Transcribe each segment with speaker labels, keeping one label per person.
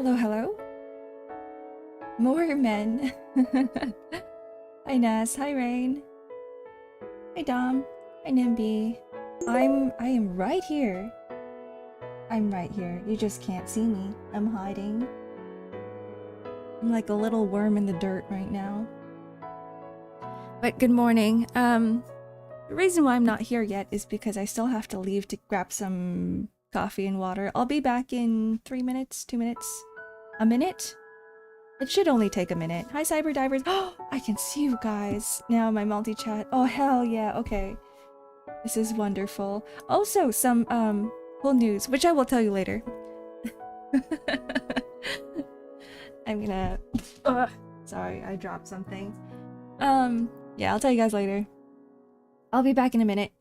Speaker 1: Hello, hello. More men. Hi Ness, hi Rain. Hi Dom. Hi Nimby. I am right here. I'm right here. You just can't see me. I'm hiding. I'm like a little worm in the dirt right now. But good morning. The reason why I'm not here yet is because I still have to leave to grab some coffee and water. I'll be back in 3 minutes, 2 minutes, a minute. It should only take a minute. Hi Cyber Divers. Oh, I can see you guys now. My multi-chat. Oh hell yeah. Okay, this is wonderful. Also, some cool news, which I will tell you later. I'm gonna. Sorry, I dropped something. Yeah, I'll tell you guys later. I'll be back in a minute.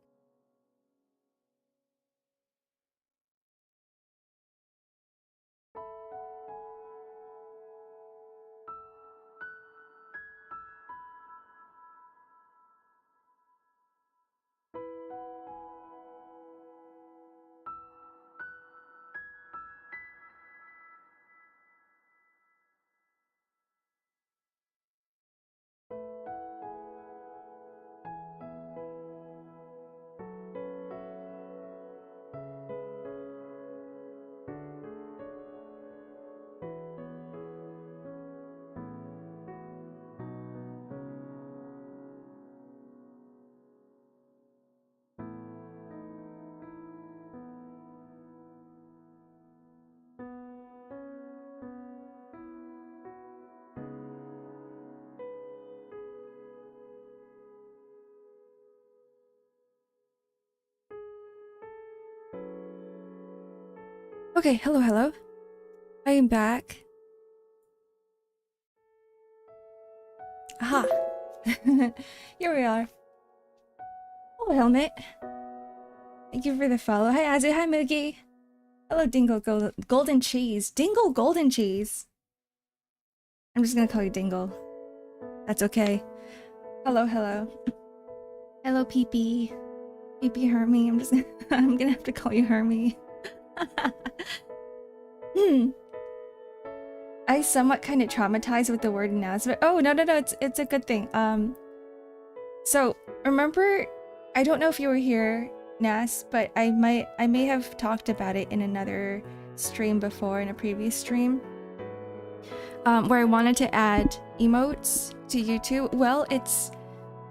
Speaker 1: Okay, hello, hello. I am back. Aha. Here we are. Oh, helmet. Thank you for the follow. Hi, Azu. Hi, Moogie. Hello, Dingle Golden Cheese. Dingle Golden Cheese. I'm just gonna call you Dingle. That's okay. Hello, hello. Hello, Peepee. Peepee Hermie. I'm gonna have to call you Hermie. I somewhat kind of traumatized with the word announcement. Oh no, it's a good thing. So remember, I don't know if you were here, Nas, but I may have talked about it in another stream before, in a previous stream, where I wanted to add emotes to YouTube. Well,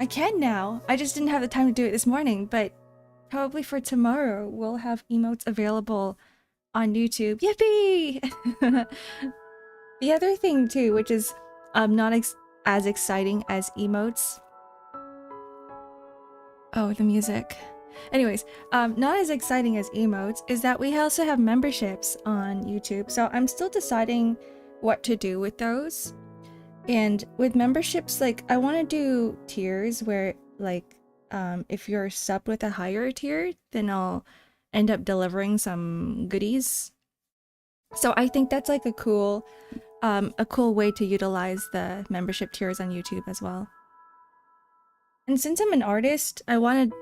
Speaker 1: I can now. I just didn't have the time to do it this morning, but probably for tomorrow we'll have emotes available on YouTube. Yippee! The other thing too, which is not as exciting as emotes. Oh, the music. Anyways, not as exciting as emotes is that we also have memberships on YouTube. So I'm still deciding what to do with those. And with memberships, like I want to do tiers where like if you're subbed with a higher tier, then I'll end up delivering some goodies. So I think that's like a cool way to utilize the membership tiers on YouTube as well. And since I'm an artist, I want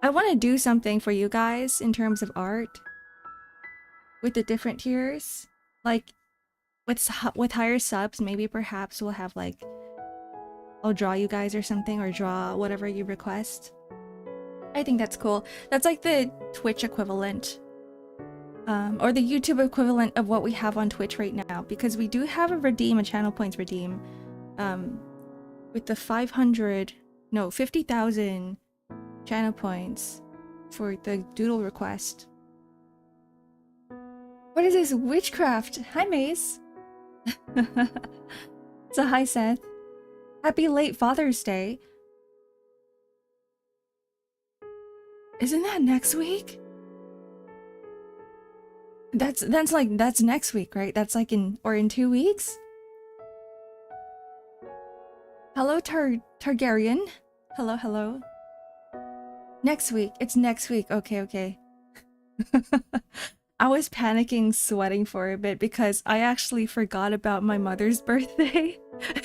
Speaker 1: to do something for you guys in terms of art with the different tiers. Like with higher subs, maybe perhaps we'll have like I'll draw you guys or something, or draw whatever you request. I think that's cool. That's like the Twitch equivalent. Or the YouTube equivalent of what we have on Twitch right now, because we do have a channel points redeem with the 50,000 channel points for the doodle request. What is this? Witchcraft! Hi, Mace! It's a hi, Seth. Happy late Father's Day. Isn't that next week? That's next week, right? That's like in 2 weeks? Hello, Targaryen. Hello, hello. Next week. It's next week. Okay. I was panicking, sweating for a bit because I actually forgot about my mother's birthday,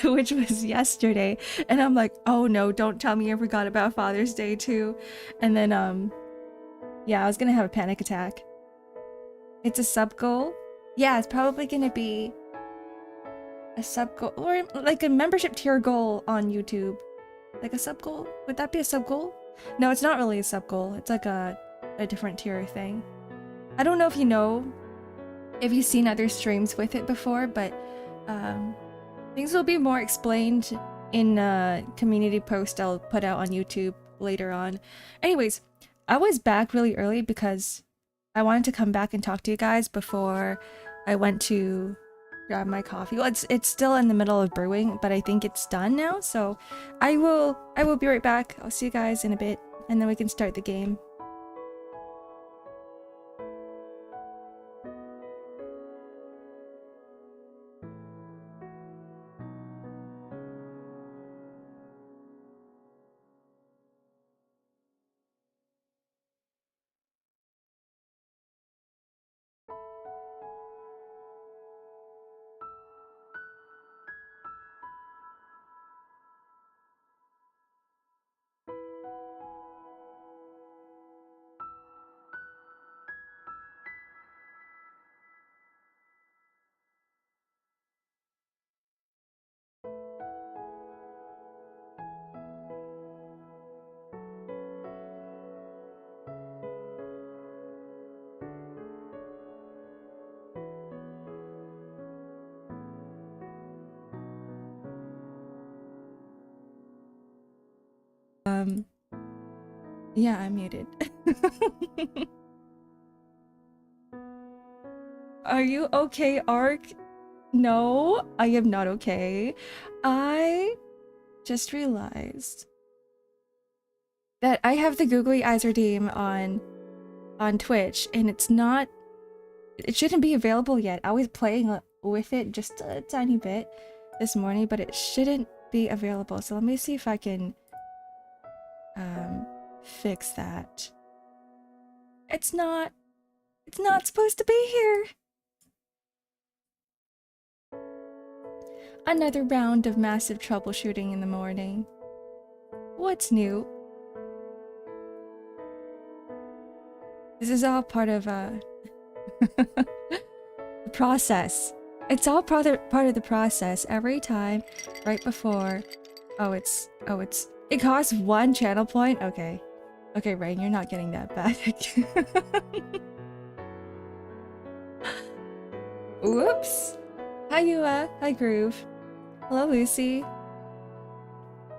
Speaker 1: which was yesterday. And I'm like, oh no, don't tell me I forgot about Father's Day too. And then, yeah, I was gonna have a panic attack. It's a sub goal. Yeah, it's probably gonna be a sub goal or like a membership tier goal on YouTube. Like a sub goal? Would that be a sub goal? No, it's not really a sub goal. It's like a different tier thing. I don't know if you've seen other streams with it before, but things will be more explained in a community post I'll put out on YouTube later on. Anyways, I was back really early because I wanted to come back and talk to you guys before I went to grab my coffee. Well, it's still in the middle of brewing, but I think it's done now, so I will be right back. I'll see you guys in a bit, and then we can start the game. Yeah, I'm muted. Are you okay, Ark? No, I am not okay. I just realized that I have the Googly Eyes Redeem on Twitch, and it shouldn't be available yet. I was playing with it just a tiny bit this morning, but it shouldn't be available. So let me see if I can fix that. It's not supposed to be here. Another round of massive troubleshooting in the morning. What's new? This is all part of the process. It's all part of the process. Every time, right before. It costs 1 channel point. Okay, Rain, you're not getting that back. Whoops. Hi Yua. Hi Groove. Hello Lucy.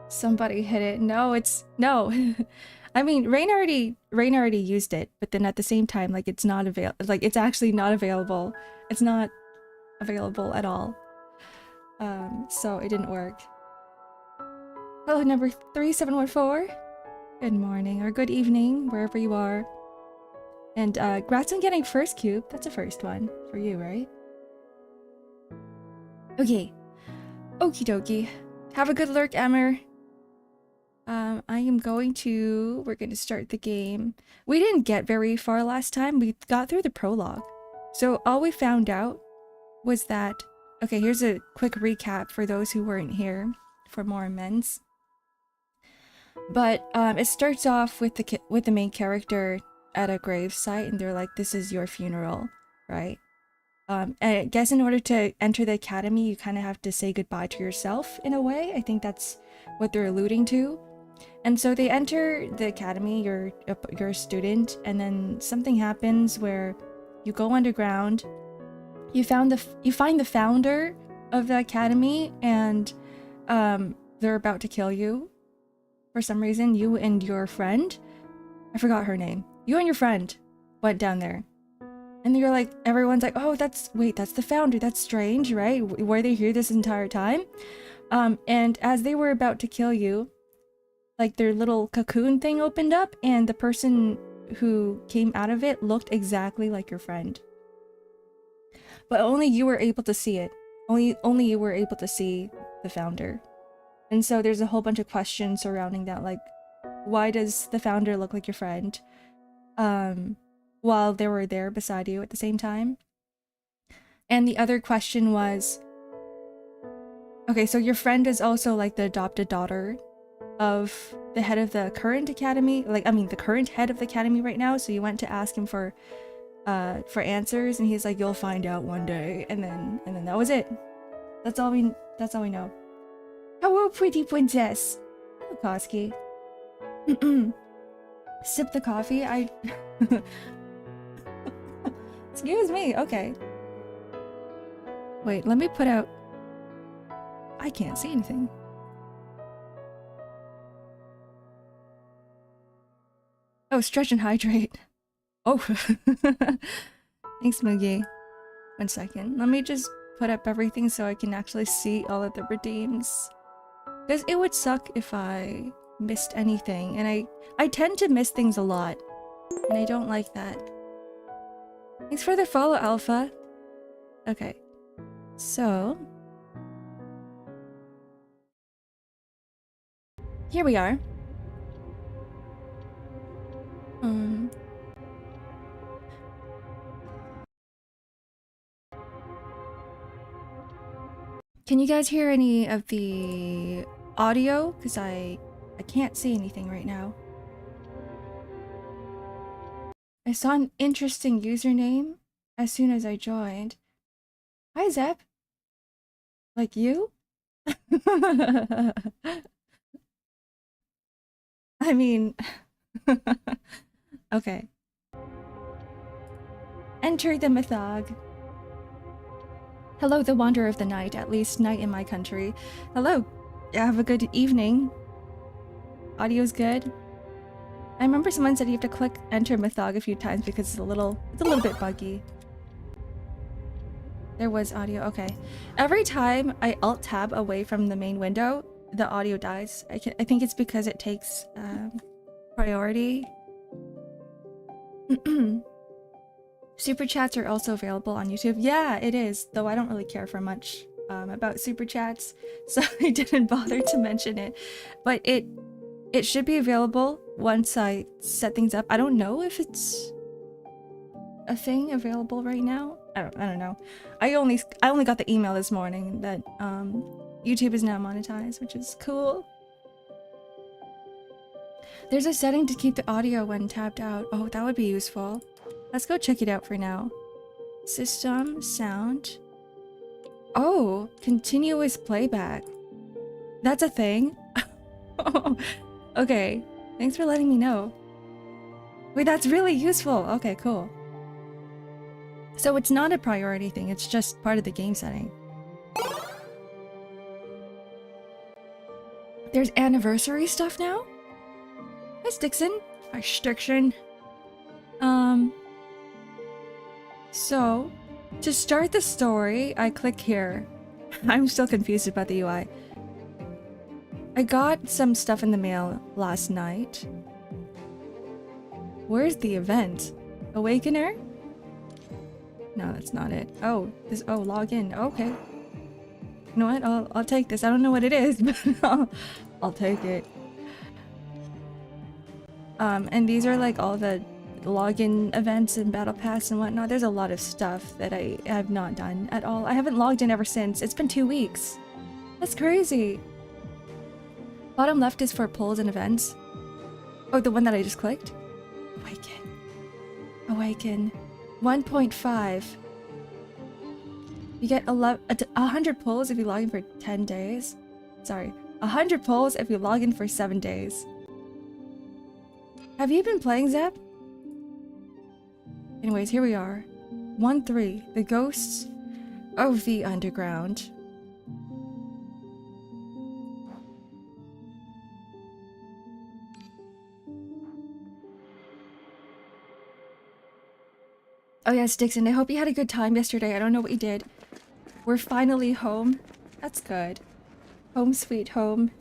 Speaker 1: Somebody hit it. No. I mean, Rain already used it, but then at the same time, like it's actually not available. It's not available at all. So it didn't work. Hello, number 3714. Good morning or good evening, wherever you are. And congrats on getting first cube. That's a first one for you, right? Okay. Okie dokie. Have a good lurk, Emmer. We're going to start the game. We didn't get very far last time. We got through the prologue. So all we found out was that... Okay, here's a quick recap for those who weren't here for Morimens. But it starts off with the main character at a gravesite, and they're like, "This is your funeral," right? And I guess in order to enter the academy, you kind of have to say goodbye to yourself in a way. I think that's what they're alluding to. And so they enter the academy. You're a student, and then something happens where you go underground. You find the founder of the academy, and they're about to kill you. For some reason, you and your friend, I forgot her name. You and your friend went down there. And you're like, everyone's like, "Oh, that's the founder. That's strange, right? Were they here this entire time?" And as they were about to kill you, like their little cocoon thing opened up, and the person who came out of it looked exactly like your friend. But only you were able to see it. Only you were able to see the founder. And so there's a whole bunch of questions surrounding that, like, why does the founder look like your friend? While they were there beside you at the same time. And the other question was, okay, so your friend is also like the adopted daughter of the head of the current academy, the current head of the academy right now, so you went to ask him for for answers, and he's like, "You'll find out one day," and then that was it. That's all we know. Hello, pretty princess. Hello, Koski. Sip the coffee. Excuse me. Okay. Wait, let me put out. I can't see anything. Oh, stretch and hydrate. Oh. Thanks, Moogie. 1 second. Let me just put up everything so I can actually see all of the redeems. Because it would suck if I missed anything. And I tend to miss things a lot. And I don't like that. Thanks for the follow, Alpha. Okay. So... here we are. Can you guys hear any of the audio? Because I can't see anything right now. I saw an interesting username as soon as I joined. Hi, Zep. Like you? I mean... okay. Enter the mythog. Hello, the wanderer of the night, at least night in my country. Hello. Have a good evening. Audio's good. I remember someone said you have to click enter mythog a few times because it's a little bit buggy. There was audio, okay. Every time I alt tab away from the main window, the audio dies. I think it's because it takes priority. Super chats are also available on YouTube. Yeah, it is, though I don't really care for much about super chats, so I didn't bother to mention it. But it should be available once I set things up. I don't know if it's a thing available right now. I don't know. I only got the email this morning that YouTube is now monetized, which is cool. There's a setting to keep the audio when tapped out. Oh, that would be useful. Let's go check it out for now. System, sound. Oh, continuous playback. That's a thing? Okay, thanks for letting me know. Wait, that's really useful. Okay, cool. So it's not a priority thing, it's just part of the game setting. There's anniversary stuff now? Hi, Stixon. Hi, Stixon. So, to start the story, I click here. I'm still confused about the UI. I got some stuff in the mail last night. Where's the event? Awakener? No, that's not it. Oh, this. Oh, log in. Okay. You know what? I'll take this. I don't know what it is, but I'll take it. And these are like all the login events and battle pass and whatnot. There's a lot of stuff that I have not done at all. I haven't logged in ever since. It's been 2 weeks. That's crazy. Bottom left is for polls and events. Oh, the one that I just clicked? Awaken. Awaken. 1.5. You get 100 polls if you log in for 10 days. Sorry, 100 polls if you log in for 7 days. Have you been playing, Zep? Anyways, here we are. 1-3. The Ghosts of the Underground. Oh yes, Dixon, I hope you had a good time yesterday. I don't know what you did. We're finally home. That's good. Home sweet home.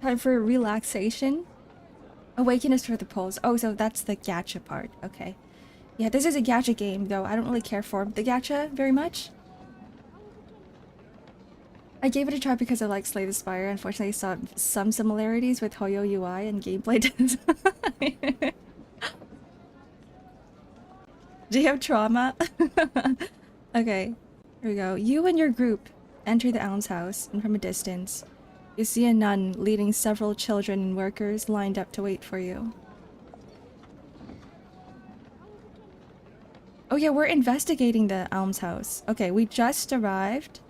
Speaker 1: Time for relaxation. Awaken is for the polls. Oh, so that's the gacha part. Okay. Yeah, this is a gacha game, though I don't really care for the gacha very much. I gave it a try because I like Slay the Spire. Unfortunately, I saw some similarities with Hoyo UI and gameplay design. Do you have trauma? Okay, here we go. You and your group enter the almshouse, and from a distance, you see a nun leading several children and workers lined up to wait for you. Oh yeah, we're investigating the almshouse. Okay, we just arrived.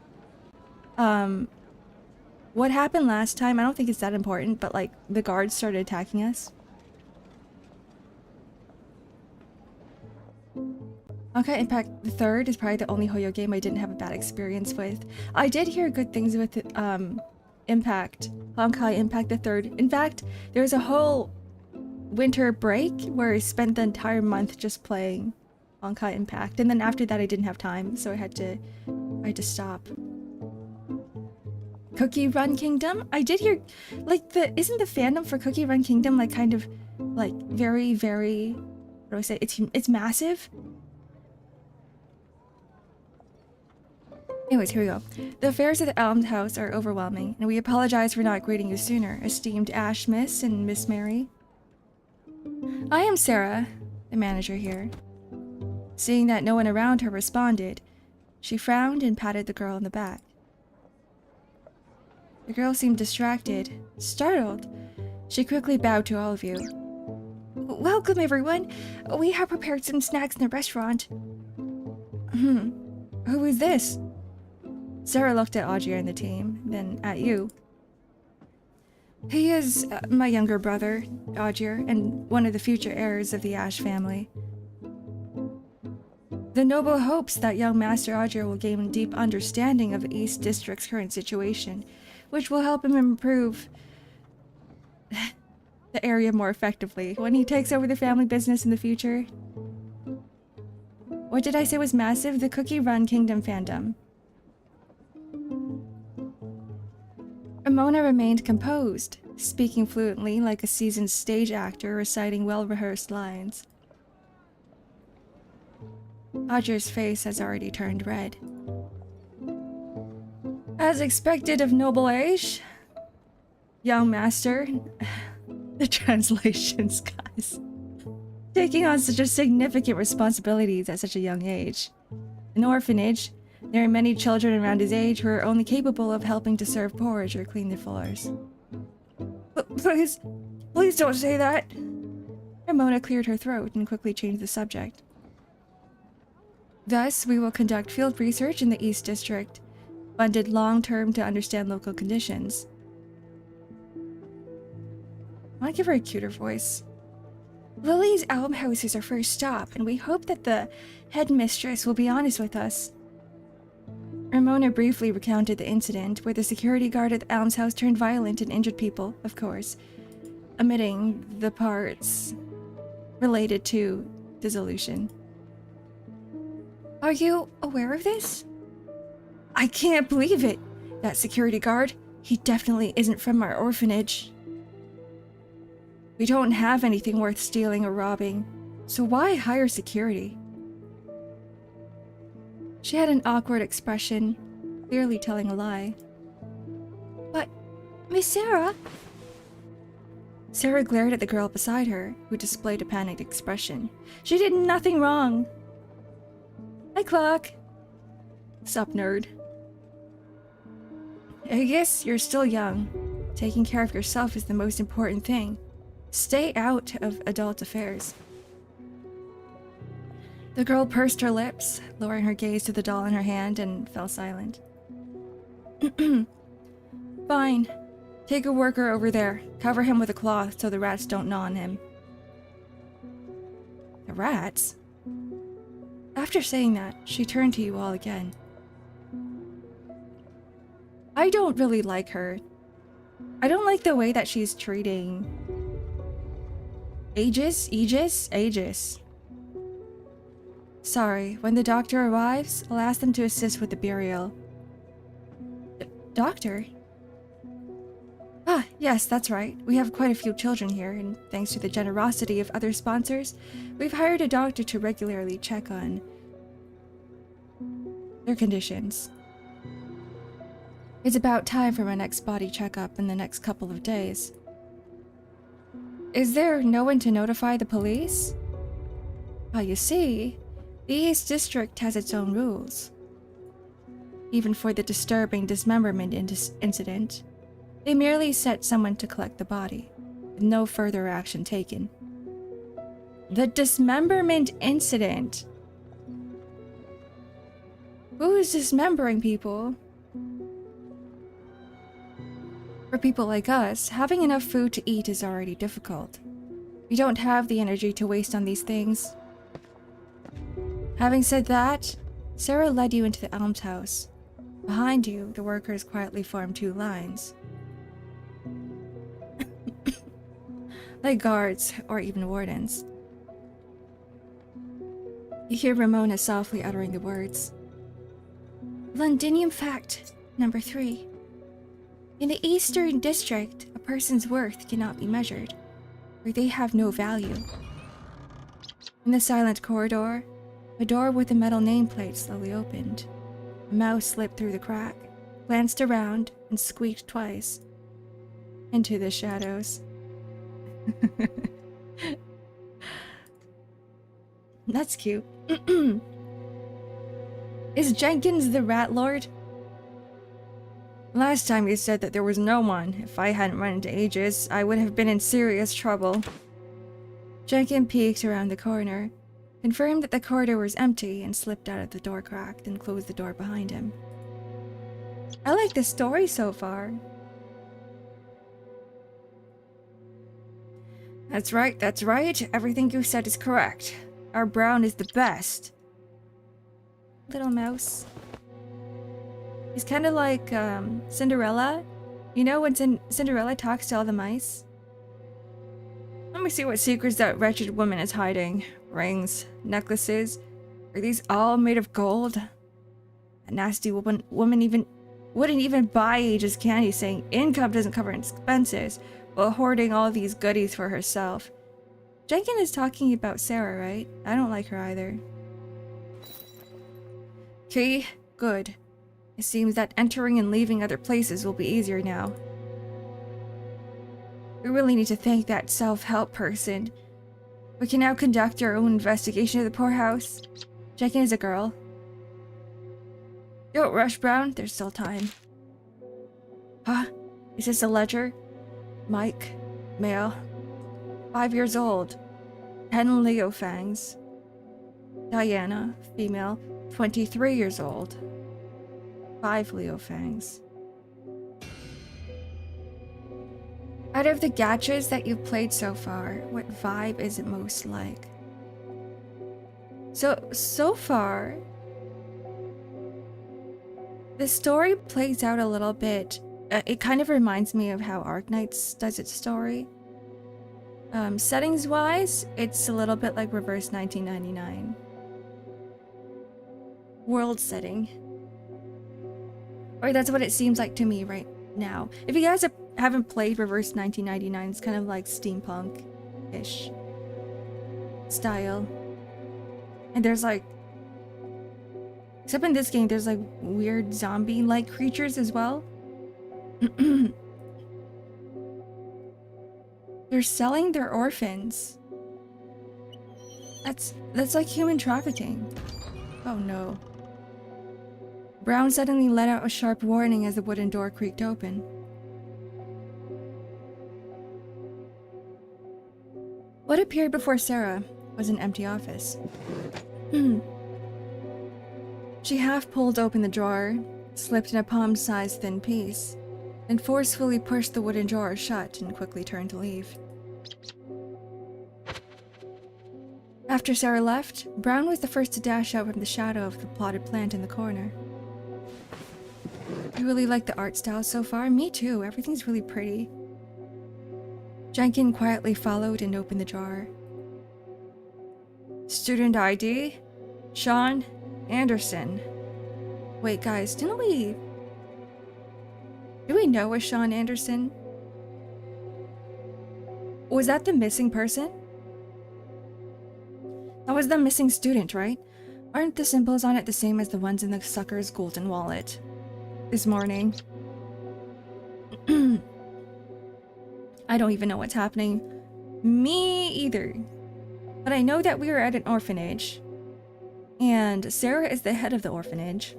Speaker 1: What happened last time, I don't think it's that important, but like the guards started attacking us. Honkai Impact the Third is probably the only Hoyo game I didn't have a bad experience with. I did hear good things with Impact. Honkai Impact the Third. In fact, there was a whole winter break where I spent the entire month just playing Honkai Impact, and then after that I didn't have time, so I had to stop. Cookie Run Kingdom? I did hear, like, isn't the fandom for Cookie Run Kingdom like kind of like very, very, what do I say? It's massive. Anyways, here we go. The affairs of the almshouse are overwhelming, and we apologize for not greeting you sooner, esteemed Ash Miss and Miss Mary. I am Sarah, the manager here. Seeing that no one around her responded, she frowned and patted the girl on the back. The girl seemed distracted, startled. She quickly bowed to all of you. Welcome, everyone. We have prepared some snacks in the restaurant. Who is this? Sarah looked at Audrey and the team, then at you. He is my younger brother, Audrey, and one of the future heirs of the Ash family. The noble hopes that young Master Audrey will gain a deep understanding of East District's current situation, which will help him improve the area more effectively when he takes over the family business in the future. What did I say was massive? The Cookie Run Kingdom fandom. Ramona remained composed, speaking fluently like a seasoned stage actor reciting well-rehearsed lines. Audrey's face has already turned red. As expected of noble age, young master, the translations, guys, taking on such a significant responsibilities at such a young age. An orphanage, there are many children around his age who are only capable of helping to serve porridge or clean the floors. Please don't say that. Ramona cleared her throat and quickly changed the subject. Thus, we will conduct field research in the East District, funded long-term to understand local conditions. I want to give her a cuter voice. Lily's almshouse is our first stop, and we hope that the headmistress will be honest with us. Ramona briefly recounted the incident where the security guard at the almshouse turned violent and injured people, of course, omitting the parts related to dissolution. Are you aware of this? I can't believe it! That security guard, he definitely isn't from our orphanage. We don't have anything worth stealing or robbing, so why hire security? She had an awkward expression, clearly telling a lie. But, Miss Sarah? Sarah glared at the girl beside her, who displayed a panicked expression. She did nothing wrong. Hi, Clock. Sup, nerd? I guess you're still young. Taking care of yourself is the most important thing. Stay out of adult affairs. The girl pursed her lips, lowering her gaze to the doll in her hand, and fell silent. Fine. Take a worker over there. Cover him with a cloth so the rats don't gnaw on him. The rats? After saying that, she turned to you all again. I don't really like her. I don't like the way that she's treating Aegis. Sorry, when the doctor arrives, I'll ask them to assist with the burial. Doctor? Ah, yes, that's right. We have quite a few children here, and thanks to the generosity of other sponsors, we've hired a doctor to regularly check on their conditions. It's about time for my next body checkup in the next couple of days. Is there no one to notify the police? Ah, you see, the East District has its own rules. Even for the disturbing dismemberment incident, they merely set someone to collect the body, with no further action taken. The dismemberment incident? Who is dismembering people? For people like us, having enough food to eat is already difficult. We don't have the energy to waste on these things. Having said that, Sarah led you into the almshouse. Behind you, the workers quietly formed 2 lines. Like guards, or even wardens. You hear Ramona softly uttering the words. Londinium fact number 3. In the Eastern District, a person's worth cannot be measured, for they have no value. In the silent corridor, a door with a metal nameplate slowly opened. A mouse slipped through the crack, glanced around, and squeaked twice. Into the shadows. That's cute. Is Jenkins the Rat Lord? Last time you said that there was no one. If I hadn't run into Aegis, I would have been in serious trouble. Jenkins peeked around the corner, confirmed that the corridor was empty, and slipped out of the door crack, then closed the door behind him. I like the story so far. That's right, that's right. Everything you said is correct. Our Brown is the best. Little mouse. He's kind of like Cinderella. You know when Cinderella talks to all the mice? Let me see what secrets that wretched woman is hiding. Rings, necklaces. Are these all made of gold? A nasty woman wouldn't even buy Aegis candy, saying income doesn't cover expenses, while hoarding all these goodies for herself. Jenkins is talking about Sarah, right? I don't like her either. Okay, good. It seems that entering and leaving other places will be easier now. We really need to thank that self-help person. We can now conduct our own investigation of the poorhouse. Jenkins is a girl. Don't rush, Brown. There's still time. Huh? Is this a ledger? Mike, male, 5 years old, 10 Leo fangs. Diana, female, 23 years old, 5 Leo fangs. Out of the gachas that you've played so far, what vibe is it most like? So far, the story plays out a little bit. It kind of reminds me of how Arknights does its story. Settings-wise, it's a little bit like Reverse 1999. World setting. Or that's what it seems like to me right now. If you guys haven't played Reverse 1999, it's kind of like steampunk-ish style. And there's like... Except in this game, there's like weird zombie-like creatures as well. They're selling their orphans. That's like human trafficking. Oh no. Brown suddenly let out a sharp warning as the wooden door creaked open. What appeared before Sarah was an empty office. She half pulled open the drawer, slipped in a palm-sized thin piece, and forcefully pushed the wooden drawer shut and quickly turned to leave. After Sarah left, Brown was the first to dash out from the shadow of the potted plant in the corner. I really like the art style so far. Me too, everything's really pretty. Jenkins quietly followed and opened the drawer. Student ID? Sean Anderson. Wait guys, do we know a Sean Anderson? Was that the missing person? That was the missing student, right? Aren't the symbols on it the same as the ones in the sucker's golden wallet? This morning. I don't even know what's happening. Me either. But I know that we are at an orphanage. And Sarah is the head of the orphanage.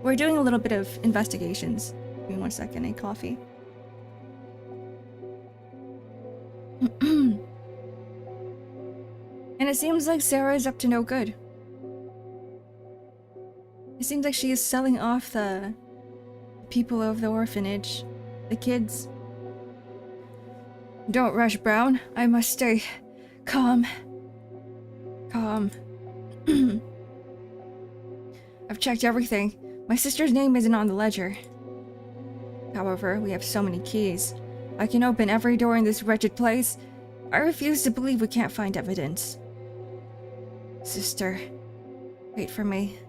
Speaker 1: We're doing a little bit of investigations. Give me 1 second, I need coffee. And it seems like Sarah is up to no good. It seems like she is selling off the people of the orphanage. The kids. Don't rush, Brown. I must stay calm. Calm. I've checked everything. My sister's name isn't on the ledger. However, we have so many keys. I can open every door in this wretched place. I refuse to believe we can't find evidence. Sister. Wait for me.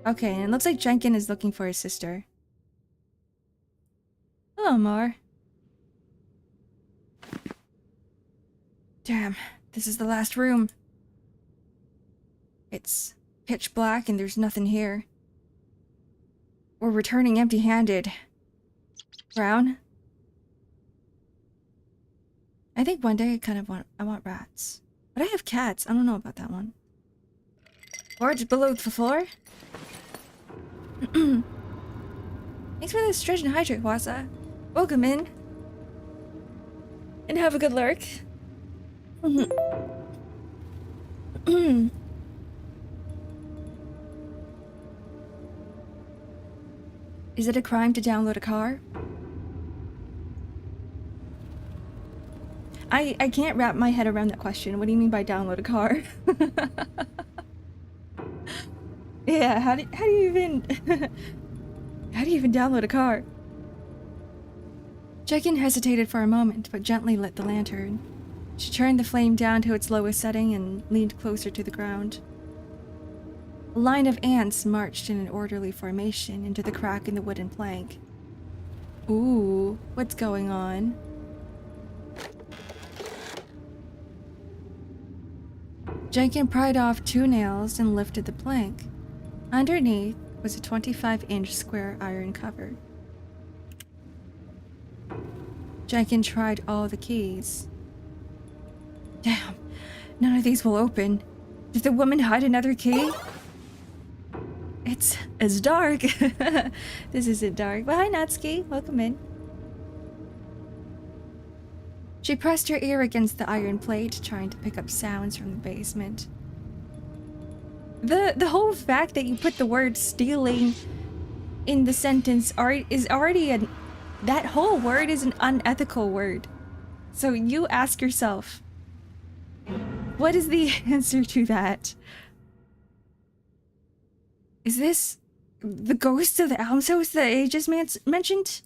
Speaker 1: Okay, and it looks like Jenkins is looking for his sister. Hello, Mar. Damn, this is the last room. It's pitch black and there's nothing here. We're returning empty-handed. Brown? I think one day I want rats. But I have cats. I don't know about that one. Boards below the floor? Thanks for the stretch and hydrate, Wasa. Welcome in. And have a good lurk. Is it a crime to download a car? I can't wrap my head around that question. What do you mean by download a car? Yeah, how do you even how do you even download a car? Jekin hesitated for a moment, but gently lit the lantern. She turned the flame down to its lowest setting and leaned closer to the ground. A line of ants marched in an orderly formation into the crack in the wooden plank. Ooh, what's going on? Jenkins pried off 2 nails and lifted the plank. Underneath was a 25-inch square iron cover. Jenkins tried all the keys. Damn, none of these will open. Did the woman hide another key? It's dark. This isn't dark. But hi, Natsuki. Welcome in. She pressed her ear against the iron plate, trying to pick up sounds from the basement. The whole fact that you put the word stealing in the sentence is already that whole word is an unethical word. So you ask yourself, what is the answer to that? Is this the ghost of the almshouse that I just mentioned?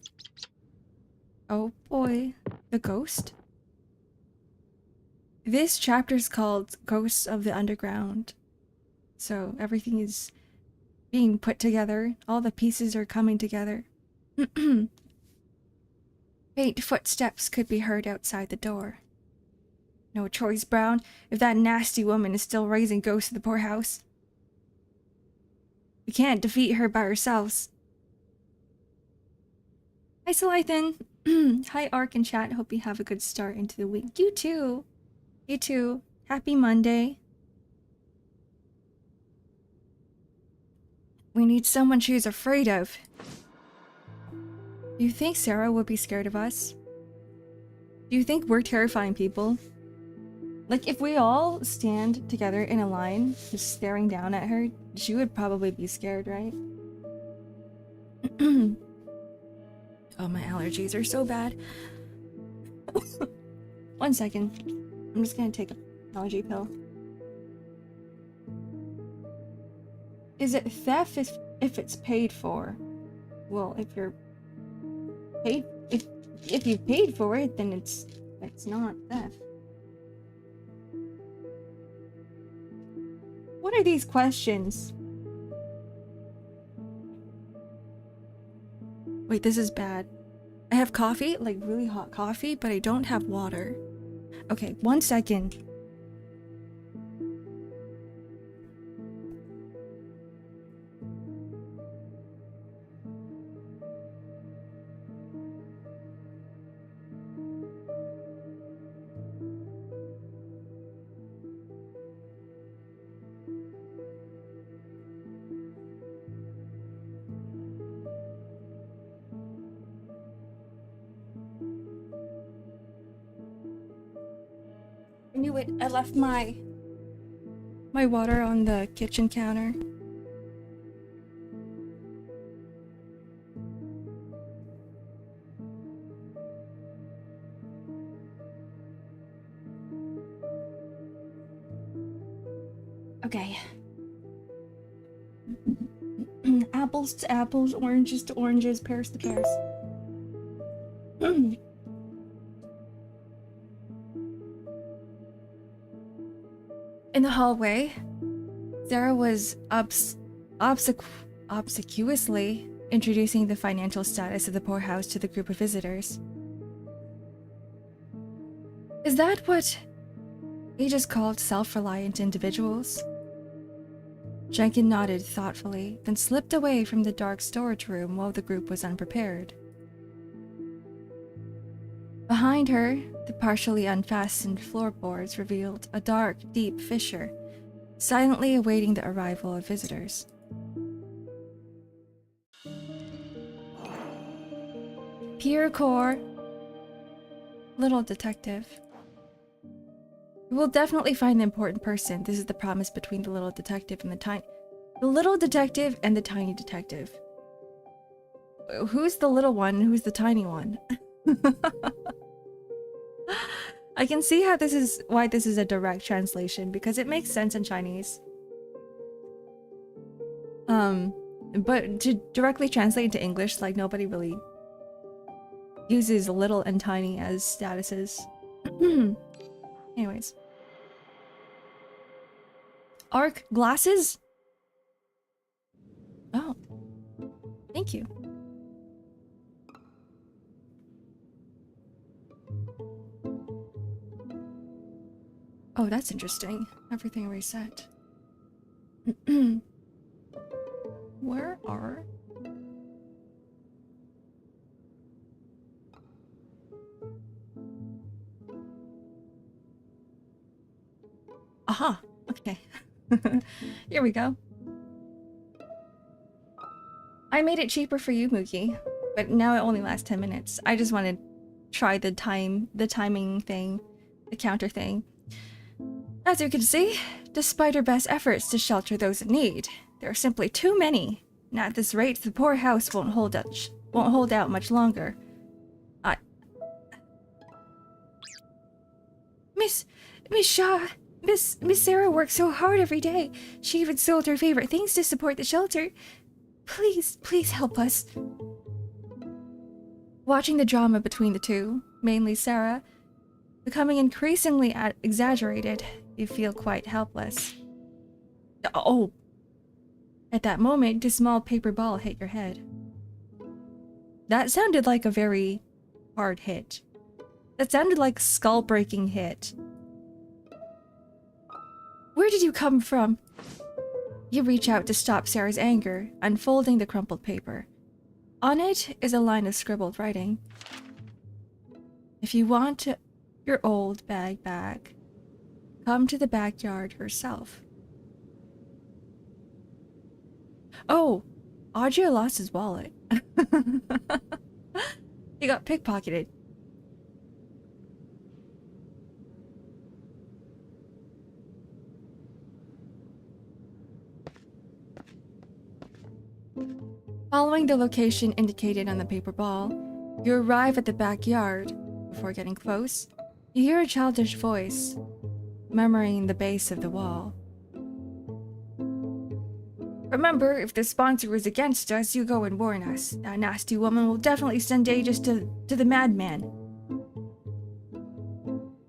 Speaker 1: Oh boy, the ghost? This chapter is called Ghosts of the Underground. So everything is being put together. All the pieces are coming together. Faint footsteps could be heard outside the door. No choice, Brown, if that nasty woman is still raising ghosts in the poorhouse. We can't defeat her by ourselves. Hi, Selythan. Hi, Ark and chat. Hope you have a good start into the week. You too. You too. Happy Monday. We need someone she's afraid of. Do you think Sarah would be scared of us? Do you think we're terrifying people? Like, if we all stand together in a line, just staring down at her, she would probably be scared, right? Oh, my allergies are so bad. 1 second. I'm just gonna take an allergy pill. Is it theft if it's paid for? Well, if you're paid, if you paid for it, then it's not theft. What are these questions? Wait, this is bad. I have coffee, like really hot coffee, but I don't have water. Okay, 1 second. I knew it. I left my water on the kitchen counter. Okay. Apples to apples, oranges to oranges, pears to pears. In the hallway, Sarah was obsequiously introducing the financial status of the poorhouse to the group of visitors. Is that what he just called self-reliant individuals? Jenkins nodded thoughtfully, then slipped away from the dark storage room while the group was unprepared. Behind her, the partially unfastened floorboards revealed a dark, deep fissure, silently awaiting the arrival of visitors. Pure core. Little detective. You will definitely find the important person. This is the promise between the little detective and the little detective and the tiny detective. Who's the little one? Who's the tiny one? I can see how why this is a direct translation, because it makes sense in Chinese. But to directly translate into English, like, nobody really uses little and tiny as statuses. Anyways. Ark glasses? Oh. Thank you. Oh, that's interesting. Everything reset. Where are... Aha! Okay. Here we go. I made it cheaper for you, Mookie, but now it only lasts 10 minutes. I just want to try the timing thing, the counter thing. As you can see, despite our best efforts to shelter those in need, there are simply too many. And at this rate, the poor house won't hold out much longer. Miss Shaw, Miss Sarah works so hard every day. She even sold her favorite things to support the shelter. Please help us. Watching the drama between the two, mainly Sarah, becoming increasingly exaggerated, you feel quite helpless. Oh! At that moment, a small paper ball hit your head. That sounded like a very hard hit. That sounded like skull-breaking hit. Where did you come from? You reach out to stop Sarah's anger, unfolding the crumpled paper. On it is a line of scribbled writing. If you want your old bag back, come to the backyard yourself. Oh, Audrey lost his wallet. He got pickpocketed. Following the location indicated on the paper ball, you arrive at the backyard. Before getting close, you hear a childish voice, murmuring the base of the wall. Remember, if the sponsor is against us, you go and warn us. That nasty woman will definitely send Aegis to the madman.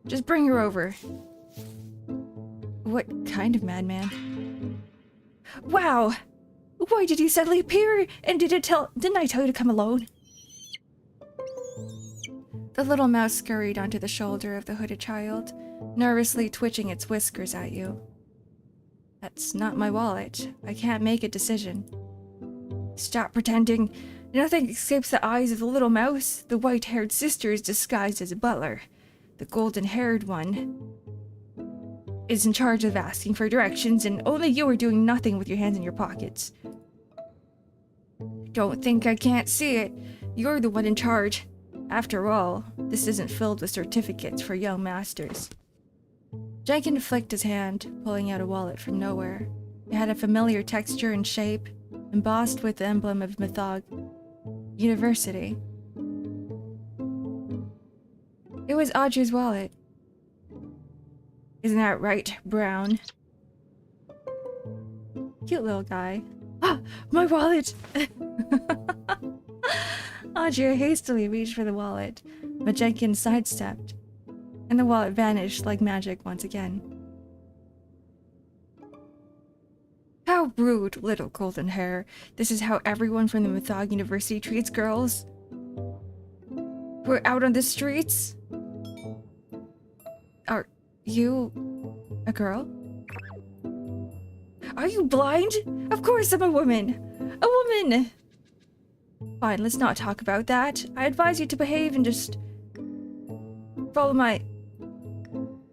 Speaker 1: Just bring her over. What kind of madman? Wow! Why did you suddenly appear? And didn't I tell you to come alone? The little mouse scurried onto the shoulder of the hooded child, nervously twitching its whiskers at you. That's not my wallet. I can't make a decision. Stop pretending. Nothing escapes the eyes of the little mouse. The white-haired sister is disguised as a butler. The golden-haired one is in charge of asking for directions, and only you are doing nothing with your hands in your pockets. Don't think I can't see it. You're the one in charge. After all, this isn't filled with certificates for young masters. Jenkins flicked his hand, pulling out a wallet from nowhere. It had a familiar texture and shape, embossed with the emblem of Mythog University. It was Audrey's wallet. Isn't that right, Brown? Cute little guy. Ah, my wallet! Audrey hastily reached for the wallet, but Jenkins sidestepped, and the wallet vanished like magic once again. How rude, little golden hair. This is how everyone from the Mythog University treats girls? We're out on the streets? Are you a girl? Are you blind? Of course I'm a woman! A woman! Fine, let's not talk about that. I advise you to behave and just follow my...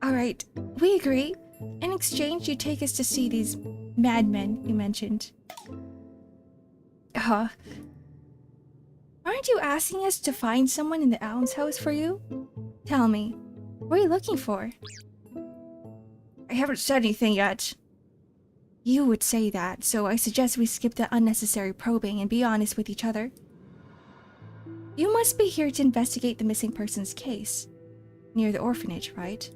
Speaker 1: Alright, we agree. In exchange, you take us to see these madmen you mentioned. Aren't you asking us to find someone in the almshouse for you? Tell me, what are you looking for? I haven't said anything yet. You would say that, so I suggest we skip the unnecessary probing and be honest with each other. You must be here to investigate the missing person's case. Near the orphanage, right?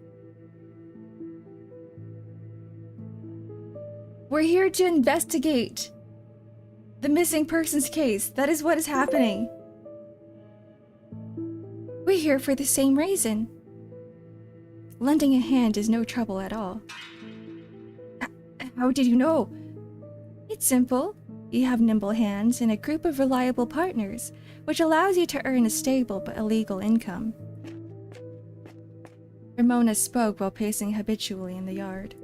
Speaker 1: We're here to investigate the missing person's case. That is what is happening. We're here for the same reason. Lending a hand is no trouble at all. How did you know? It's simple. You have nimble hands and a group of reliable partners, which allows you to earn a stable but illegal income. Ramona spoke while pacing habitually in the yard.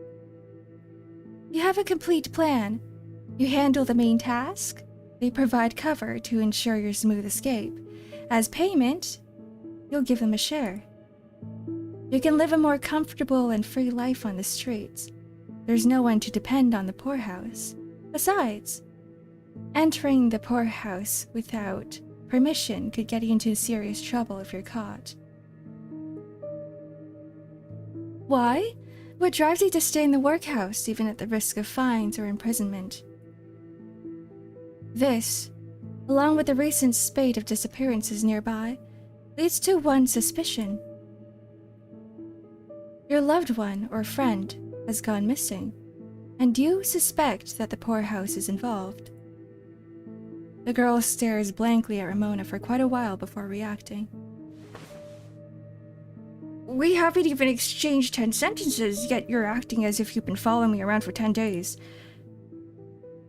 Speaker 1: You have a complete plan. You handle the main task. They provide cover to ensure your smooth escape. As payment, you'll give them a share. You can live a more comfortable and free life on the streets. There's no one to depend on the poorhouse. Besides, entering the poorhouse without permission could get you into serious trouble if you're caught. Why? What drives you to stay in the workhouse, even at the risk of fines or imprisonment? This, along with the recent spate of disappearances nearby, leads to one suspicion. Your loved one or friend has gone missing, and you suspect that the poorhouse is involved. The girl stares blankly at Ramona for quite a while before reacting. We haven't even exchanged 10 sentences, yet you're acting as if you've been following me around for 10 days.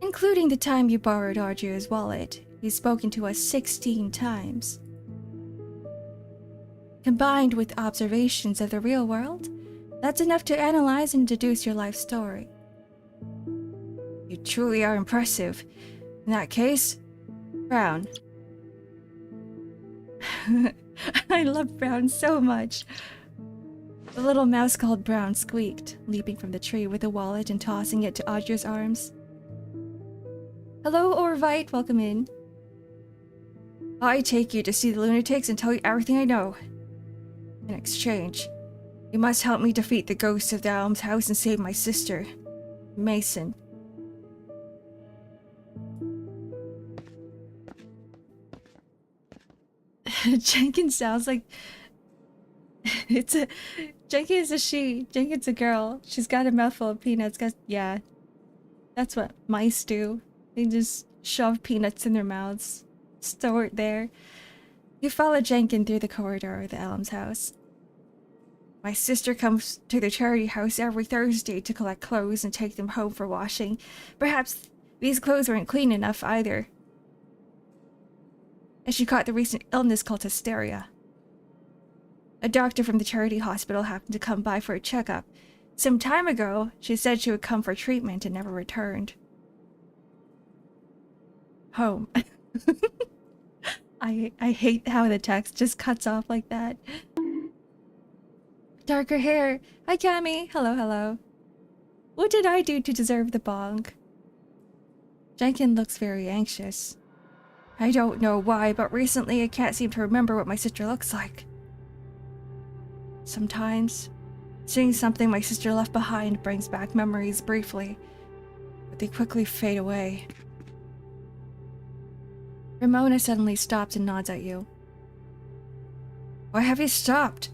Speaker 1: Including the time you borrowed Audrey's wallet, you've spoken to us 16 times. Combined with observations of the real world, that's enough to analyze and deduce your life story. You truly are impressive. In that case, Brown. I love Brown so much. The little mouse called Brown squeaked, leaping from the tree with the wallet and tossing it to Audrey's arms. Hello, Orvite, welcome in. I take you to see the lunatics and tell you everything I know. In exchange, you must help me defeat the ghosts of the almshouse and save my sister, Mason. Jenkins sounds like... Jenkins is a she. Jenkins a girl. She's got a mouthful of peanuts. Yeah. That's what mice do. They just shove peanuts in their mouths. Store it there. You follow Jenkins through the corridor of the almshouse. My sister comes to the charity house every Thursday to collect clothes and take them home for washing. Perhaps these clothes weren't clean enough either. And she caught the recent illness called hysteria. A doctor from the charity hospital happened to come by for a checkup. Some time ago, she said she would come for treatment and never returned. Home. I hate how the text just cuts off like that. Darker hair. Hi, Cammy. Hello, hello. What did I do to deserve the bong? Jenkins looks very anxious. I don't know why, but recently I can't seem to remember what my sister looks like. Sometimes, seeing something my sister left behind brings back memories briefly, but they quickly fade away. Ramona suddenly stops and nods at you. Why have you stopped?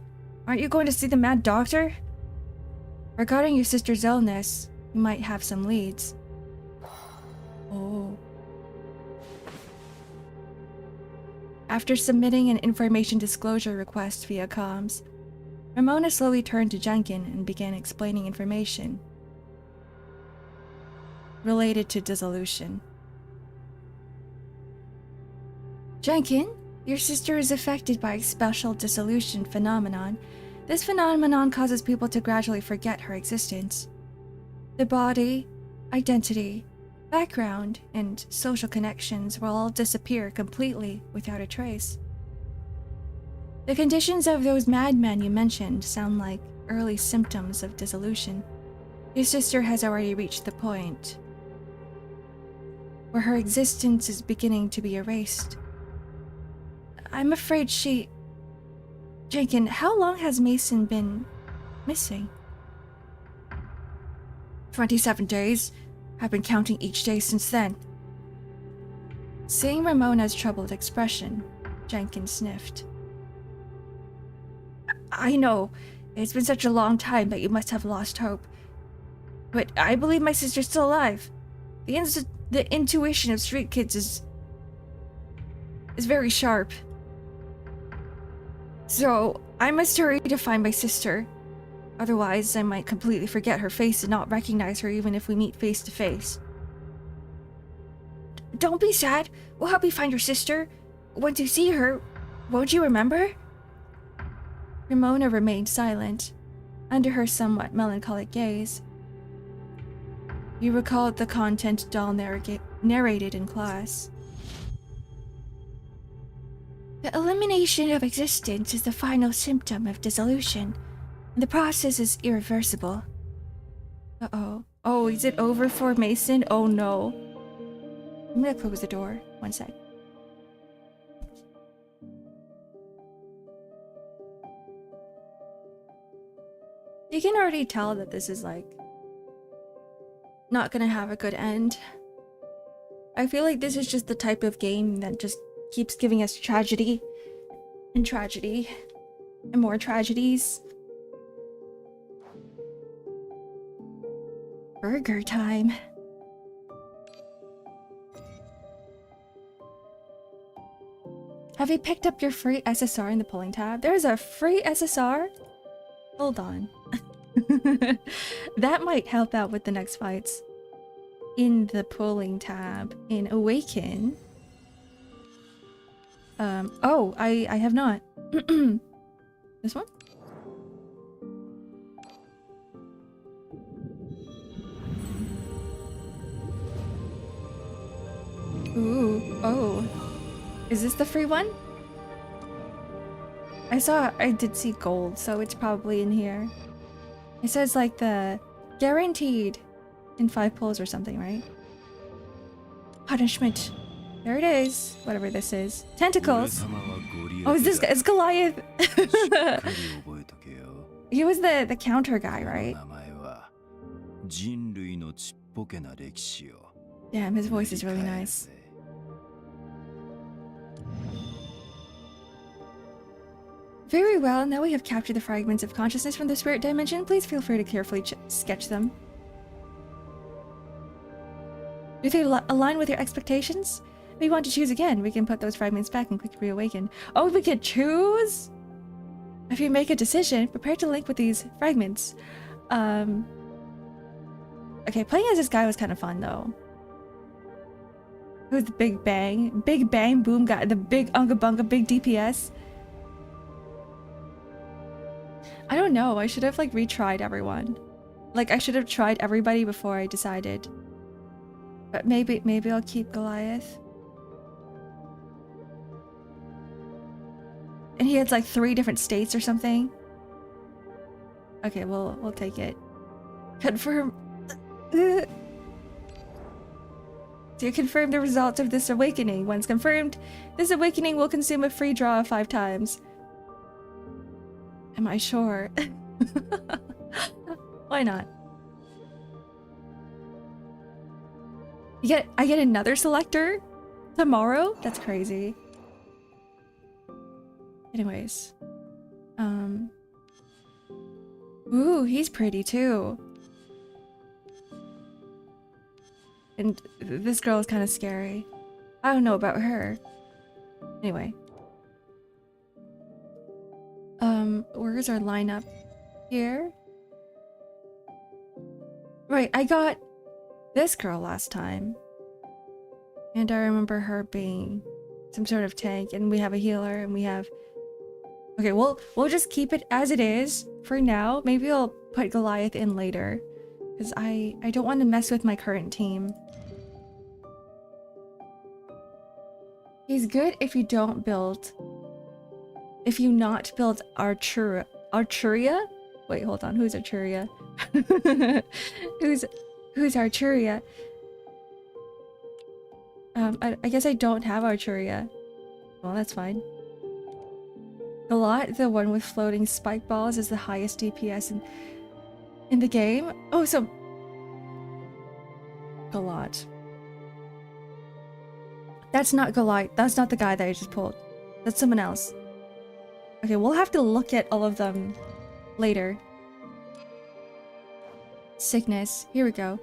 Speaker 1: Aren't you going to see the mad doctor? Regarding your sister's illness, you might have some leads. Oh. After submitting an information disclosure request via comms, Ramona slowly turned to Jenkin and began explaining information related to dissolution. Jenkin, your sister is affected by a special dissolution phenomenon. This phenomenon causes people to gradually forget her existence. The body, identity, background, and social connections will all disappear completely without a trace. The conditions of those madmen you mentioned sound like early symptoms of dissolution. Your sister has already reached the point where her existence is beginning to be erased. I'm afraid she... Jenkin, how long has Mason been missing? 27 days. I've been counting each day since then. Seeing Ramona's troubled expression, Jenkins sniffed. I know, it's been such a long time that you must have lost hope. But I believe my sister's still alive. The intuition of street kids is very sharp. So, I must hurry to find my sister. Otherwise, I might completely forget her face and not recognize her even if we meet face to face. Don't be sad. We'll help you find your sister. Once you see her, won't you remember? Ramona remained silent, under her somewhat melancholic gaze. You recalled the content Doll narrated in class. The elimination of existence is the final symptom of dissolution. The process is irreversible. Uh-oh. Oh, is it over for Mason? Oh no. I'm gonna close the door. One sec. You can already tell that this is like not gonna have a good end. I feel like this is just the type of game that just keeps giving us tragedy and tragedy and more tragedies. Burger time. Have you picked up your free SSR in the polling tab? There's a free SSR? Hold on. That might help out with the next fights. In the polling tab in Awaken. Oh, I have not. This one? Ooh, oh. Is this the free one? I did see gold, so it's probably in here. It says like the guaranteed in 5 pulls or something, right? Punishment. There it is. Whatever this is. Tentacles. Oh, is this it's Goliath? He was the counter guy, right? Damn, his voice is really nice. Very well, now we have captured the fragments of consciousness from the spirit dimension. Please feel free to carefully sketch them. Do they align with your expectations? If you want to choose again, we can put those fragments back and click reawaken. Oh, we can choose? If you make a decision, prepare to link with these fragments. Okay, playing as this guy was kind of fun, though. Who's the Big Bang? Big Bang Boom guy, the big Unga Bunga, big DPS. I don't know, I should have like retried everyone. Like I should have tried everybody before I decided. But maybe I'll keep Goliath. And he has like 3 different states or something. Okay, we'll take it. Confirm. Do you confirm the results of this awakening? Once confirmed, this awakening will consume a free draw 5 times. Am I sure? Why not? I get another selector tomorrow? That's crazy. Anyways. Ooh, he's pretty too. And this girl is kind of scary. I don't know about her. Anyway. Where's our lineup? Here? Right, I got this girl last time. And I remember her being some sort of tank, and we have a healer, and we have... Okay, we'll just keep it as it is for now. Maybe I'll put Goliath in later. Because I don't want to mess with my current team. He's good if you don't build... If you not build Archuria? Wait, hold on. Who's Archuria? Who's Archuria? I guess I don't have Archuria. Well, that's fine. Galot, the one with floating spike balls, is the highest DPS in the game. Oh, so... Galot. That's not Galot. That's not the guy that I just pulled. That's someone else. Okay, we'll have to look at all of them later. Sickness. Here we go.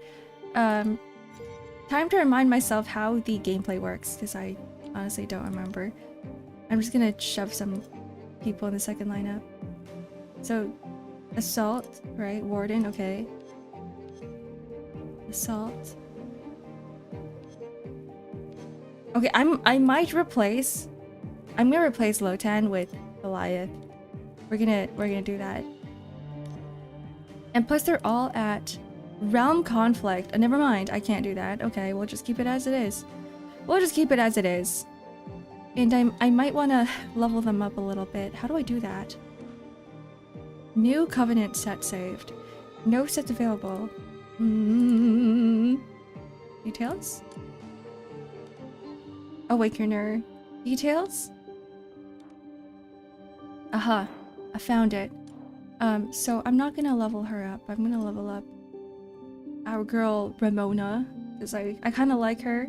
Speaker 1: Time to remind myself how the gameplay works, because I honestly don't remember. I'm just gonna shove some people in the second lineup. So, Assault, right? Warden, okay. Assault. Okay, I might replace... I'm gonna replace Lotan with Goliath. We're gonna do that. And plus they're all at Realm Conflict. Never mind, I can't do that. Okay, we'll just keep it as it is. We'll just keep it as it is. And I might want to level them up a little bit. How do I do that? New Covenant set saved. No sets available. Details? Awakener. Details? Aha. I found it. So I'm not gonna level her up. I'm gonna level up our girl Ramona. Because I kind of like her.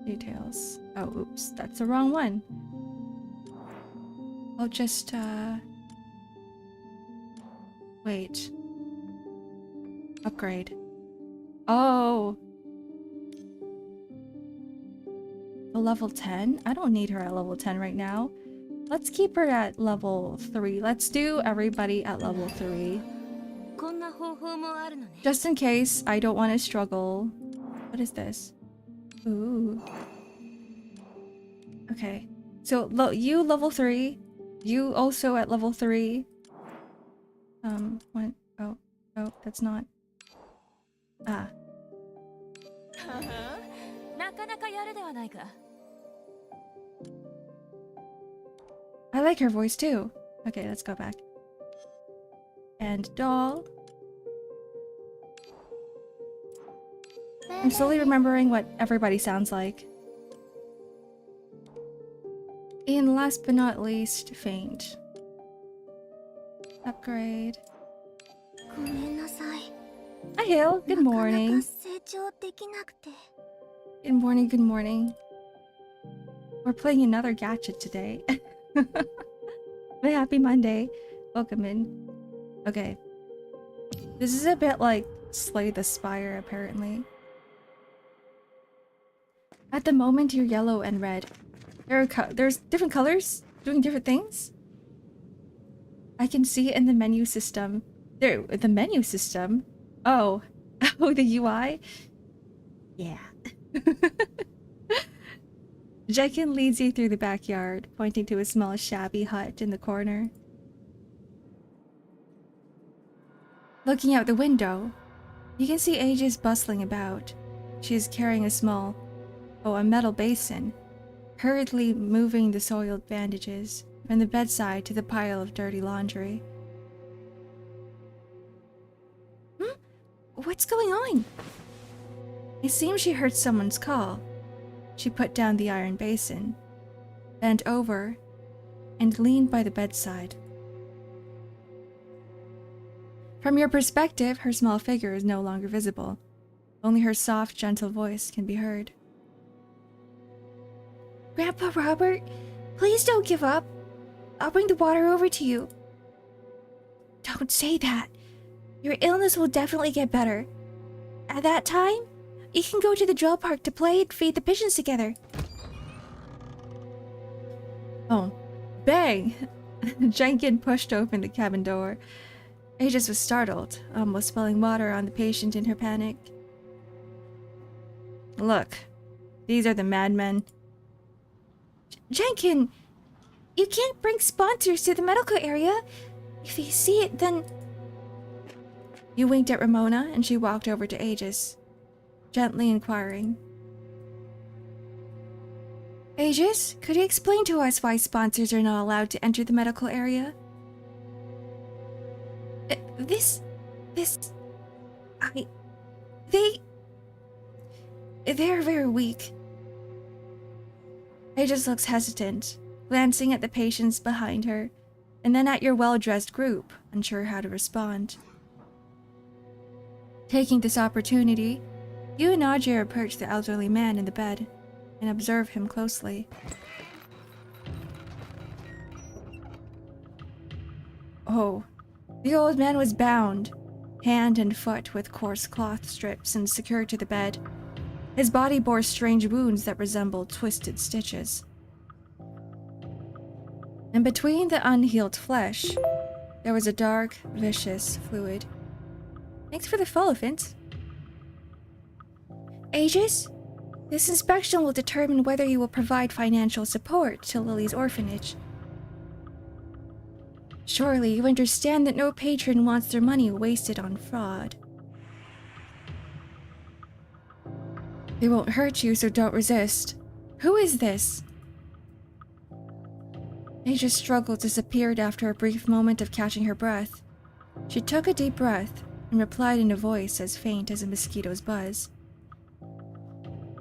Speaker 1: Details. Oh, oops. That's the wrong one. I'll just, wait. Upgrade. Oh! The level 10? I don't need her at level 10 right now. Let's keep her at level 3. Let's do everybody at level 3. Just in case I don't want to struggle. What is this? Ooh. Okay. So, you level 3. You also at level 3. Oh, that's not. Ah. I like her voice too. Okay, let's go back. And doll. I'm slowly remembering what everybody sounds like. And last but not least, Faint. Upgrade. Hi, Hale. Good morning. Good morning, good morning. We're playing another gacha today. Happy Monday. Welcome in. Okay. This is a bit like Slay the Spire, apparently. At the moment, you're yellow and red. There's different colors doing different things. I can see it in the menu system. The menu system? Oh. Oh, the UI? Yeah. Jekin leads you through the backyard, pointing to a small shabby hut in the corner. Looking out the window, you can see Aegis bustling about. She is carrying a metal basin, hurriedly moving the soiled bandages from the bedside to the pile of dirty laundry. What's going on? It seems she heard someone's call. She put down the iron basin, bent over, and leaned by the bedside. From your perspective, her small figure is no longer visible. Only her soft, gentle voice can be heard. Grandpa Robert, please don't give up. I'll bring the water over to you. Don't say that. Your illness will definitely get better. At that time, You can go to the drill park to play and feed the pigeons together. Oh. Bang! Jenkins pushed open the cabin door. Aegis was startled, almost spilling water on the patient in her panic. Look, these are the madmen. Jenkins! You can't bring sponsors to the medical area. If you see it, then... You winked at Ramona, and she walked over to Aegis, gently inquiring. Aegis, could you explain to us why sponsors are not allowed to enter the medical area? They're very weak. Aegis looks hesitant, glancing at the patients behind her, and then at your well-dressed group, unsure how to respond. Taking this opportunity, you and Ajir approach the elderly man in the bed and observe him closely. Oh, the old man was bound, hand and foot with coarse cloth strips and secured to the bed. His body bore strange wounds that resembled twisted stitches. And between the unhealed flesh, there was a dark, vicious fluid. Thanks for the follow, Vince. Aegis, this inspection will determine whether you will provide financial support to Lily's orphanage. Surely you understand that no patron wants their money wasted on fraud. They won't hurt you, so don't resist. Who is this? Aegis' struggle disappeared after a brief moment of catching her breath. She took a deep breath and replied in a voice as faint as a mosquito's buzz.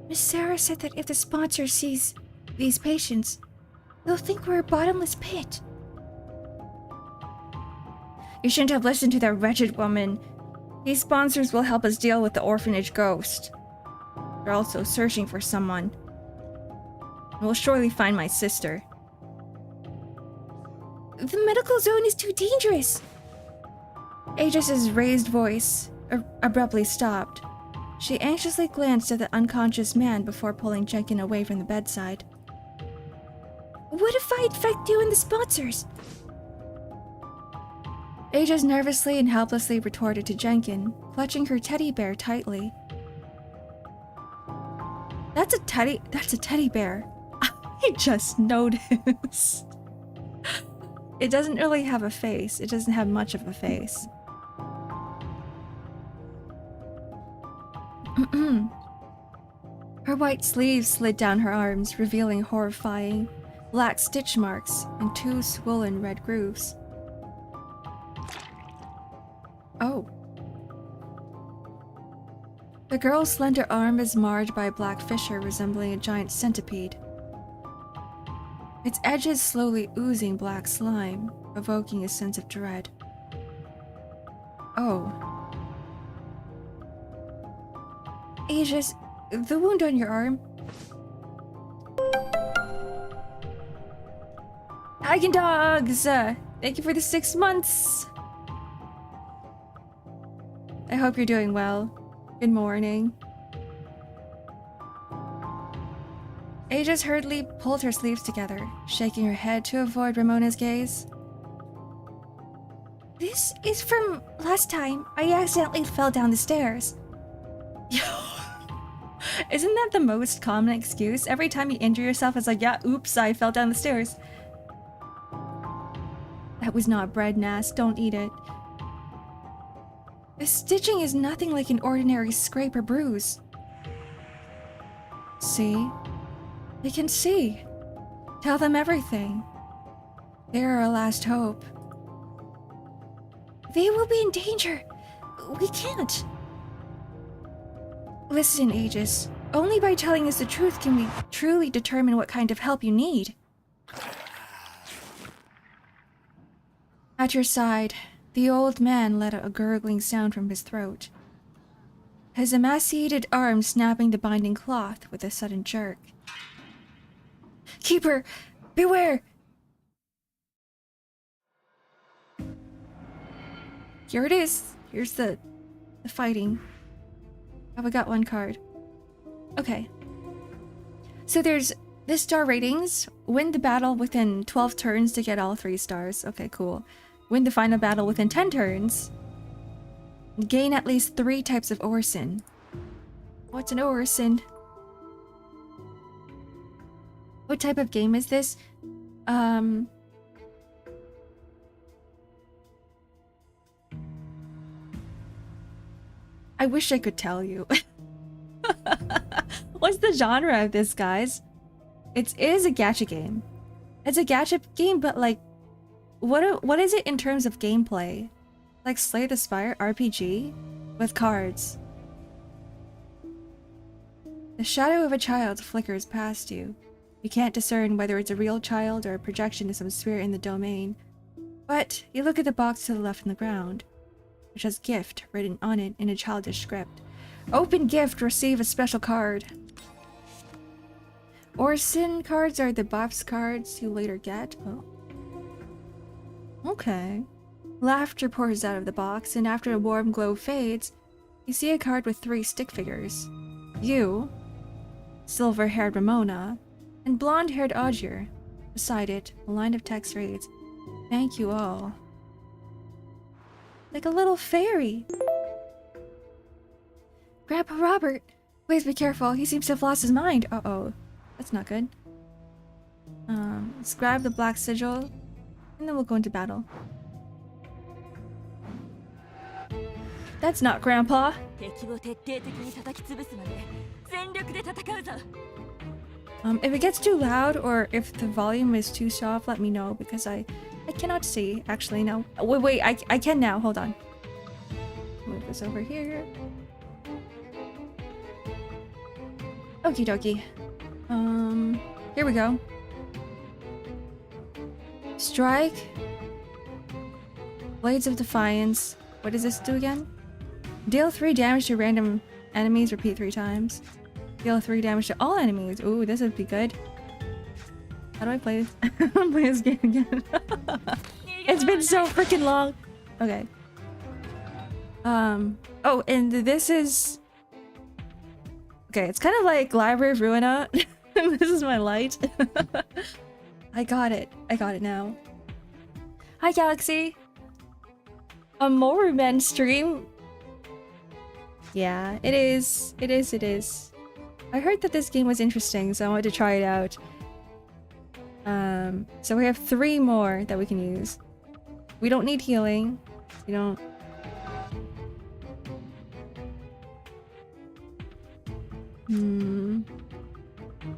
Speaker 1: Miss Sarah said that if the sponsor sees these patients, they'll think we're a bottomless pit. You shouldn't have listened to that wretched woman. These sponsors will help us deal with the orphanage ghost. They're also searching for someone. We'll surely find my sister. The medical zone is too dangerous. Aegis' raised voice abruptly stopped. She anxiously glanced at the unconscious man before pulling Jenkins away from the bedside. What if I infect you and the sponsors? Aegis nervously and helplessly retorted to Jenkins, clutching her teddy bear tightly. That's a teddy bear. I just noticed. It doesn't really have a face. It doesn't have much of a face. Her white sleeves slid down her arms, revealing horrifying black stitch marks and 2 swollen red grooves. Oh. The girl's slender arm is marred by a black fissure resembling a giant centipede. Its edges slowly oozing black slime, evoking a sense of dread. Oh. Aegis, the wound on your arm. Hagen Dogs! Thank you for the 6 months! I hope you're doing well. Good morning. Aegis hurriedly pulled her sleeves together, shaking her head to avoid Ramona's gaze. This is from last time. I accidentally fell down the stairs. Isn't that the most common excuse? Every time you injure yourself, it's like, yeah, oops, I fell down the stairs. That was not bread, Nass. Don't eat it. The stitching is nothing like an ordinary scrape or bruise. See? They can see. Tell them everything. They're our last hope. They will be in danger. We can't. Listen, Aegis. Only by telling us the truth can we truly determine what kind of help you need. At your side, the old man let out a gurgling sound from his throat, his emaciated arm snapping the binding cloth with a sudden jerk. Keeper, beware! Here it is. Here's the fighting. Oh, we got one card. Okay. So there's this star ratings. Win the battle within 12 turns to get all 3 stars. Okay, cool. Win the final battle within 10 turns. Gain at least 3 types of Orison. What's an Orison? What type of game is this? I wish I could tell you. What's the genre of this, guys? It is a gacha game. It's a gacha game, but like, what is it in terms of gameplay? Like Slay the Spire RPG with cards. The shadow of a child flickers past you. You can't discern whether it's a real child or a projection of some spirit in the domain. But you look at the box to the left on the ground, which has gift written on it in a childish script. Open gift, receive a special card. Orison cards are the buffs cards you later get. Oh. Okay. Laughter pours out of the box, and after a warm glow fades, you see a card with 3 stick figures. You, silver-haired Ramona, and blonde-haired Augier. Beside it, a line of text reads, "Thank you all." Like a little fairy. Grandpa Robert! Please be careful, he seems to have lost his mind. Uh-oh. That's not good. Let's grab the black sigil, and then we'll go into battle. That's not Grandpa! If it gets too loud, or if the volume is too soft, let me know, because I cannot see. Actually, no. Wait, I can now. Hold on. Move this over here. Okie dokie. Here we go. Strike. Blades of Defiance. What does this do again? Deal 3 damage to random enemies, repeat 3 times. Deal 3 damage to all enemies. Ooh, this would be good. How do I play this? I'm playing this game again. It's been so freaking long. Okay. Oh, and this is... Okay, it's kind of like Library of Ruina. This is my light. I got it. I got it now. Hi, Galaxy. A Morimens stream? Yeah, it is. It is, it is. I heard that this game was interesting, so I wanted to try it out. So we have 3 more that we can use. We don't need healing. We don't...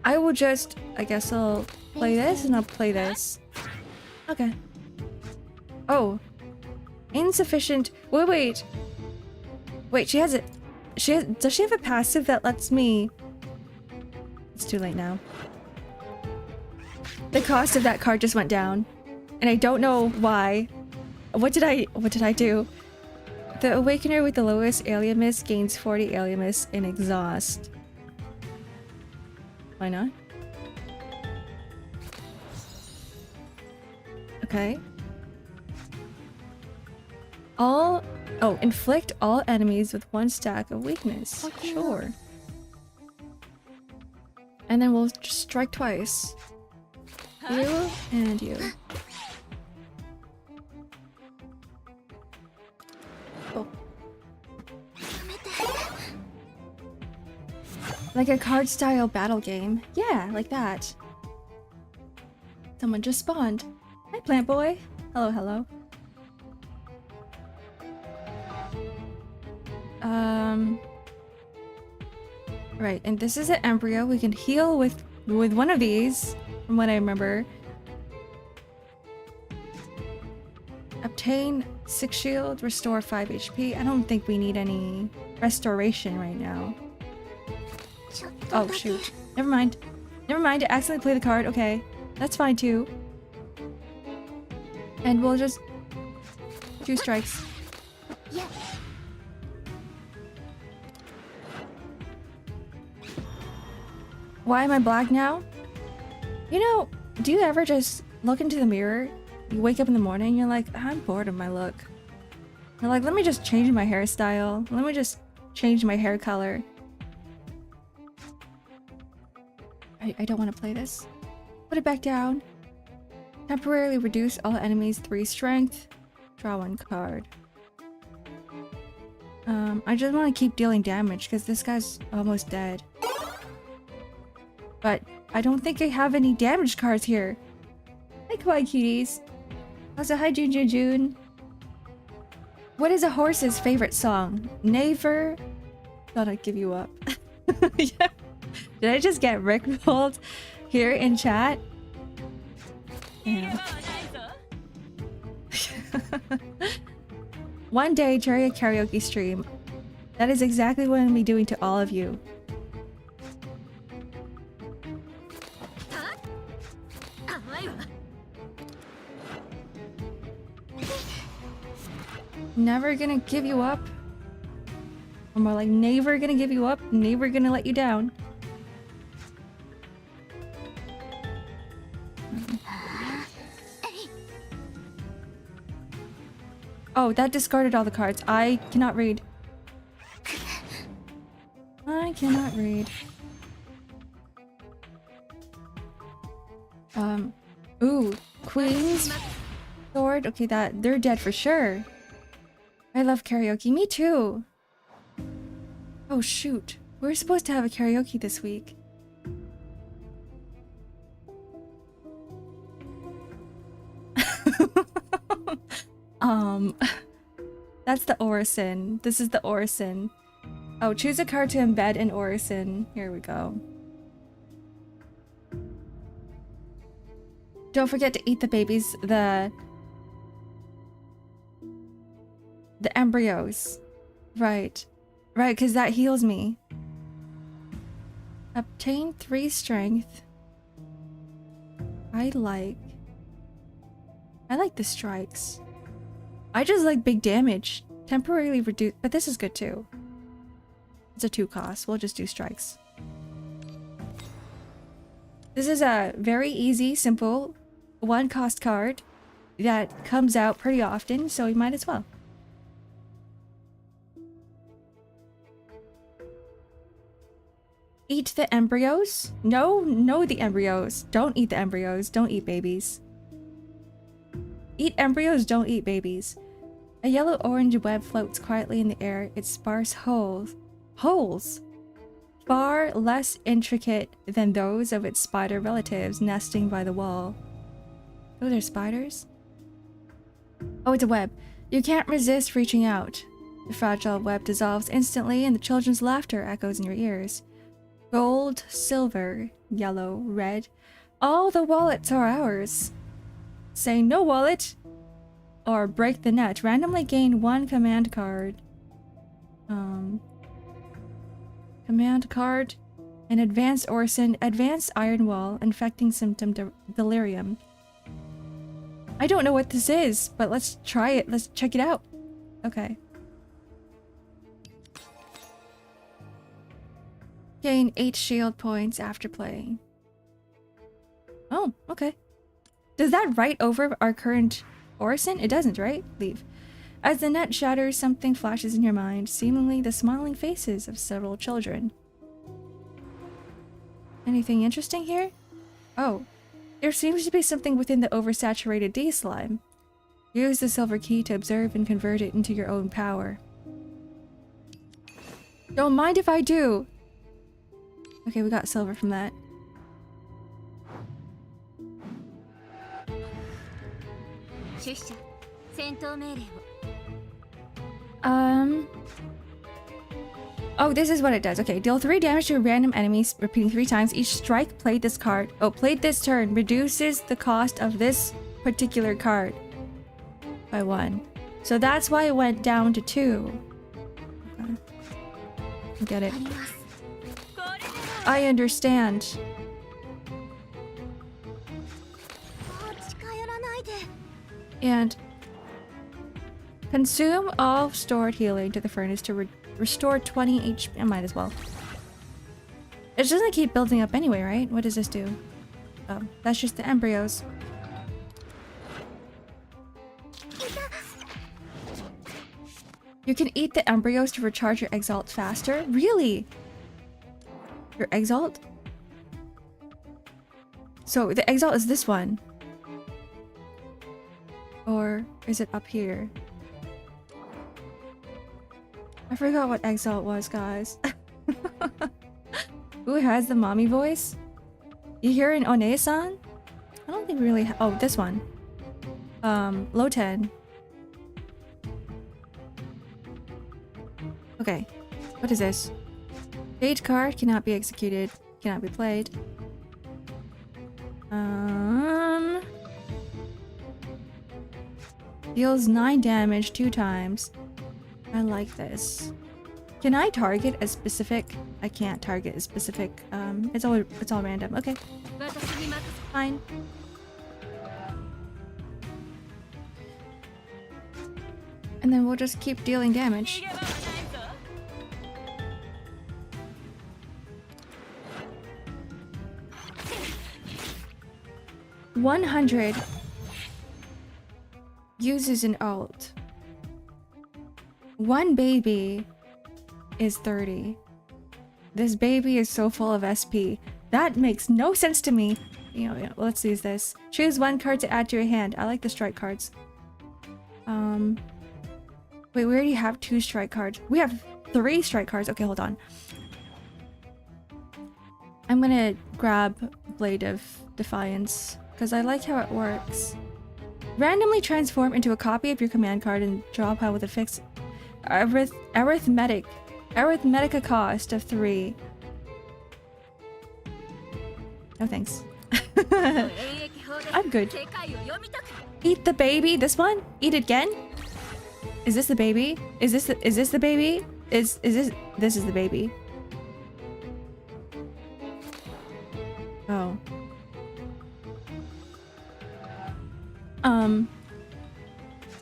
Speaker 1: I will just... I guess I'll play this and I'll play this. Okay. Oh. Insufficient... Wait. Wait, she has it. Does she have a passive that lets me... It's too late now. The cost of that card just went down. And I don't know why. What did I do? The Awakener with the lowest Aliamus gains 40 Aliamus in Exhaust. Why not? Okay. Inflict all enemies with 1 stack of weakness. Okay. Sure. And then we'll just strike twice. You and you. Oh. Like a card style battle game. Yeah, like that. Someone just spawned. Hi, Plant Boy. Hello, hello. Right, and this is an embryo. We can heal with one of these, from what I remember. Obtain 6 shield, restore 5 HP. I don't think we need any restoration right now. Oh, shoot. Never mind. Never mind, I accidentally played the card. Okay, that's fine too. And we'll just... 2 strikes. Why am I black now? You know, do you ever just look into the mirror? You wake up in the morning and you're like, I'm bored of my look. You're like, let me just change my hairstyle. Let me just change my hair color. I don't want to play this. Put it back down. Temporarily reduce all enemies 3 strength. Draw 1 card. I just want to keep dealing damage because this guy's almost dead. But I don't think I have any damage cards here. Hi, kawaii cuties. Also, hi, June. What is a horse's favorite song? Never gonna give you up. Yeah. Did I just get rickrolled here in chat? Yeah. One day during a karaoke stream. That is exactly what I'm gonna be doing to all of you. Never gonna give you up. Or more like never gonna give you up, never gonna let you down. Oh, that discarded all the cards. I cannot read. I cannot read. Ooh, Queen's Sword. Okay, that they're dead for sure. I love karaoke. Me too. Oh shoot. We're supposed to have a karaoke this week. That's the Orison. This is the Orison. Oh, choose a card to embed in Orison. Here we go. Don't forget to eat the babies, the embryos. Right. Right, because that heals me. Obtain 3 strength. I like the strikes. I just like big damage. Temporarily reduce, but this is good too. It's a 2 cost. We'll just do strikes. This is a very easy, simple 1 cost card that comes out pretty often, so you might as well. Eat the embryos? No, the embryos. Don't eat the embryos. Don't eat babies. Eat embryos, don't eat babies. A yellow-orange web floats quietly in the air, its sparse holes far less intricate than those of its spider relatives nesting by the wall. Oh, they're spiders? Oh, it's a web. You can't resist reaching out. The fragile web dissolves instantly and the children's laughter echoes in your ears. Gold, silver, yellow, red. All the wallets are ours. Say no wallet or break the net. Randomly gain 1 command card. Command card. An advanced Orison, advanced iron wall, infecting symptom delirium. I don't know what this is, but let's try it. Let's check it out. Okay. Gain 8 shield points after playing. Oh, okay. Does that write over our current Orison? It doesn't, right? Leave. As the net shatters, something flashes in your mind, seemingly the smiling faces of several children. Anything interesting here? Oh, there seems to be something within the oversaturated D-slime. Use the silver key to observe and convert it into your own power. Don't mind if I do! Okay, we got silver from that. Oh, this is what it does. Okay, deal 3 damage to random enemies, repeating 3 times. Each strike played this card. Oh, played this turn reduces the cost of this particular card by 1. So that's why it went down to 2. Okay. I get it. I understand. And consume all stored healing to the furnace to restore 20 HP. I might as well. It doesn't keep building up anyway, right? What does this do? Oh, that's just the embryos. You can eat the embryos to recharge your exalt faster? Really? Your exalt? So the exalt is this one. Or is it up here? I forgot what exalt was, guys. Who has the mommy voice? You hear an One-san? I don't think we really oh, this one. Low 10. Okay. What is this? Page card cannot be executed. Cannot be played. Deals 9 damage 2 times. I like this. Can I target a specific? I can't target a specific. It's all random. Okay. Fine. And then we'll just keep dealing damage. $100 uses an ult. One baby is 30. This baby is so full of SP. That makes no sense to me. You know, let's use this. Choose one card to add to your hand. I like the strike cards. Wait, we already have 2 strike cards. We have 3 strike cards. Okay, hold on. I'm gonna grab Blade of Defiance because I like how it works. Randomly transform into a copy of your command card and draw a pile with a fixed arithmetica cost of 3. No thanks. I'm good. Eat the baby. This one? Eat it again? Is this the baby? Is this the baby? This is the baby. Oh.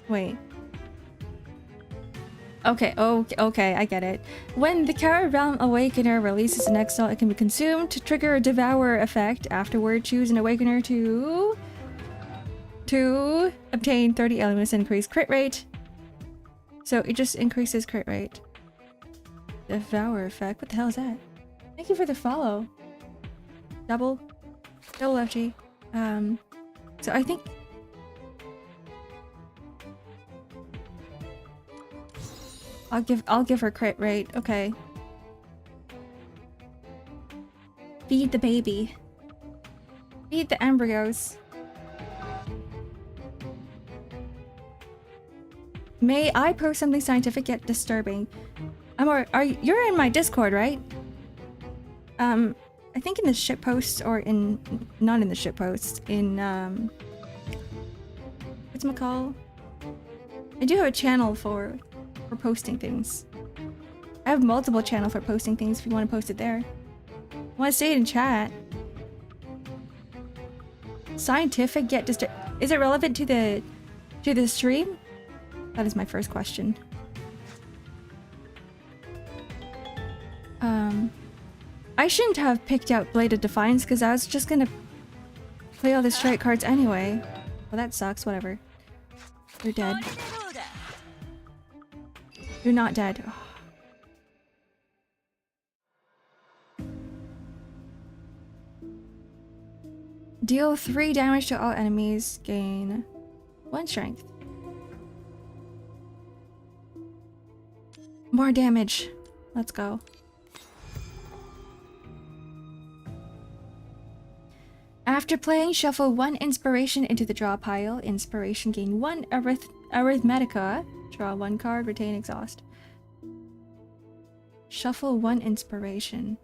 Speaker 1: Wait. Okay, I get it. When the Caravan Awakener releases an exalt, it can be consumed to trigger a Devour effect. Afterward, choose an Awakener to obtain 30 elements and increase crit rate. So it just increases crit rate. Devour effect? What the hell is that? Thank you for the follow. Double FG. So I think I'll give her crit rate. Okay. Feed the baby. Feed the embryos. May I post something scientific yet disturbing? You're in my Discord, right? I think in the shitposts or not in the shitposts, in whatchamacall? I do have a channel for posting things. I have multiple channels for posting things if you want to post it there. Want to say it in chat. Scientific yet is it relevant to the stream? That is my first question. I shouldn't have picked out Blade of Defiance because I was just gonna play all the strike cards anyway. Well, that sucks. Whatever. You're dead. You're not dead. Oh. Deal 3 damage to all enemies. Gain 1 strength. More damage. Let's go. After playing, shuffle 1 inspiration into the draw pile. Inspiration gain 1 arithmetica. Draw 1 card, retain exhaust. Shuffle 1 inspiration.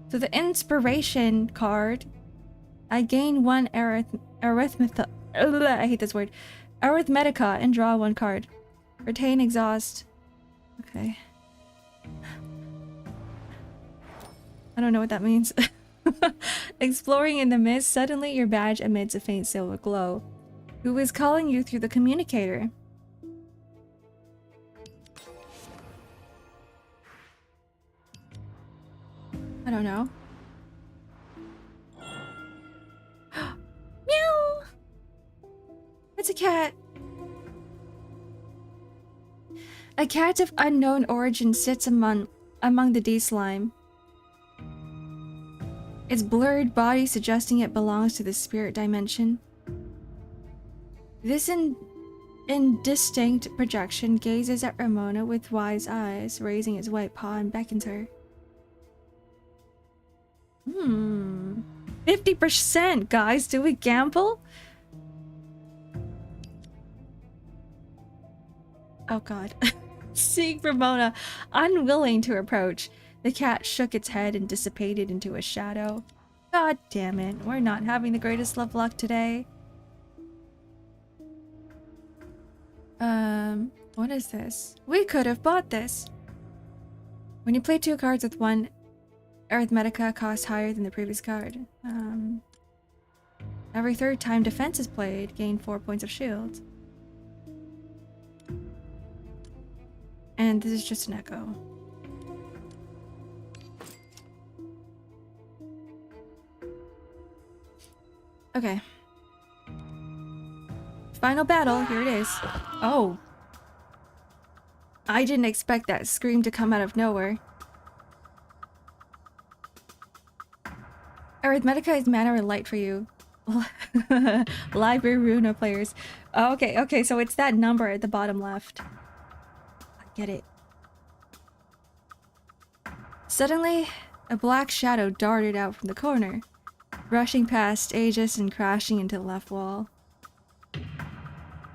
Speaker 1: So the inspiration card, I gain 1 arithmetica. I hate this word. Arithmetica and draw 1 card. Retain exhaust. Okay. I don't know what that means. Exploring in the mist, suddenly your badge emits a faint silver glow. Who is calling you through the communicator? I don't know. Meow! It's a cat. A cat of unknown origin sits among among the D-slime. Its blurred body suggesting it belongs to the spirit dimension. This indistinct projection gazes at Ramona with wise eyes, raising its white paw and beckons her. 50%, guys! Do we gamble? Oh god. Seeing Ramona unwilling to approach, the cat shook its head and dissipated into a shadow. God damn it, we're not having the greatest of luck today. What is this? We could have bought this. When you play 2 cards with 1 arithmetica cost higher than the previous card. Every 3rd time defense is played, gain 4 points of shield. And this is just an echo. Okay. Final battle, here it is. Oh. I didn't expect that scream to come out of nowhere. Arithmetica is mana or light for you. Library Runa players. Oh, okay, so it's that number at the bottom left. I get it. Suddenly, a black shadow darted out from the corner, rushing past Aegis and crashing into the left wall.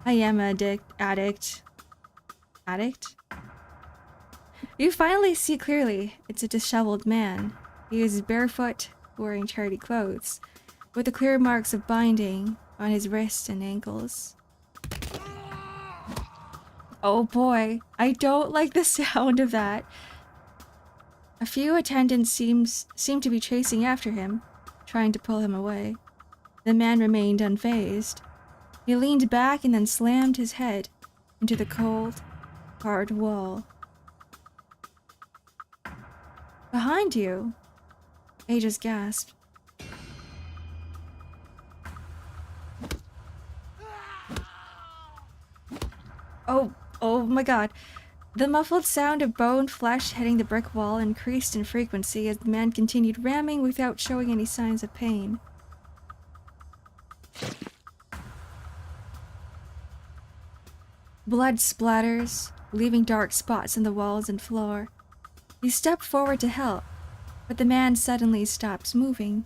Speaker 1: I am an addict. You finally see clearly. It's a disheveled man. He is barefoot, wearing charity clothes, with the clear marks of binding on his wrists and ankles. Oh boy, I don't like the sound of that. A few attendants seem to be chasing after him, trying to pull him away. The man remained unfazed. He leaned back and then slammed his head into the cold, hard wall. Behind you, Aegis gasped. Oh my god. The muffled sound of bone flesh hitting the brick wall increased in frequency as the man continued ramming without showing any signs of pain. Blood splatters, leaving dark spots in the walls and floor. You step forward to help, but the man suddenly stops moving.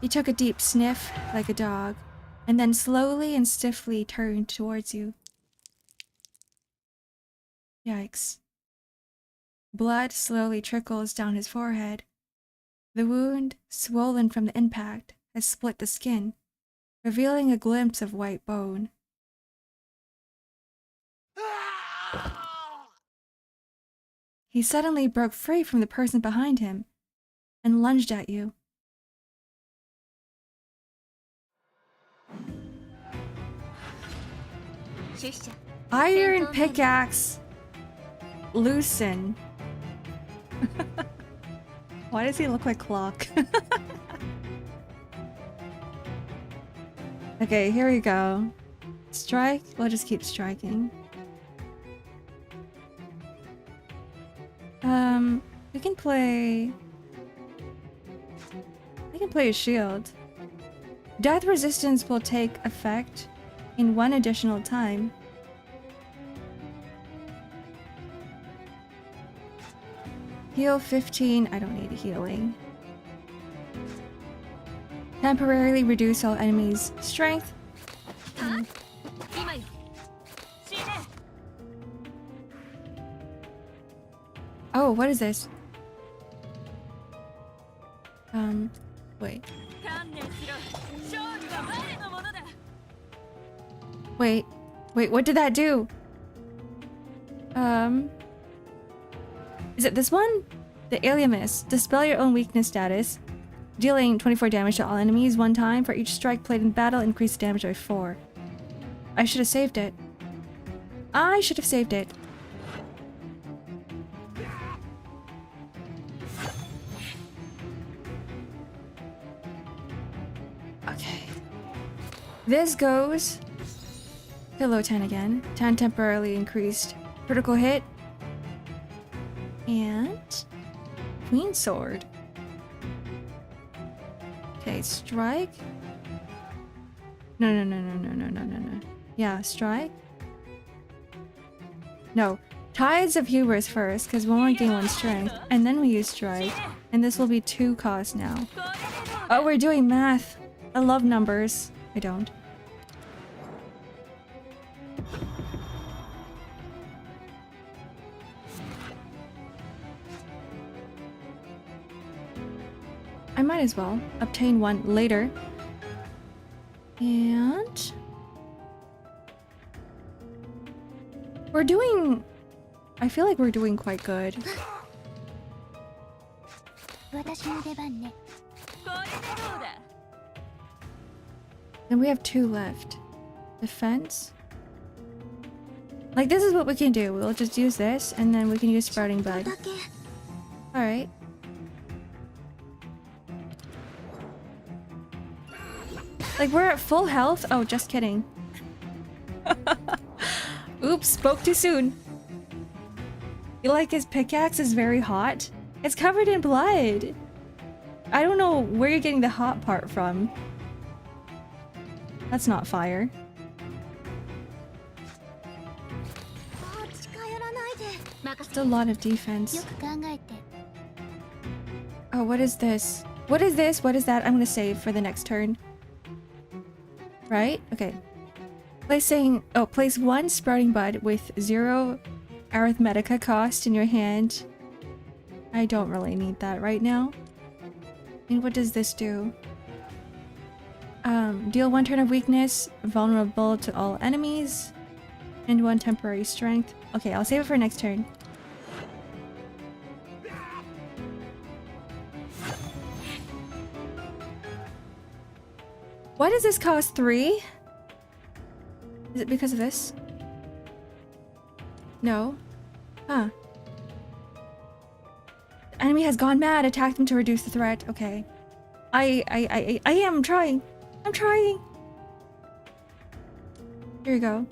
Speaker 1: He took a deep sniff, like a dog, and then slowly and stiffly turned towards you. Yikes. Blood slowly trickles down his forehead. The wound, swollen from the impact, has split the skin, revealing a glimpse of white bone. He suddenly broke free from the person behind him and lunged at you. Iron pickaxe. Loosen. Why does he look like Clock? Okay, here we go. Strike? We'll just keep striking. We can play... a shield. Death resistance will take effect in 1 additional time. Heal 15. I don't need a healing. Temporarily reduce all enemies' strength. Oh, what is this? Wait. Wait, what did that do? Is it this one? The Alienist. Dispel your own weakness status. Dealing 24 damage to all enemies 1 time. For each strike played in battle, increase the damage by 4. I should have saved it. Okay. This goes... Pillow 10 again. 10 temporarily increased Critical hit. And Queen Sword. Okay, strike. No. Yeah, strike. No. Tides of Hubris first, because we only gain 1 strength. And then we use strike. And this will be 2 cost now. Oh, we're doing math. I love numbers. I don't. I might as well obtain 1 later. And we're doing... I feel like we're doing quite good. And we have 2 left. Defense. Like, this is what we can do. We'll just use this, and then we can use Sprouting Bud. Alright. Like, we're at full health? Oh, just kidding. Oops, spoke too soon. You like his pickaxe is very hot? It's covered in blood. I don't know where you're getting the hot part from. That's not fire. It's a lot of defense. Oh, what is this? What is this? What is that? I'm gonna save for the next turn. Right? Okay. Place 1 Sprouting Bud with 0 Arithmetica cost in your hand. I don't really need that right now. And what does this do? Deal 1 turn of weakness, vulnerable to all enemies, and 1 temporary strength. Okay, I'll save it for next turn. Why does this cost 3? Is it because of this? No. Huh. The enemy has gone mad. Attack them to reduce the threat. Okay. I am trying. I'm trying. Here you go.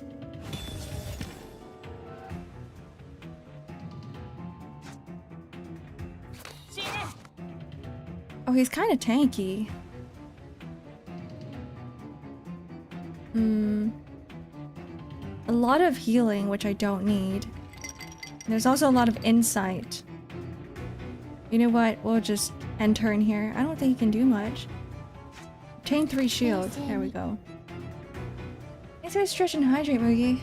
Speaker 1: Oh, he's kind of tanky. A lot of healing, which I don't need. There's also a lot of insight. You know what? We'll just end turn here. I don't think he can do much. Obtain 3 shields. There we go. Thanks for stretch and hydrate, Moogie.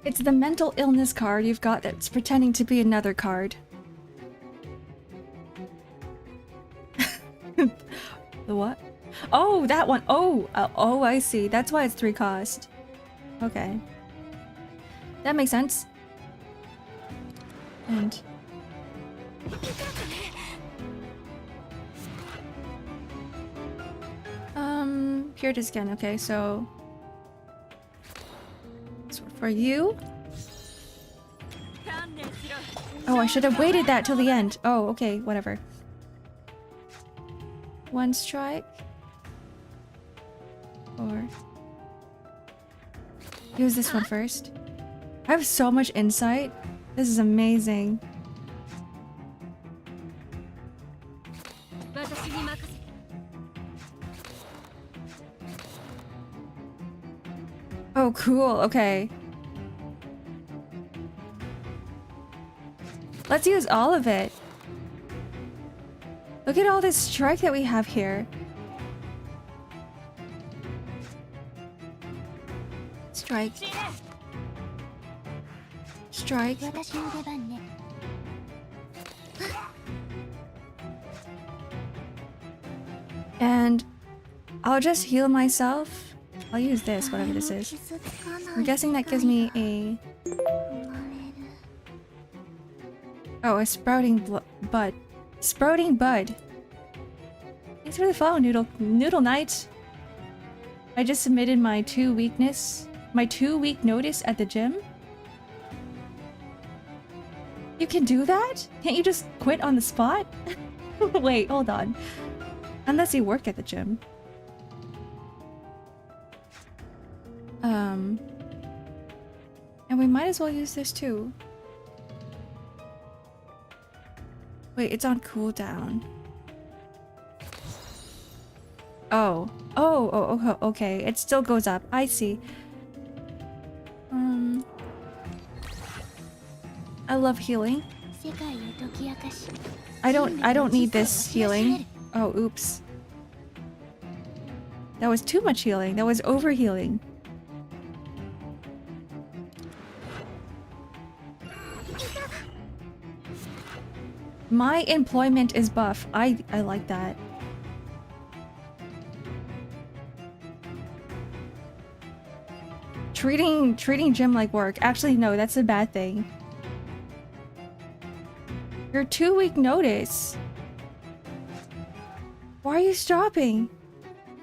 Speaker 1: It's the mental illness card you've got that's pretending to be another card. The what? Oh, that one. Oh, oh, I see. That's why it's 3 cost. Okay. That makes sense. And... here it is again. Okay, so... for you. Oh, I should have waited that till the end. Oh, okay, whatever. 1 strike. Or... use this one first. I have so much insight. This is amazing. Oh, cool. Okay. Let's use all of it. Look at all this strike that we have here. Strike. Strike. And I'll just heal myself. I'll use this, whatever this is. I'm guessing that gives me a... oh, a sprouting bud. Sprouting bud. Thanks for the follow, Noodle Knight. I just submitted my 2 weakness, my 2 week notice at the gym. You can do that? Can't you just quit on the spot? Wait, hold on. Unless you work at the gym. And we might as well use this too. Wait, it's on cooldown. Oh, okay. It still goes up. I see. I love healing. I don't need this healing. Oh, oops. That was too much healing. That was over healing. My employment is buff. I like that. Treating gym like work. Actually, no, that's a bad thing. Your 2-week notice. Why are you stopping?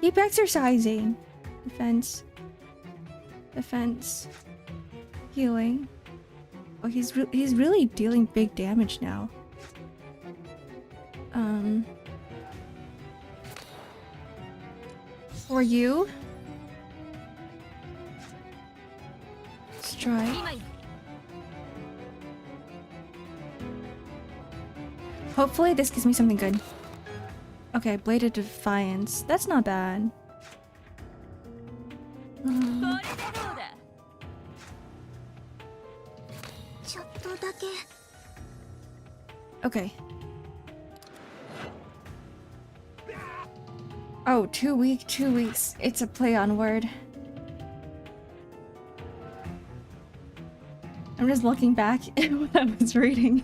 Speaker 1: Keep exercising. Defense. Defense. Healing. Oh, he's really dealing big damage now. For you? Strike. Hopefully this gives me something good. Okay, Blade of Defiance. That's not bad. Okay. Oh, 2 weeks. It's a play on word. I'm just looking back at what I was reading.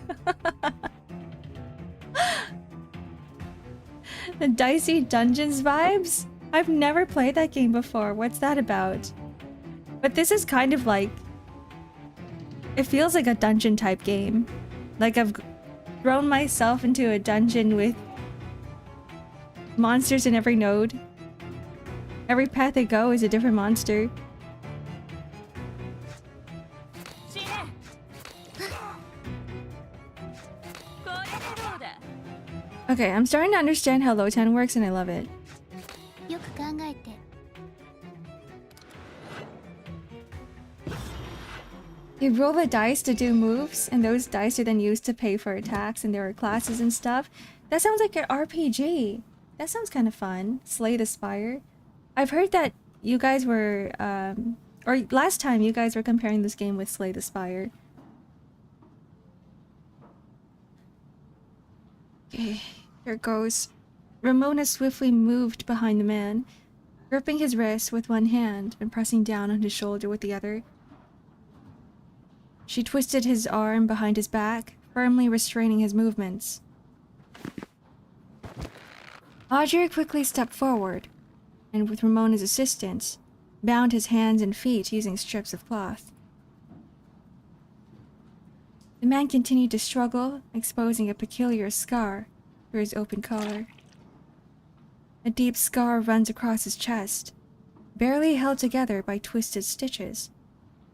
Speaker 1: The Dicey Dungeons vibes? I've never played that game before. What's that about? But this is kind of like... It feels like a dungeon type game. Like I've thrown myself into a dungeon with monsters in every node. Every path I go is a different monster. Okay, I'm starting to understand how low 10 works and I love it. You roll the dice to do moves, and those dice are then used to pay for attacks, and there are classes and stuff. That sounds like an RPG. That sounds kind of fun. Slay the Spire. I've heard that you guys were, or last time you guys were comparing this game with Slay the Spire. Okay, here it goes. Ramona swiftly moved behind the man, gripping his wrist with one hand and pressing down on his shoulder with the other. She twisted his arm behind his back, firmly restraining his movements. Audrey quickly stepped forward, and with Ramona's assistance, bound his hands and feet using strips of cloth. The man continued to struggle, exposing a peculiar scar through his open collar. A deep scar runs across his chest, barely held together by twisted stitches.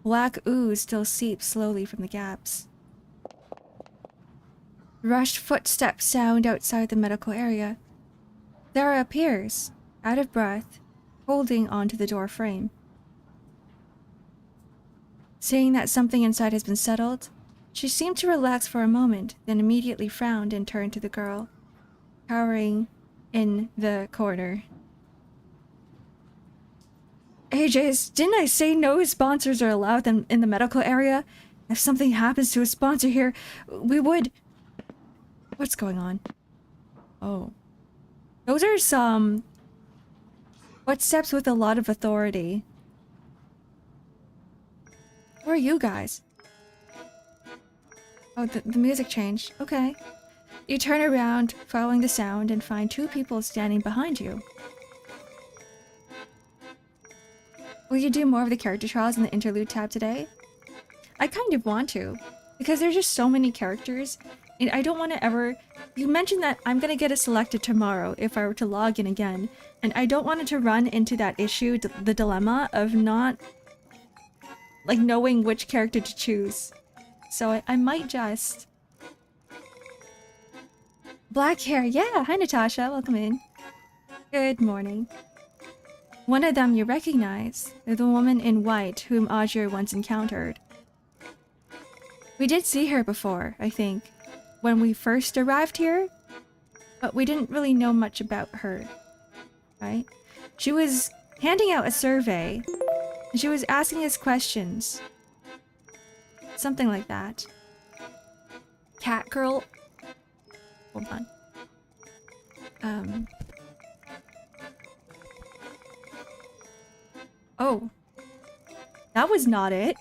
Speaker 1: Black ooze still seeps slowly from the gaps. Rushed footsteps sound outside the medical area. Sarah appears, out of breath, holding onto the door frame. Seeing that something inside has been settled, she seemed to relax for a moment, then immediately frowned and turned to the girl, cowering in the corner. AJ's, didn't I say no sponsors are allowed in the medical area? If something happens to a sponsor here, we would... What's going on? Oh. Those are some... footsteps with a lot of authority. Who are you guys? Oh, the music changed. Okay. You turn around, following the sound, and find two people standing behind you. Will you do more of the character trials in the interlude tab today? I kind of want to, because there's just so many characters, and I don't want to ever... You mentioned that I'm gonna get it selected tomorrow if I were to log in again, and I don't want it to run into that issue, the dilemma of not... like, knowing which character to choose. So I might just Black hair, yeah. Hi, Natasha. Welcome in. Good morning. One of them you recognize. They're the woman in white whom Ajir once encountered. We did see her before, I think, when we first arrived here, but we didn't really know much about her, right? She was handing out a survey, and she was asking us questions. Something like that. Cat girl. Hold on. Oh. That was not it.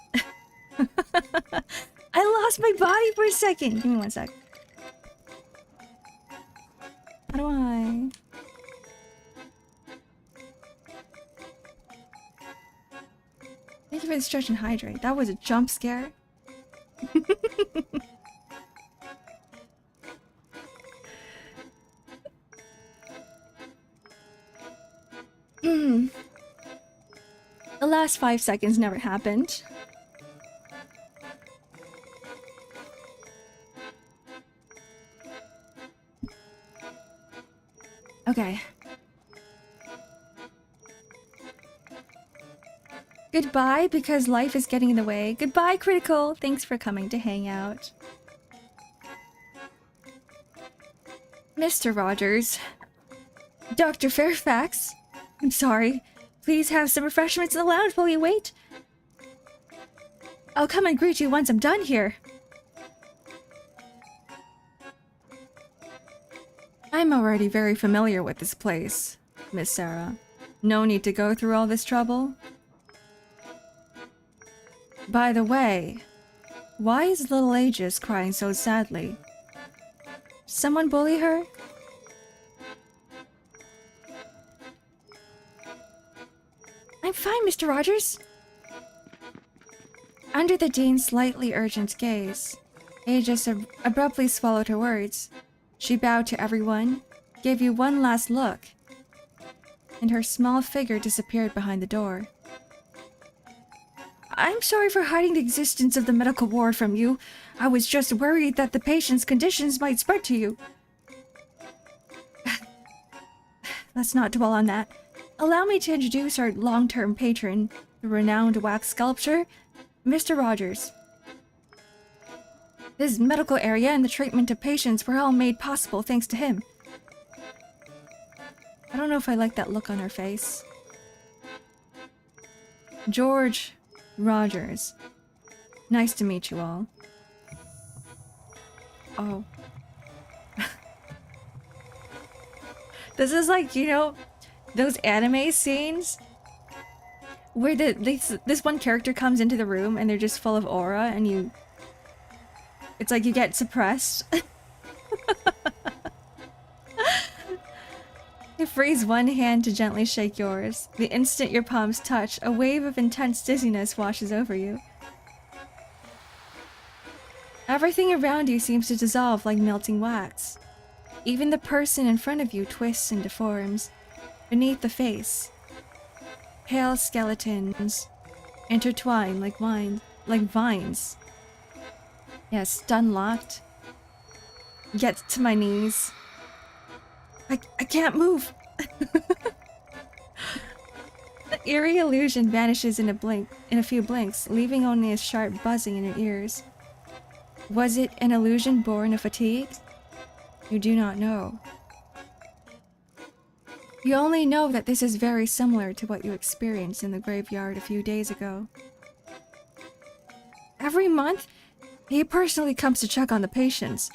Speaker 1: I lost my body for a second. Give me one sec. How do I... Thank you for the stretch and hydrate. That was a jump scare. The last 5 seconds never happened. Okay. Goodbye, because life is getting in the way. Goodbye, Critical. Thanks for coming to hang out. Mr. Rogers. Dr. Fairfax. I'm sorry. Please have some refreshments in the lounge while you wait. I'll come and greet you once I'm done here. I'm already very familiar with this place, Miss Sarah. No need to go through all this trouble. By the way, why is little Aegis crying so sadly? Someone bully her? I'm fine, Mr. Rogers. Under the Dean's slightly urgent gaze, Aegis abruptly swallowed her words. She bowed to everyone, gave you one last look, and her small figure disappeared behind the door. I'm sorry for hiding the existence of the medical ward from you. I was just worried that the patient's conditions might spread to you. Let's not dwell on that. Allow me to introduce our long-term patron, the renowned wax sculptor, Mr. Rogers. This medical area and the treatment of patients were all made possible thanks to him. I don't know if I like that look on her face. George Rogers. Nice to meet you all. Oh. This is like, you know, those anime scenes where this one character comes into the room and they're just full of aura and you... It's like you get suppressed. You freeze one hand to gently shake yours. The instant your palms touch, a wave of intense dizziness washes over you. Everything around you seems to dissolve like melting wax. Even the person in front of you twists and deforms. Beneath the face, pale skeletons intertwine like vines. Yes, stun locked. Get to my knees. I can't move. The eerie illusion vanishes in a few blinks, leaving only a sharp buzzing in your ears. Was it an illusion born of fatigue? You do not know. You only know that this is very similar to what you experienced in the graveyard a few days ago. Every month, he personally comes to check on the patients.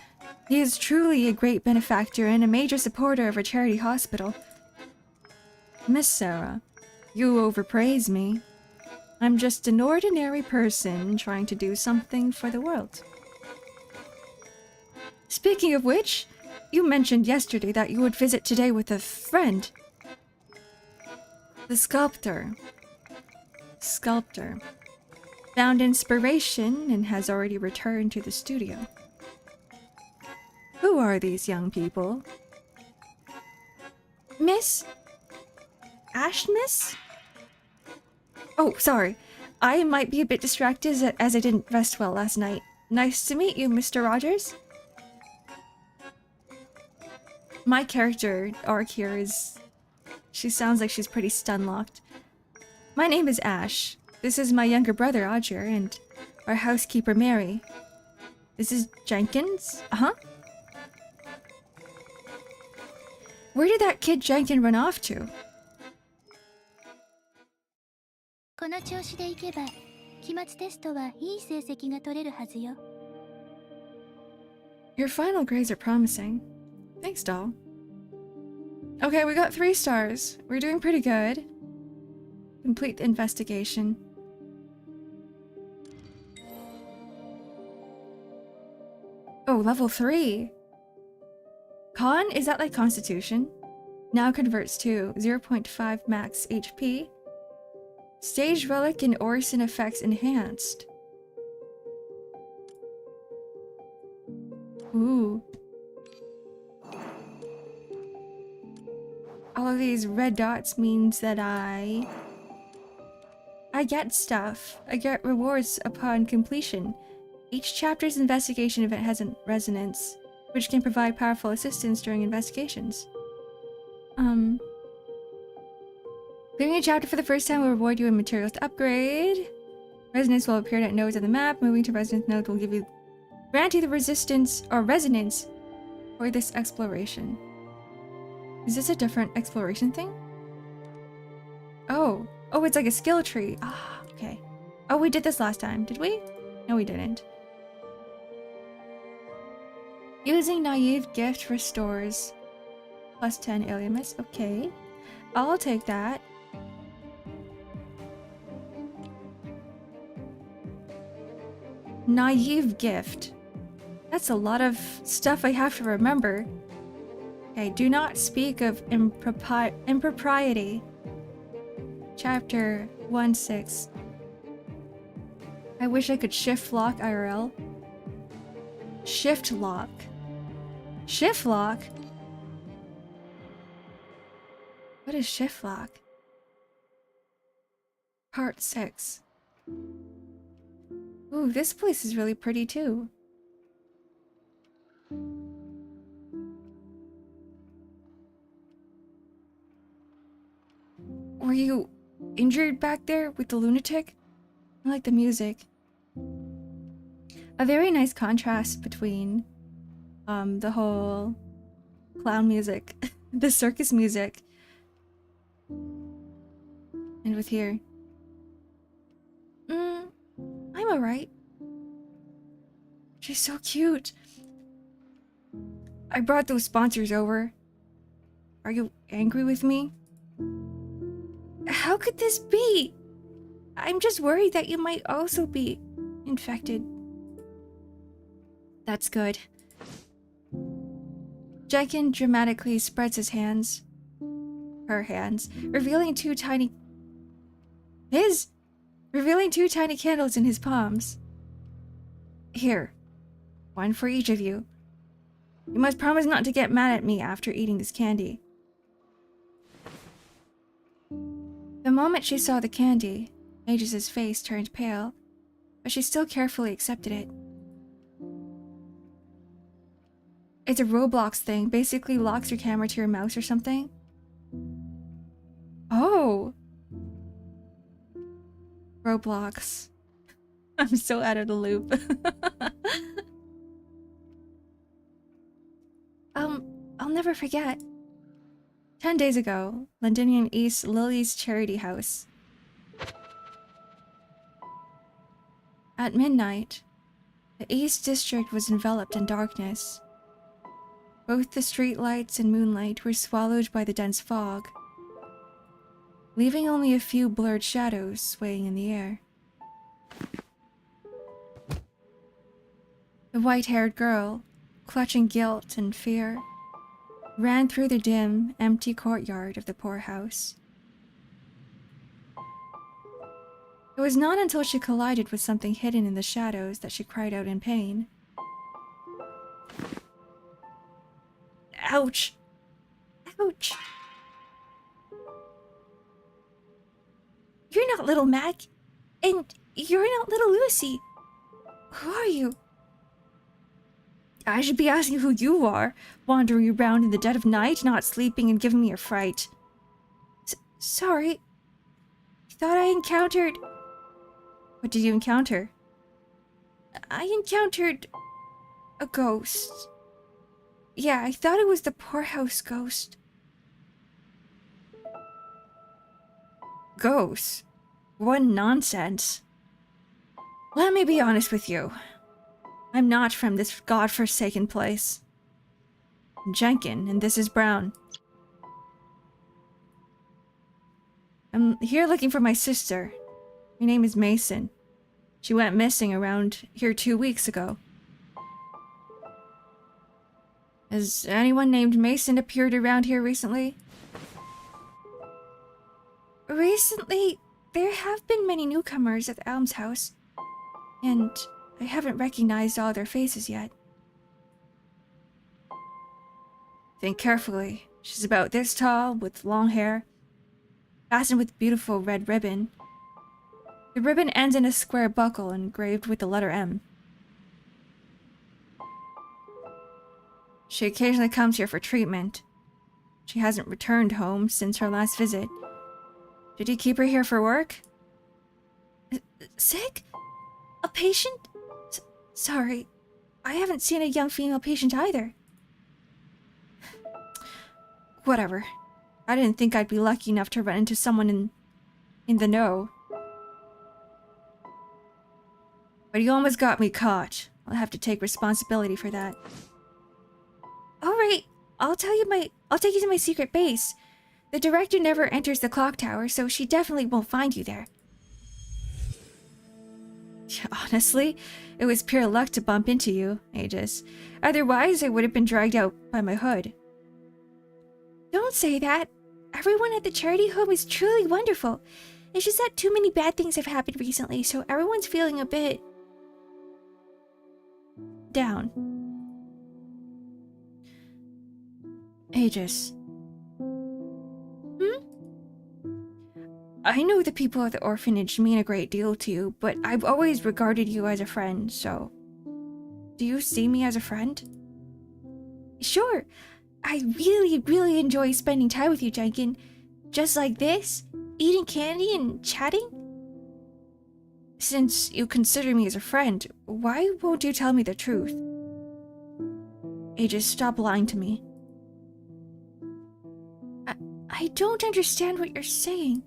Speaker 1: He is truly a great benefactor and a major supporter of our charity hospital. Miss Sarah, you overpraise me. I'm just an ordinary person trying to do something for the world. Speaking of which, you mentioned yesterday that you would visit today with a friend. The sculptor. Found inspiration and has already returned to the studio. Who are these young people? Miss? Miss? Oh, sorry. I might be a bit distracted as I didn't rest well last night. Nice to meet you, Mr. Rogers. My character arc here is... She sounds like she's pretty stun-locked. My name is Ash. This is my younger brother, Odger, and our housekeeper, Mary. This is Jenkins? Uh-huh. Where did that kid Jenkins run off to?
Speaker 2: この調子でいけば、期末テストはいい成績が取れるはずよ。
Speaker 1: Your final grades are promising. Thanks, doll. Okay, we got 3 stars. We're doing pretty good. Complete the investigation. Oh, level 3. Con? Is that like Constitution? Now converts to 0.5 max HP. Stage Relic and Orison effects enhanced. Ooh. All of these red dots means that I get stuff. I get rewards upon completion. Each chapter's investigation event has a resonance, which can provide powerful assistance during investigations. Clearing a chapter for the first time will reward you with materials to upgrade. Resonance will appear at nodes on the map. Moving to resonance node will grant you the resistance or resonance for this exploration. Is this a different exploration thing? Oh, it's like a skill tree. Ah, okay. Oh, we did this last time, did we? No, we didn't. Using naive gift restores plus 10 alias. Okay, I'll take that. Naive gift. That's a lot of stuff I have to remember. Okay, do not speak of impropriety. Chapter 1-6. I wish I could shift lock IRL. Shift lock. Shift lock? What is shift lock? Part 6. Ooh, this place is really pretty too. Were you injured back there with the lunatic? I like the music. A very nice contrast between the whole clown music, the circus music, and with here. I'm alright. She's so cute. I brought those sponsors over. Are you angry with me? How could this be? I'm just worried that you might also be infected. That's good. Jekin dramatically spreads his hands. Her hands, revealing two tiny candles in his palms. Here, one for each of you. You must promise not to get mad at me after eating this candy. The moment she saw the candy, Aegis's face turned pale, but she still carefully accepted it. It's a Roblox thing, basically locks your camera to your mouse or something. Oh! Roblox. I'm so out of the loop. I'll never forget. 10 days ago, Londinium East Lily's Charity House. At midnight, the East District was enveloped in darkness. Both the streetlights and moonlight were swallowed by the dense fog, leaving only a few blurred shadows swaying in the air. The white-haired girl, clutching guilt and fear, ran through the dim, empty courtyard of the poor house. It was not until she collided with something hidden in the shadows that she cried out in pain. Ouch! Ouch! You're not little Mac, and you're not little Lucy. Who are you? I should be asking who you are, wandering around in the dead of night, not sleeping and giving me a fright. Sorry. I thought I encountered... What did you encounter? I encountered... a ghost. Yeah, I thought it was the poorhouse ghost. Ghost? What nonsense. Let me be honest with you. I'm not from this godforsaken place. I'm Jenkin, and this is Brown. I'm here looking for my sister. Her name is Mason. She went missing around here 2 weeks ago. Has anyone named Mason appeared around here recently? Recently, there have been many newcomers at the Elms house, and I haven't recognized all their faces yet. Think carefully. She's about this tall, with long hair, fastened with beautiful red ribbon. The ribbon ends in a square buckle engraved with the letter M. She occasionally comes here for treatment. She hasn't returned home since her last visit. Did you keep her here for work? Sick? A patient? Sorry. I haven't seen a young female patient either. Whatever. I didn't think I'd be lucky enough to run into someone in the know. But you almost got me caught. I'll have to take responsibility for that. Alright, I'll take you to my secret base. The director never enters the clock tower, so she definitely won't find you there. Honestly, it was pure luck to bump into you, Aegis. Otherwise, I would have been dragged out by my hood. Don't say that. Everyone at the charity home is truly wonderful. It's just that too many bad things have happened recently, so everyone's feeling a bit... down. Aegis. I know the people at the orphanage mean a great deal to you, but I've always regarded you as a friend, so... Do you see me as a friend? Sure. I really enjoy spending time with you, Jenkin. Just like this, eating candy and chatting. Since you consider me as a friend, why won't you tell me the truth? Aegis, stop lying to me. I don't understand what you're saying.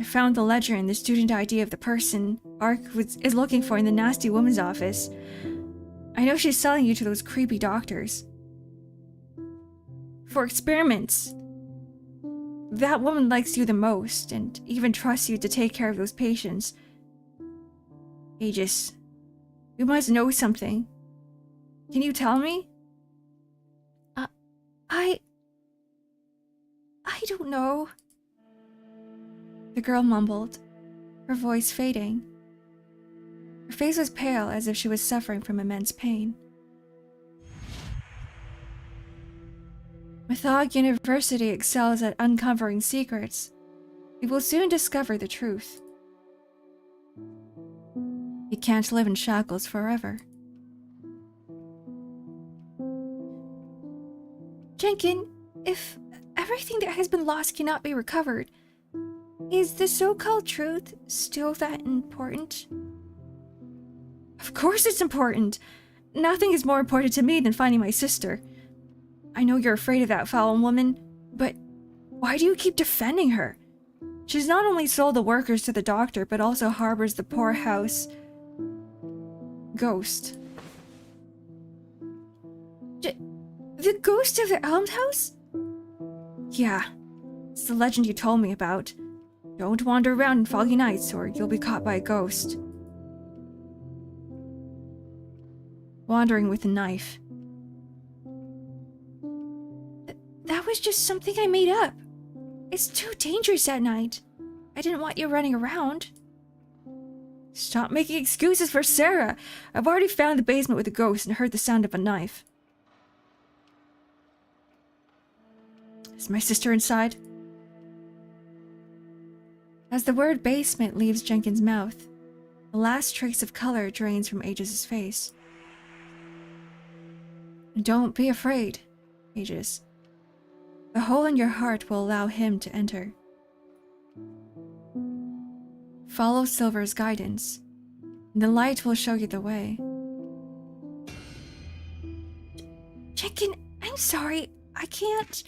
Speaker 1: I found the ledger and the student ID of the person Ark is looking for in the nasty woman's office. I know she's selling you to those creepy doctors. For experiments. That woman likes you the most, and even trusts you to take care of those patients. Aegis, you must know something. Can you tell me? I don't know. The girl mumbled, her voice fading. Her face was pale, as if she was suffering from immense pain. Mythog University excels at uncovering secrets. We will soon discover the truth. You can't live in shackles forever. Jenkin, if everything that has been lost cannot be recovered, is the so-called truth still that important? Of course it's important! Nothing is more important to me than finding my sister. I know you're afraid of that foul woman, but why do you keep defending her? She's not only sold the workers to the doctor, but also harbors the poorhouse ghost. The ghost of the Elms house? Yeah, it's the legend you told me about. Don't wander around in foggy nights or you'll be caught by a ghost. Wandering with a knife. That was just something I made up. It's too dangerous at night. I didn't want you running around. Stop making excuses for Sarah. I've already found the basement with a ghost and heard the sound of a knife. Is my sister inside? As the word basement leaves Jenkin's mouth, the last trace of color drains from Aegis' face. Don't be afraid, Aegis. A hole in your heart will allow him to enter. Follow Silver's guidance. The light will show you the way. Chicken, I'm sorry, I can't.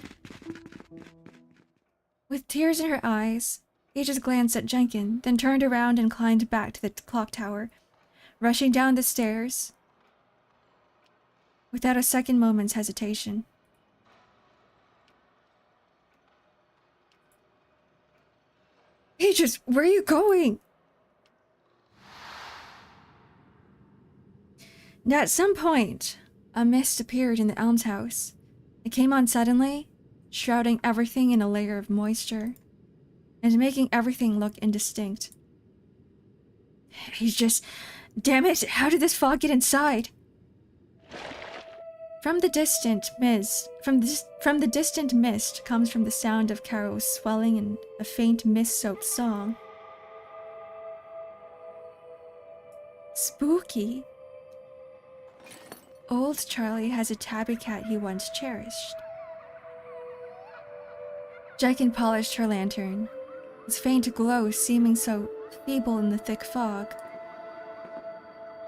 Speaker 1: With tears in her eyes, Aegis glanced at Jenkin, then turned around and climbed back to the clock tower, rushing down the stairs without a second moment's hesitation. Aegis, where are you going? At some point, a mist appeared in the almshouse. It came on suddenly, shrouding everything in a layer of moisture, and making everything look indistinct. Aegis, damn it, how did this fog get inside? From the distant mist comes from the sound of carols swelling in a faint mist-soaked song. Spooky. Old Charlie has a tabby cat he once cherished. Jenkin polished her lantern, its faint glow seeming so feeble in the thick fog.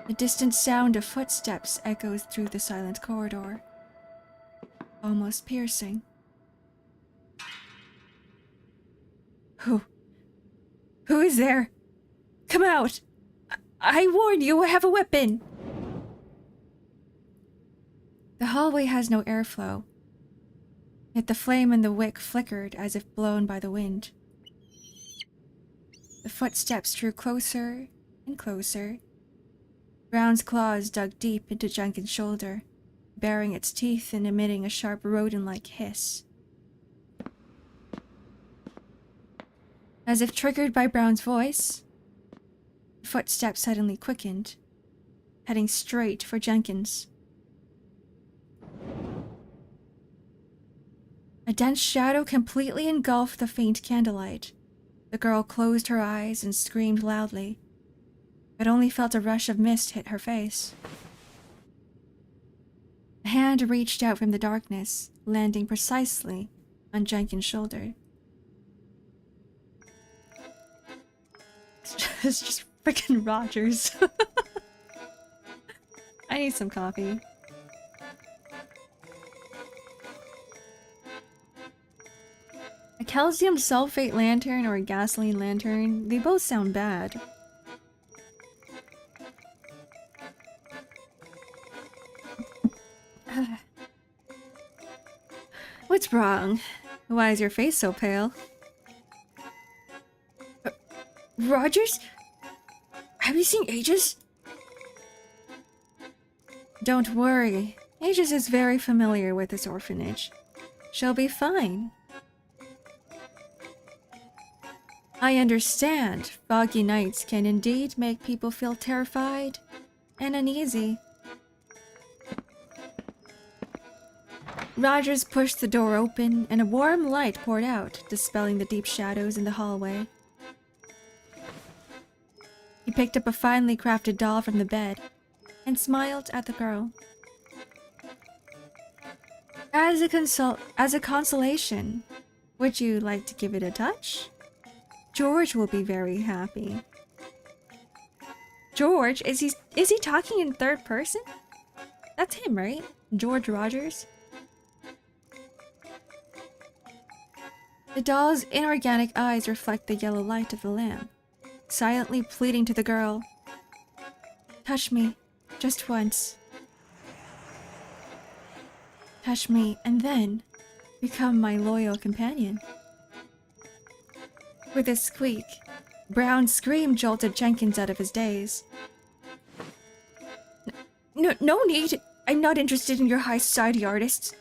Speaker 1: The distant sound of footsteps echoes through the silent corridor, almost piercing. Who is there? Come out! I warn you, I have a weapon! The hallway has no airflow, yet the flame in the wick flickered as if blown by the wind. The footsteps drew closer and closer. Brown's claws dug deep into Jenkin's shoulder, baring its teeth and emitting a sharp rodent-like hiss. As if triggered by Brown's voice, the footsteps suddenly quickened, heading straight for Jenkins. A dense shadow completely engulfed the faint candlelight. The girl closed her eyes and screamed loudly, but only felt a rush of mist hit her face. A hand reached out from the darkness, landing precisely on Jenkins' shoulder. It's just freaking Rogers. I need some coffee. A calcium sulfate lantern or a gasoline lantern, they both sound bad. What's wrong? Why is your face so pale? Rogers? Have you seen Aegis? Don't worry. Aegis is very familiar with this orphanage. She'll be fine. I understand. Foggy nights can indeed make people feel terrified and uneasy. Rogers pushed the door open, and a warm light poured out, dispelling the deep shadows in the hallway. He picked up a finely crafted doll from the bed and smiled at the girl. As a consolation, would you like to give it a touch? George will be very happy. George? Is he talking in third person? That's him, right? George Rogers? The doll's inorganic eyes reflect the yellow light of the lamp, silently pleading to the girl. Touch me, just once. Touch me, and then become my loyal companion. With a squeak, Brown's scream jolted Jenkins out of his daze. No need. I'm not interested in your high society artists.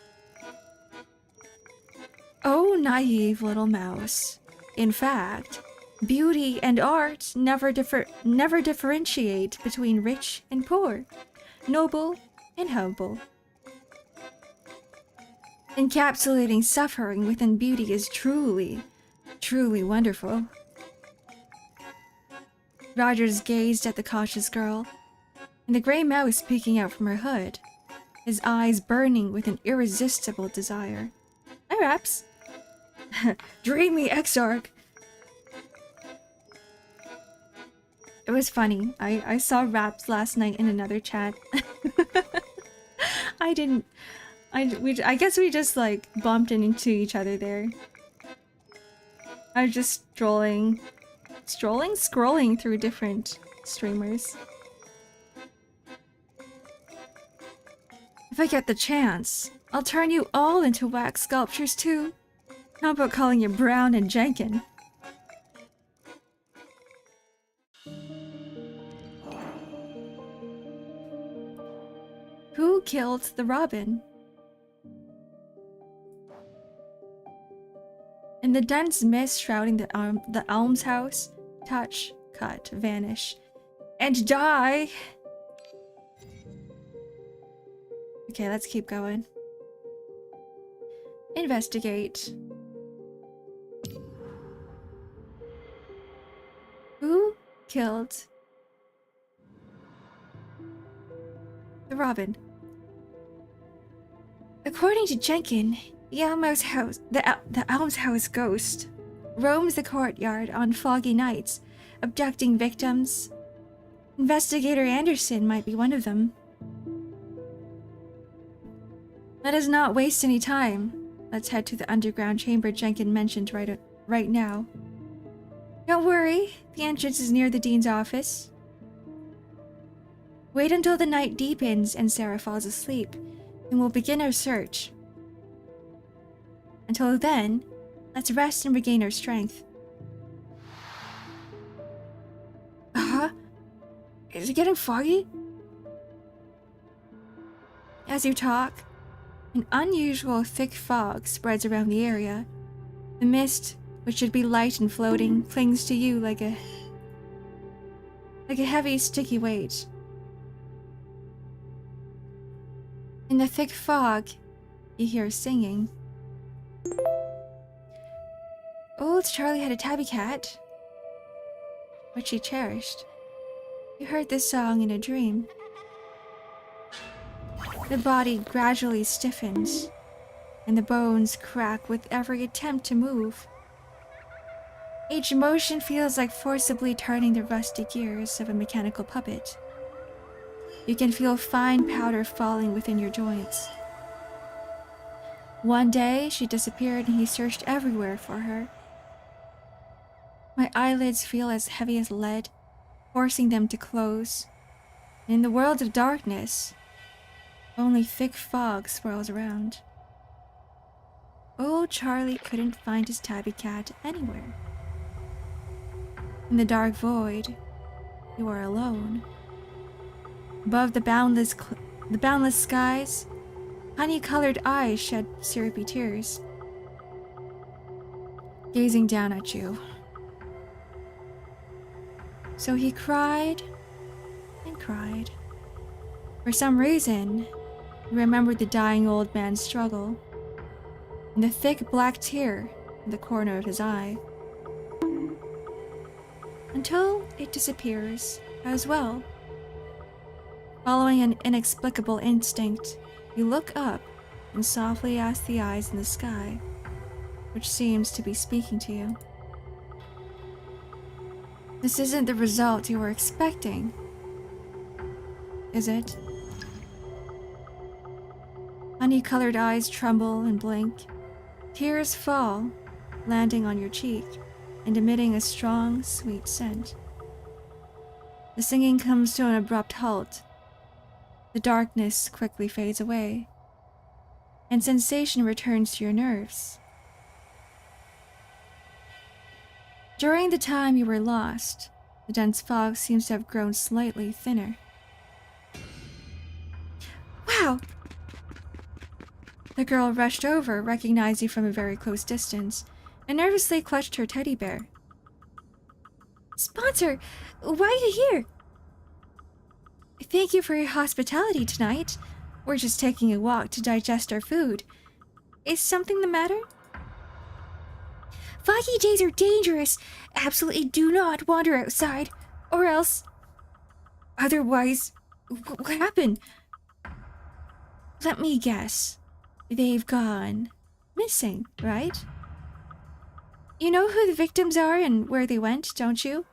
Speaker 1: Oh, naive little mouse. In fact, beauty and art never differentiate between rich and poor, noble and humble. Encapsulating suffering within beauty is truly wonderful. Rogers gazed at the cautious girl, and the gray mouse peeking out from her hood, his eyes burning with an irresistible desire. Hi, Raps. Dreamy X-Ark. It was funny. I saw Raps last night in another chat. I guess we just like bumped into each other there. I was just scrolling through different streamers. If I get the chance, I'll turn you all into wax sculptures too. How about calling you Brown and Jenkin? Who killed the robin? In the dense mist shrouding the almshouse, touch, cut, vanish, and die! Okay, let's keep going. Investigate. Who killed the robin? According to Jenkin, the almshouse ghost roams the courtyard on foggy nights, abducting victims. Investigator Anderson might be one of them. Let us not waste any time. Let's head to the underground chamber Jenkin mentioned right now. Don't worry, the entrance is near the dean's office. Wait until the night deepens and Sarah falls asleep, and we'll begin our search. Until then, let's rest and regain our strength. Is it getting foggy? As you talk, an unusual thick fog spreads around the area. The mist, which should be light and floating, clings to you like a heavy, sticky weight. In the thick fog, you hear singing. Old Charlie had a tabby cat, which she cherished. You heard this song in a dream. The body gradually stiffens, and the bones crack with every attempt to move. Each motion feels like forcibly turning the rusty gears of a mechanical puppet. You can feel fine powder falling within your joints. One day, she disappeared and he searched everywhere for her. My eyelids feel as heavy as lead, forcing them to close. In the world of darkness, only thick fog swirls around. Old Charlie couldn't find his tabby cat anywhere. In the dark void, you are alone. Above the boundless skies, honey-colored eyes shed syrupy tears, gazing down at you. So he cried and cried. For some reason, he remembered the dying old man's struggle and the thick black tear in the corner of his eye. Until it disappears as well. Following an inexplicable instinct, you look up and softly ask the eyes in the sky, which seems to be speaking to you. This isn't the result you were expecting, is it? Honey-colored eyes tremble and blink. Tears fall, landing on your cheek and emitting a strong, sweet scent. The singing comes to an abrupt halt. The darkness quickly fades away, and sensation returns to your nerves. During the time you were lost, the dense fog seems to have grown slightly thinner. Wow! The girl rushed over, recognized you from a very close distance, and nervously clutched her teddy bear. Sponsor, why are you here? Thank you for your hospitality tonight. We're just taking a walk to digest our food. Is something the matter? Foggy days are dangerous. Absolutely do not wander outside, or else... Otherwise, what happened? Let me guess. They've gone missing, right? You know who the victims are and where they went, don't you?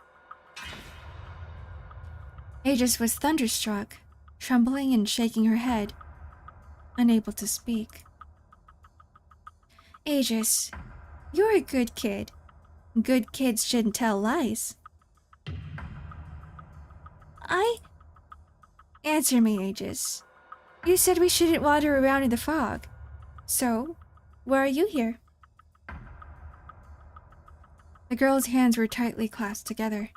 Speaker 1: Aegis was thunderstruck, trembling and shaking her head, unable to speak. Aegis, you're a good kid. Good kids shouldn't tell lies. Answer me, Aegis. You said we shouldn't wander around in the fog. So, why are you here? The girl's hands were tightly clasped together.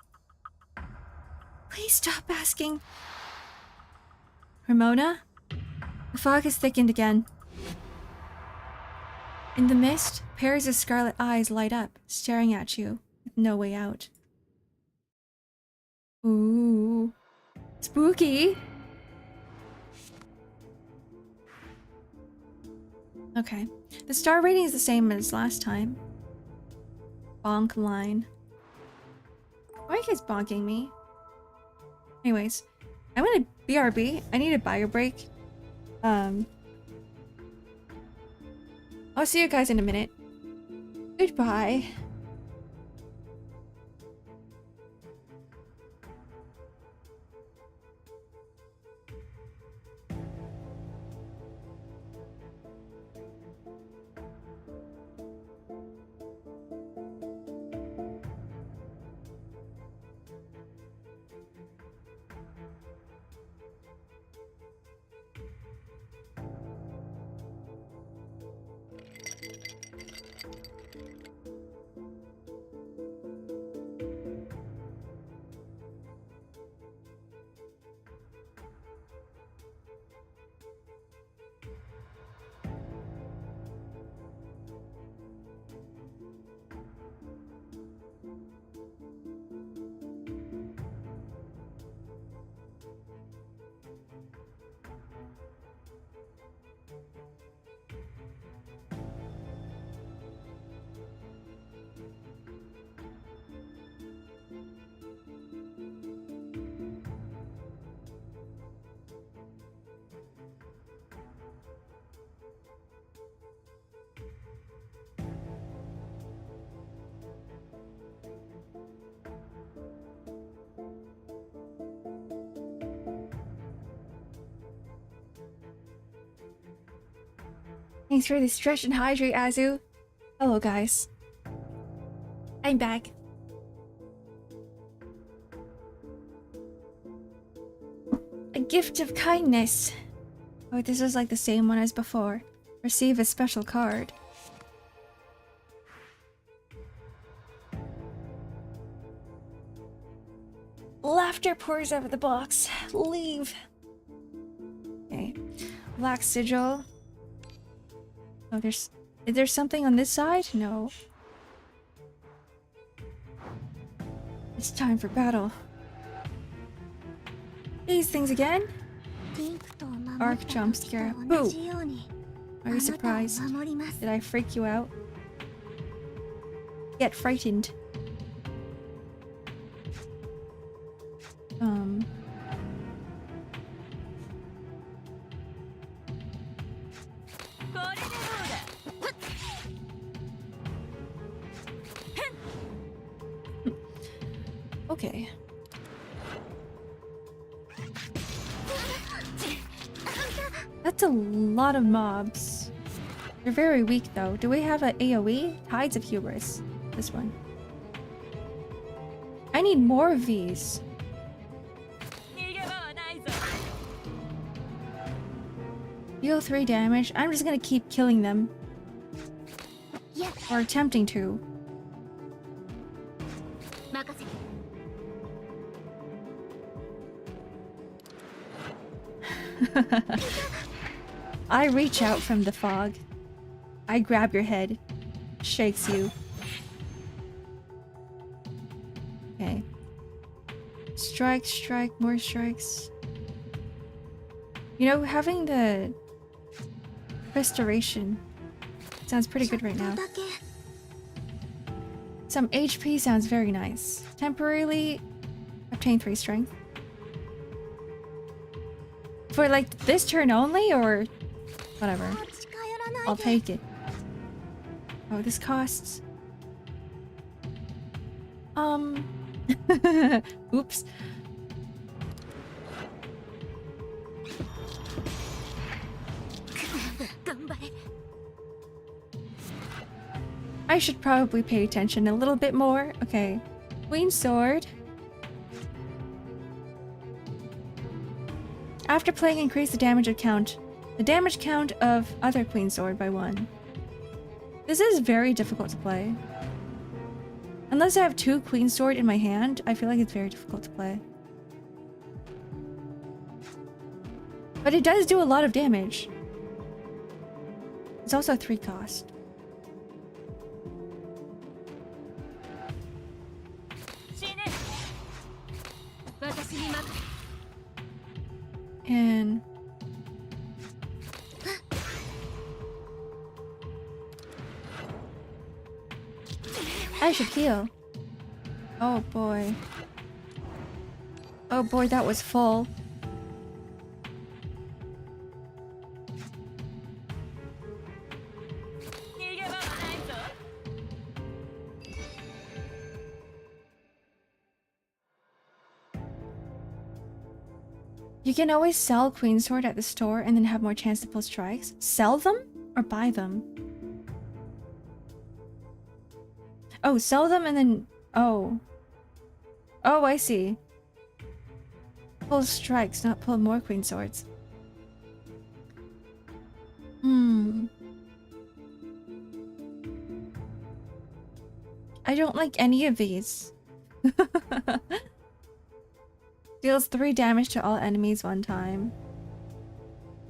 Speaker 1: Please stop asking. Ramona? The fog has thickened again. In the mist, pairs of scarlet eyes light up, staring at you, with no way out. Ooh. Spooky! Okay. The star rating is the same as last time. Bonk line. Why are you guys bonking me? Anyways, I'm gonna BRB. I need a bio break. I'll see you guys in a minute. Goodbye. Thanks for the stretch and hydrate, Azu. Hello, guys. I'm back. A gift of kindness. Oh, this is like the same one as before. Receive a special card. Laughter pours out of the box. Leave. Okay. Black sigil. Oh, is there something on this side? No. It's time for battle. These things again? Arc jump scare. Boo! Are you surprised? Did I freak you out? Get frightened. Okay. That's a lot of mobs. They're very weak though. Do we have an AoE? Tides of Hubris. This one. I need more of these. Deal 3 damage. I'm just gonna keep killing them. Or attempting to. I reach out from the fog. I grab your head. Shakes you. Okay. Strike, strike, more strikes. You know, having the restoration sounds pretty good right now. Some HP sounds very nice. Temporarily obtain 3 strength. For like this turn only, or Whatever. I'll take it. Oh, this costs... Oops. I should probably pay attention a little bit more. Okay. Queen Sword. After playing, increase the damage count of other Queen Sword by 1. This is very difficult to play. Unless I have 2 Queen Sword in my hand, I feel like it's very difficult to play. But it does do a lot of damage. It's also 3 cost. And... I should heal. Oh boy. Oh boy, that was full. You can always sell Queen Sword at the store and then have more chance to pull strikes. Sell them or buy them? Oh, sell them and then... Oh. Oh, I see. Pull strikes, not pull more Queen Swords. I don't like any of these. Deals 3 damage to all enemies 1 time.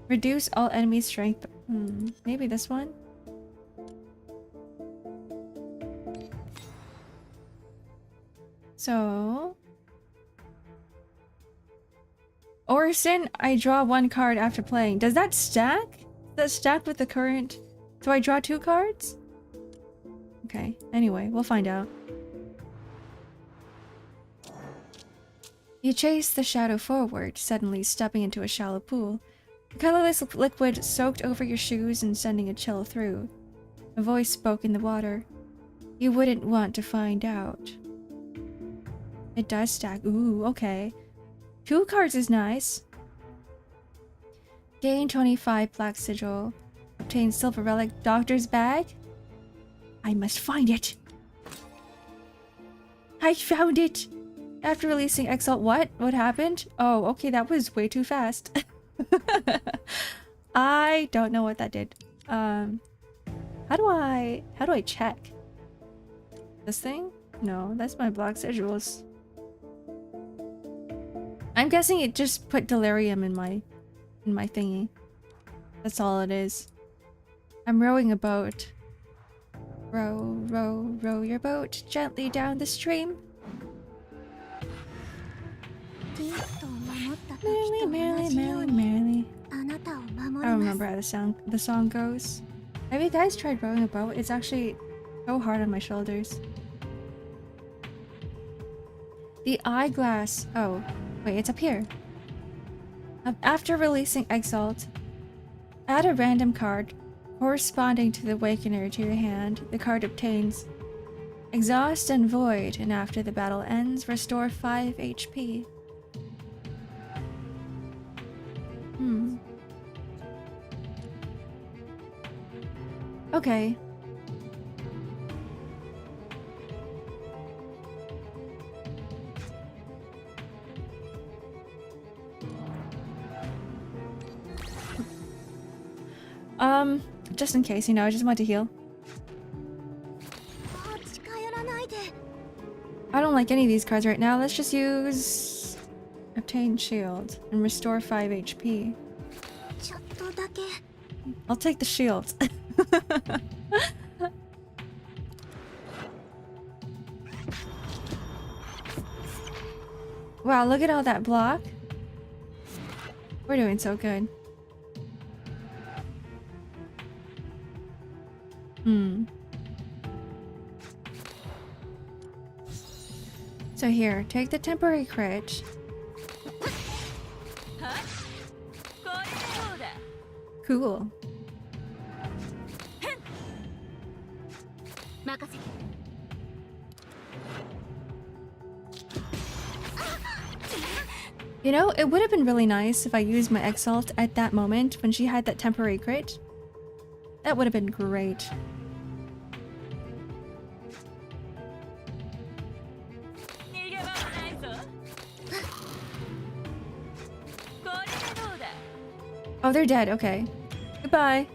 Speaker 1: Reduce all enemy strength. Maybe this one? So... Orison, I draw 1 card after playing. Does that stack? Does that stack with the current... Do I draw 2 cards? Okay, anyway, we'll find out. You chase the shadow forward, suddenly stepping into a shallow pool. The colorless liquid soaked over your shoes and sending a chill through. A voice spoke in the water. You wouldn't want to find out. It does stack. Ooh, okay. 2 cards is nice. Gain 25 black sigil. Obtain silver relic doctor's bag. I must find it. I found it. After releasing Exalt, what? What happened? Oh, okay, that was way too fast. I don't know what that did. How do I check? This thing? No, that's my black sigils. I'm guessing it just put delirium in my thingy. That's all it is. I'm rowing a boat. Row, row, row your boat gently down the stream. Merrily, merrily, merrily, merrily. I don't remember how the song goes. Have you guys tried rowing a boat? It's actually so hard on my shoulders. The eyeglass. Oh, wait, it's up here. After releasing Exalt, add a random card corresponding to the Awakener to your hand. The card obtains Exhaust and Void, and after the battle ends, restore 5 HP. Okay. Just in case, you know, I just want to heal. I don't like any of these cards right now. Let's just use Obtain Shield and restore 5 HP. I'll take the shield. Wow, look at all that block. We're doing so good. So here, take the temporary crit. Cool. You know, it would have been really nice if I used my X-Alt at that moment when she had that temporary crit. That would have been great. Oh, they're dead. Okay. Goodbye.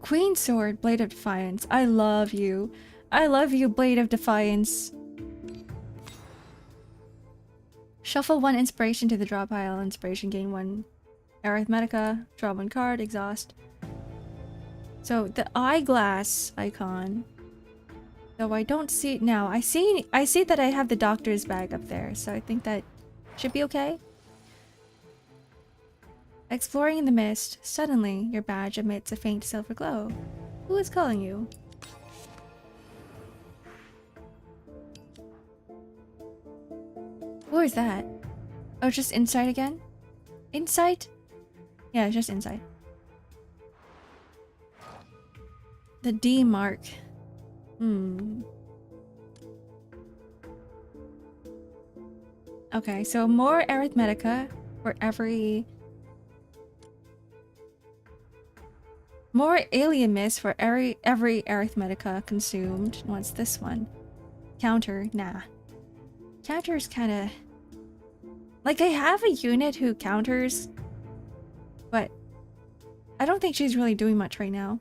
Speaker 1: Queen Sword, Blade of Defiance. I love you. I love you, Blade of Defiance. Shuffle 1 inspiration to the draw pile. Inspiration, gain 1 arithmetica. Draw 1 card. Exhaust. So the eyeglass icon. Though I don't see it now. I see that I have the doctor's bag up there, so I think that should be okay. Exploring in the mist, suddenly your badge emits a faint silver glow. Who is calling you? Who is that? Oh, just insight again? Insight? Yeah, just insight. The D mark. Okay, so more arithmetica for every... More alien mist for every arithmetica consumed. What's this one? Counter? Nah. Counter's kinda... Like, I have a unit who counters, but I don't think she's really doing much right now.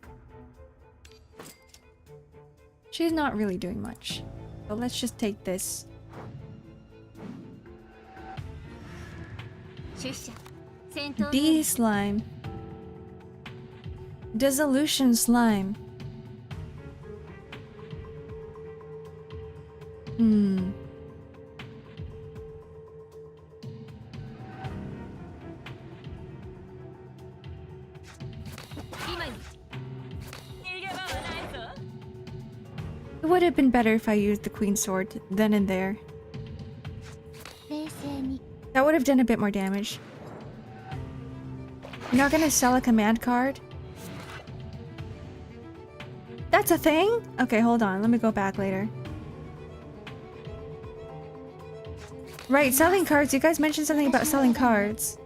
Speaker 1: She's not really doing much. But let's just take this. D slime. Dissolution slime. It would have been better if I used the Queen Sword then and there. That would have done a bit more damage. You're not gonna sell a command card? That's a thing? Okay, hold on. Let me go back later. Right, selling cards. You guys mentioned something about selling cards.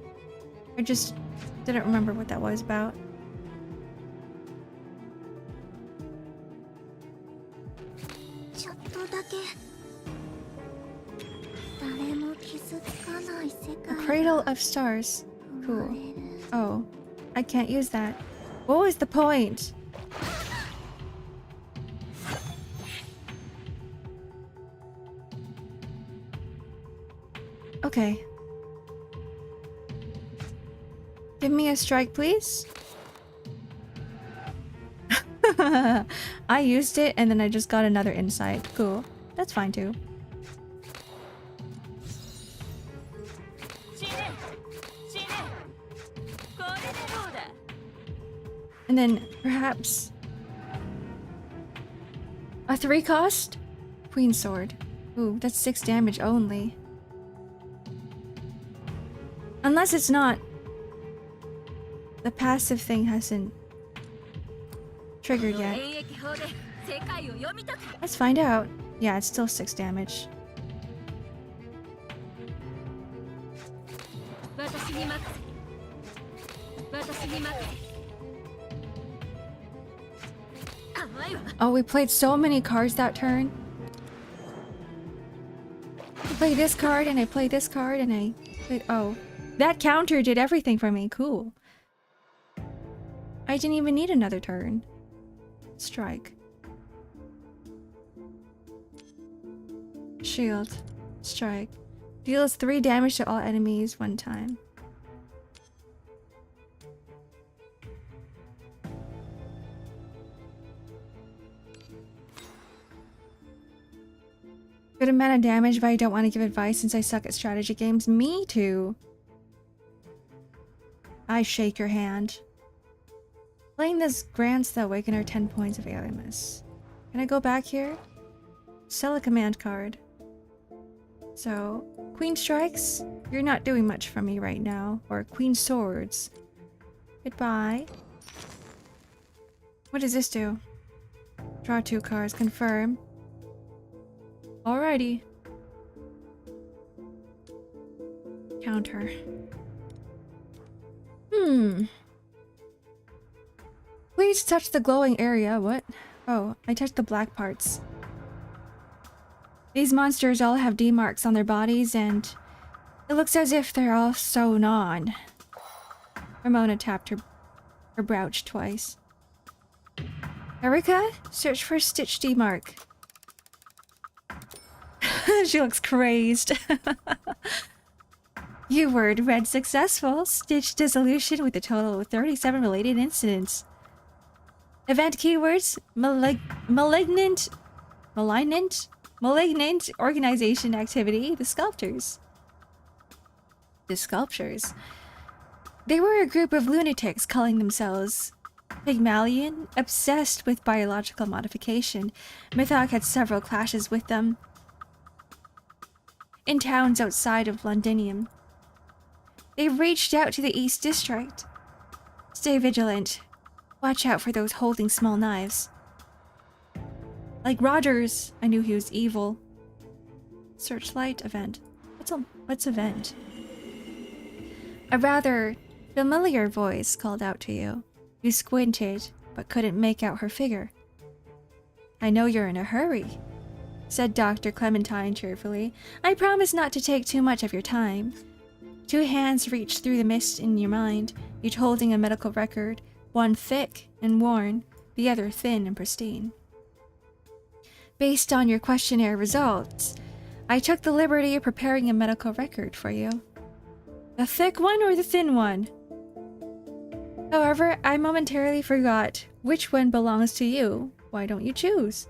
Speaker 1: I just didn't remember what that was about. A Cradle of Stars. Cool. Oh, I can't use that. What was the point? Okay. Give me a strike, please. I used it and then I just got another insight. Cool. That's fine too. And then perhaps a 3 cost? Queen Sword. Ooh, that's 6 damage only. Unless it's not. The passive thing hasn't triggered yet. Let's find out. Yeah, it's still 6 damage. Oh, we played so many cards that turn. I play this card and I play this card and I played... Oh, that counter did everything for me. Cool. I didn't even need another turn. Strike. Shield. Strike. Deals 3 damage to all enemies 1 time. Good amount of damage, but I don't want to give advice since I suck at strategy games. Me too. I shake your hand. Playing this grants the Awakener 10 points of alienness. Can I go back here? Sell a command card. So, Queen strikes? You're not doing much for me right now. Or queen swords. Goodbye. What does this do? Draw 2 cards. Confirm. Alrighty. Counter. Please touch the glowing area. What? Oh, I touched the black parts. These monsters all have D marks on their bodies, and it looks as if they're all sewn on. Ramona tapped her brooch twice. Erica, search for Stitch D mark. She looks crazed. You word read successful. Stitch dissolution with a total of 37 related incidents. Event keywords: malignant organization activity. The sculptors. They were a group of lunatics calling themselves Pygmalion, obsessed with biological modification. Mythok had several clashes with them in towns outside of Londinium. They reached out to the East District. Stay vigilant. Watch out for those holding small knives. Like Rogers, I knew he was evil. Searchlight event. What's event? A rather familiar voice called out to you. You squinted, but couldn't make out her figure. I know you're in a hurry, said Dr. Clementine cheerfully. I promise not to take too much of your time. 2 hands reached through the mist in your mind, each holding a medical record, one thick and worn, the other thin and pristine. Based on your questionnaire results, I took the liberty of preparing a medical record for you. The thick one or the thin one? However, I momentarily forgot which one belongs to you. Why don't you choose?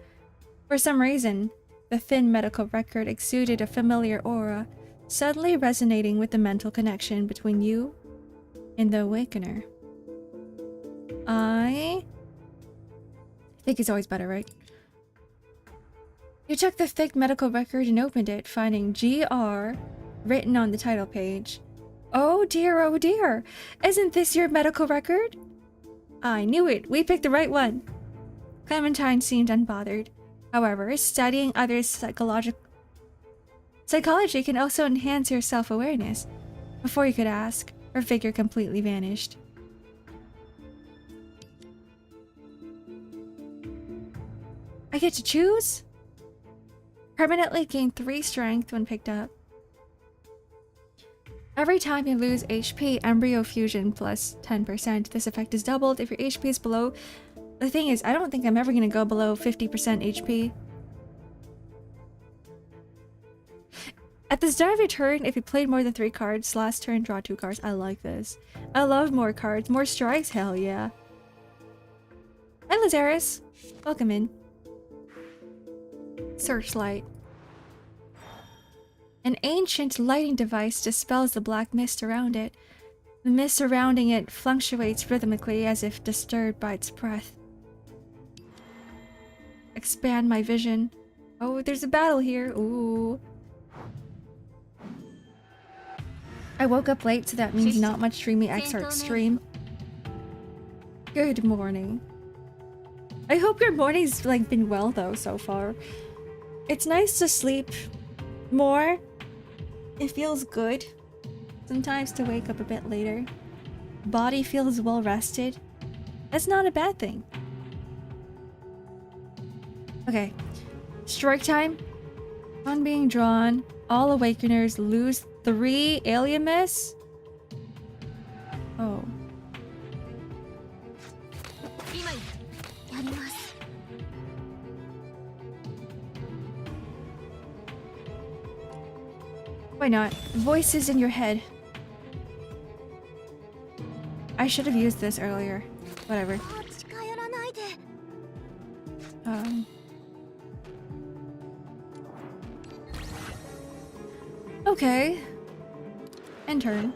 Speaker 1: For some reason, the thin medical record exuded a familiar aura, suddenly resonating with the mental connection between you and the Awakener. I think it's always better, right? You took the thick medical record and opened it, finding GR written on the title page. Oh dear, isn't this your medical record? I knew it, we picked the right one. Clementine seemed unbothered. However, studying others' psychology can also enhance your self-awareness. Before you could ask, her figure completely vanished. I get to choose? Permanently gain 3 strength when picked up. Every time you lose HP, embryo fusion plus 10%. This effect is doubled if your HP is below... The thing is, I don't think I'm ever going to go below 50% HP. At the start of your turn, if you played more than 3 cards, last turn draw 2 cards. I like this. I love more cards. More strikes, hell yeah. Hi Lazarus. Welcome in. Searchlight. An ancient lighting device dispels the black mist around it. The mist surrounding it fluctuates rhythmically as if disturbed by its breath. Expand my vision. Oh, there's a battle here. Ooh. I woke up late, so that means not much dreamyxark stream. Good morning. I hope your morning's been well though so far. It's nice to sleep more. It feels good sometimes to wake up a bit later. Body feels well rested. That's not a bad thing. Okay. Strike time. On being drawn, all awakeners lose 3 alien miss. Oh. Why not? Voices in your head. I should have used this earlier. Whatever. Okay. End turn.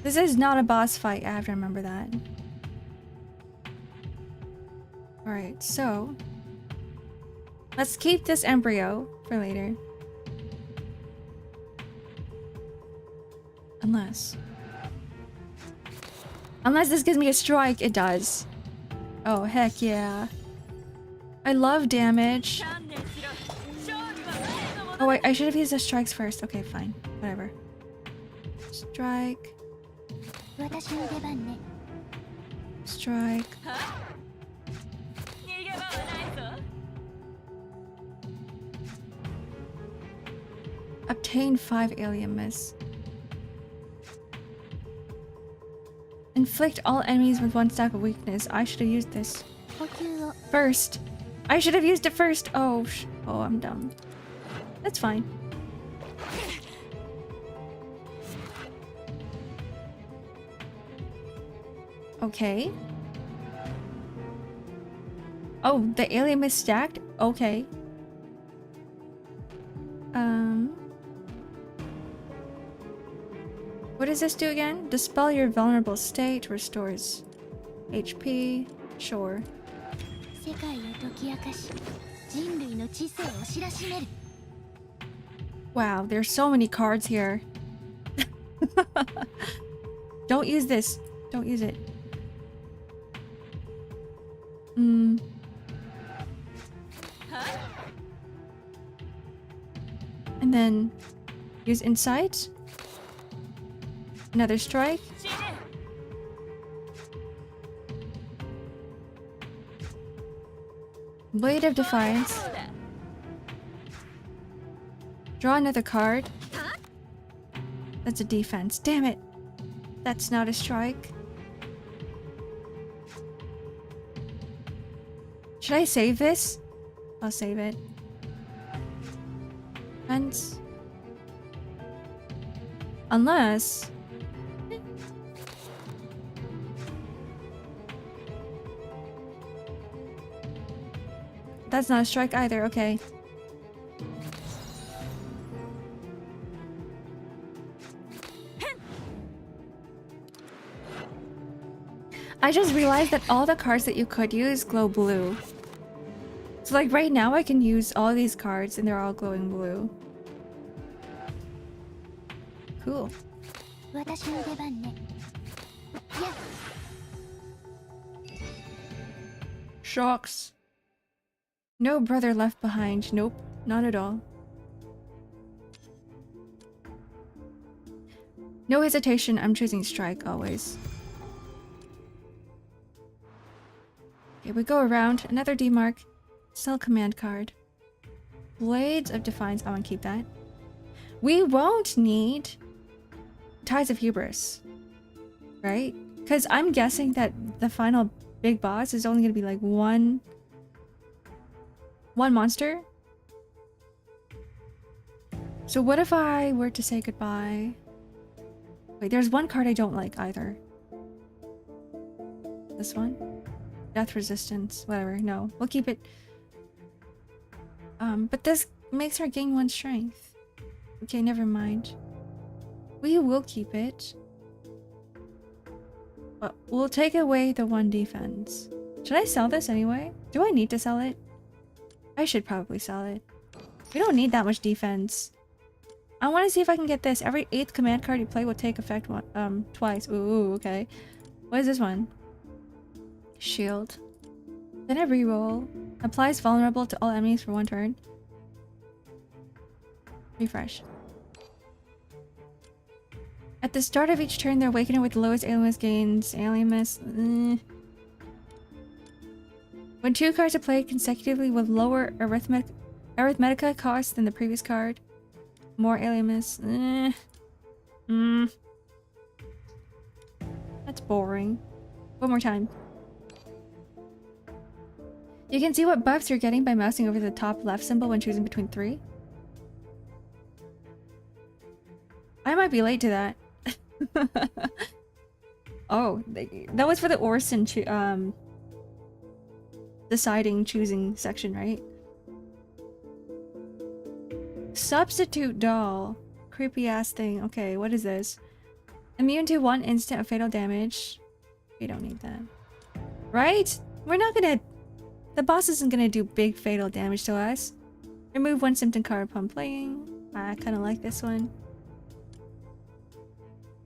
Speaker 1: This is not a boss fight, I have to remember that. Alright, so... Let's keep this embryo for later. Unless this gives me a strike, it does. Oh, heck yeah. I love damage. Oh wait, I should have used the strikes first. Okay, fine. Whatever. Strike. Strike. Obtain 5 alien miss. Inflict all enemies with 1 stack of weakness. I should have used this first. I should have used it first. Oh, I'm dumb. That's fine. Okay. Oh, the alien is stacked? Okay. What does this do again? Dispel your vulnerable state, restores HP. Sure. Wow, there's so many cards here. Don't use this. Don't use it. And then use insight. Another strike. Blade of Defiance. Draw another card. That's a defense. Damn it. That's not a strike. Should I save this? I'll save it. And unless that's not a strike either. Okay. I just realized that all the cards that you could use glow blue. So like right now I can use all these cards and they're all glowing blue. Cool. Shocks. No brother left behind. Nope, not at all. No hesitation, I'm choosing strike always. Okay, we go around. Another D-mark. Sell command card. Blades of Defiance. I want to keep that. We won't need Ties of Hubris. Right? Because I'm guessing that the final big boss is only going to be like one monster. So what if I were to say goodbye? Wait, there's one card I don't like either. This one? Death resistance. Whatever. No. We'll keep it. But this makes her gain 1 strength. Okay, never mind. We will keep it. But we'll take away the 1 defense. Should I sell this anyway? Do I need to sell it? I should probably sell it. We don't need that much defense. I want to see if I can get this. Every 8th command card you play will take effect twice. Ooh, okay. What is this one? Shield. Then a reroll. Applies vulnerable to all enemies for 1 turn. Refresh. At the start of each turn, the awakener with the lowest alien miss gains alien miss. When 2 cards are played consecutively with lower arithmetica cost than the previous card, more alien miss. That's boring. One more time. You can see what buffs you're getting by mousing over the top left symbol when choosing between 3. I might be late to that. Oh, that was for the Orson choosing section, right? Substitute doll. Creepy ass thing. Okay, what is this? Immune to 1 instant of fatal damage. We don't need that. Right? We're not gonna... The boss isn't gonna do big fatal damage to us. Remove one symptom card upon playing. I kind of like this one.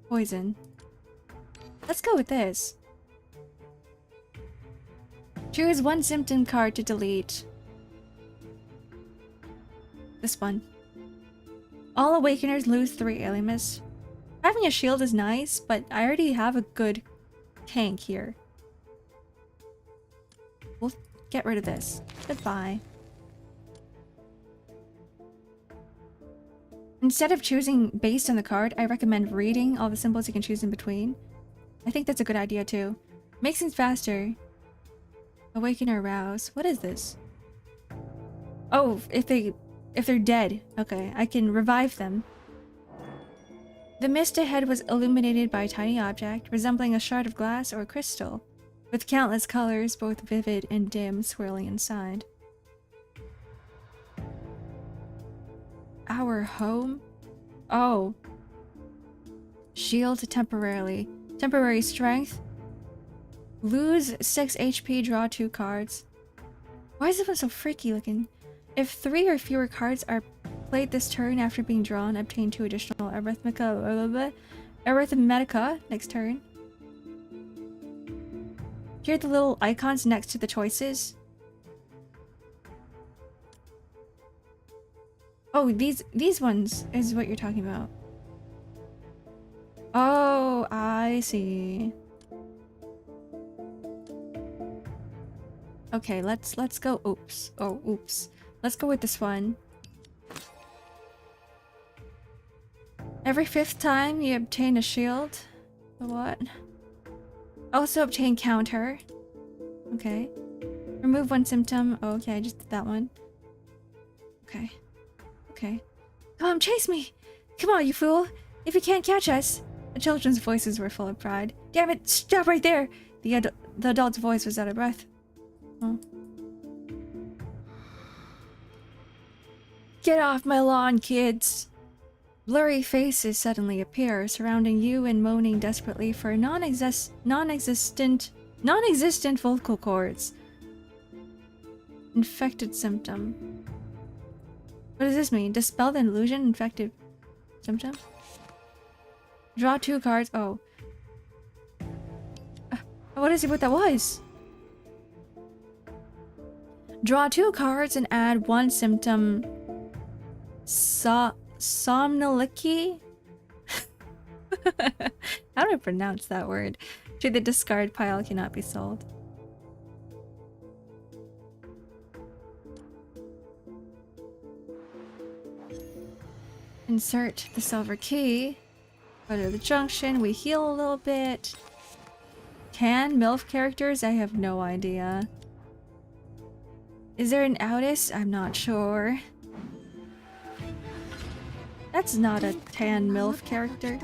Speaker 1: Poison. Let's go with this. Choose one symptom card to delete. This one. All Awakeners lose 3 Alimus. Having a shield is nice, but I already have a good tank here. We'll get rid of this. Goodbye. Instead of choosing based on the card, I recommend reading all the symbols you can choose in between. I think that's a good idea too. Makes things faster. Awaken or arouse. What is this? Oh, if they're dead. Okay, I can revive them. The mist ahead was illuminated by a tiny object, resembling a shard of glass or crystal, with countless colors, both vivid and dim, swirling inside. Our home? Oh. Shield temporarily. Temporary strength. Lose 6 HP, draw 2 cards. Why is this one so freaky looking? If 3 or fewer cards are played this turn after being drawn, obtain 2 additional arithmetica next turn. Here are the little icons next to the choices. Oh, these ones is what you're talking about. Oh, I see. Okay, let's go. Oops. Oh, oops. Let's go with this one. Every 5th time you obtain a shield. What? Also obtain counter. Okay. Remove 1 symptom. Oh, okay, I just did that one. Okay. Okay. Come on, chase me! Come on, you fool! If you can't catch us! The children's voices were full of pride. Damn it! Stop right there! The adult's voice was out of breath. Oh. Get off my lawn, kids! Blurry faces suddenly appear, surrounding you and moaning desperately for non-existent vocal cords. Infected symptom. What does this mean? Dispel the illusion? Infected symptom? Draw 2 cards. Oh. What is it? What that was? Draw 2 cards and add 1 symptom. Somnoliki? How do I pronounce that word? To the discard pile. Cannot be sold. Insert the silver key. Go to the junction. We heal a little bit. Can MILF characters? I have no idea. Is there an Outis? I'm not sure. That's not a tan MILF character.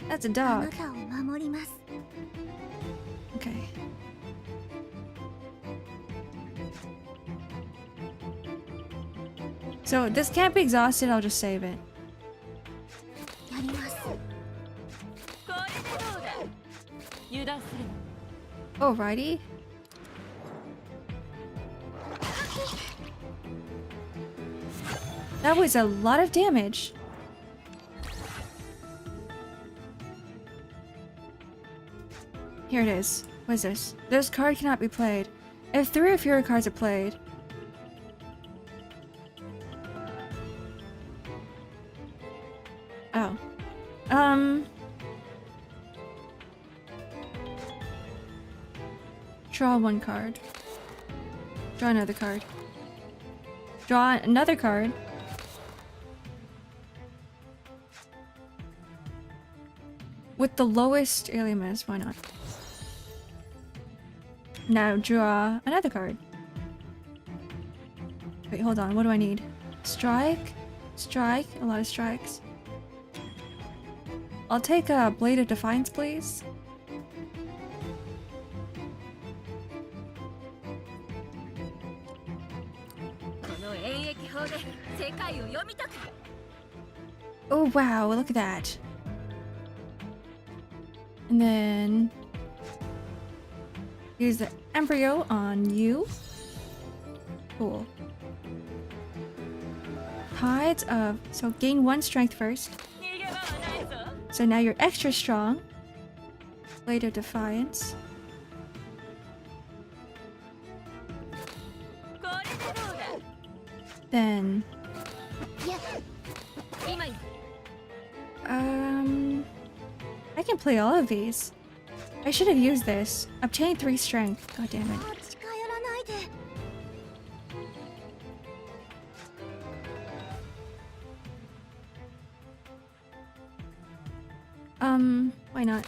Speaker 1: That's a dog. Okay. So this can't be exhausted, I'll just save it. Alrighty. That was a lot of damage. Here it is. What is this? This card cannot be played. If 3 or fewer cards are played. Oh. Draw 1 card. Draw another card. Draw another card. With the lowest alias, why not? Now draw another card. Wait, hold on. What do I need? Strike? Strike? A lot of strikes. I'll take a Blade of Defiance, please. Oh wow, look at that. Use the embryo on you. Cool. Tides of... So gain 1 strength first. So now you're extra strong. Blade of Defiance. Then... I can play all of these. I should have used this. Obtain 3 strength. God damn it. Why not?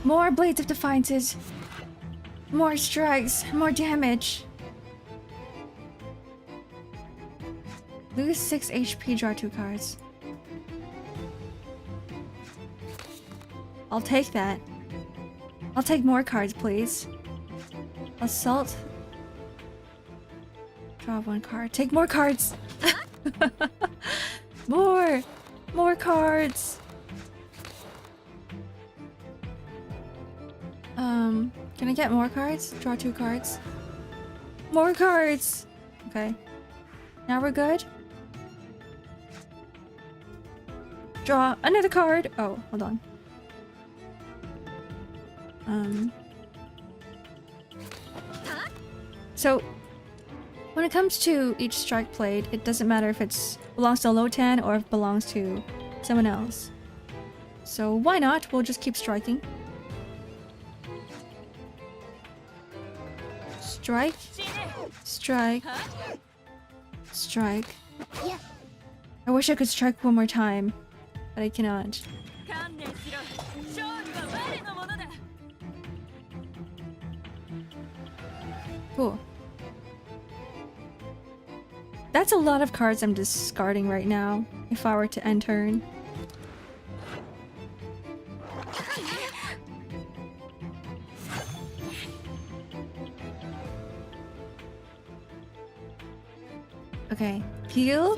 Speaker 1: More Blades of Defiances. More strikes. More damage. Lose 6 HP, draw 2 cards. I'll take that. I'll take more cards, please. Assault. Draw 1 card. Take more cards! More! More cards! Can I get more cards? Draw 2 cards. More cards! Okay. Now we're good? Draw another card! Oh, hold on. So, when it comes to each strike played, it doesn't matter if it belongs to Lotan or if it belongs to someone else. So why not? We'll just keep striking. Strike. Strike. Strike. I wish I could strike one more time, but I cannot. Cool. That's a lot of cards I'm discarding right now, if I were to end turn. Okay, heal.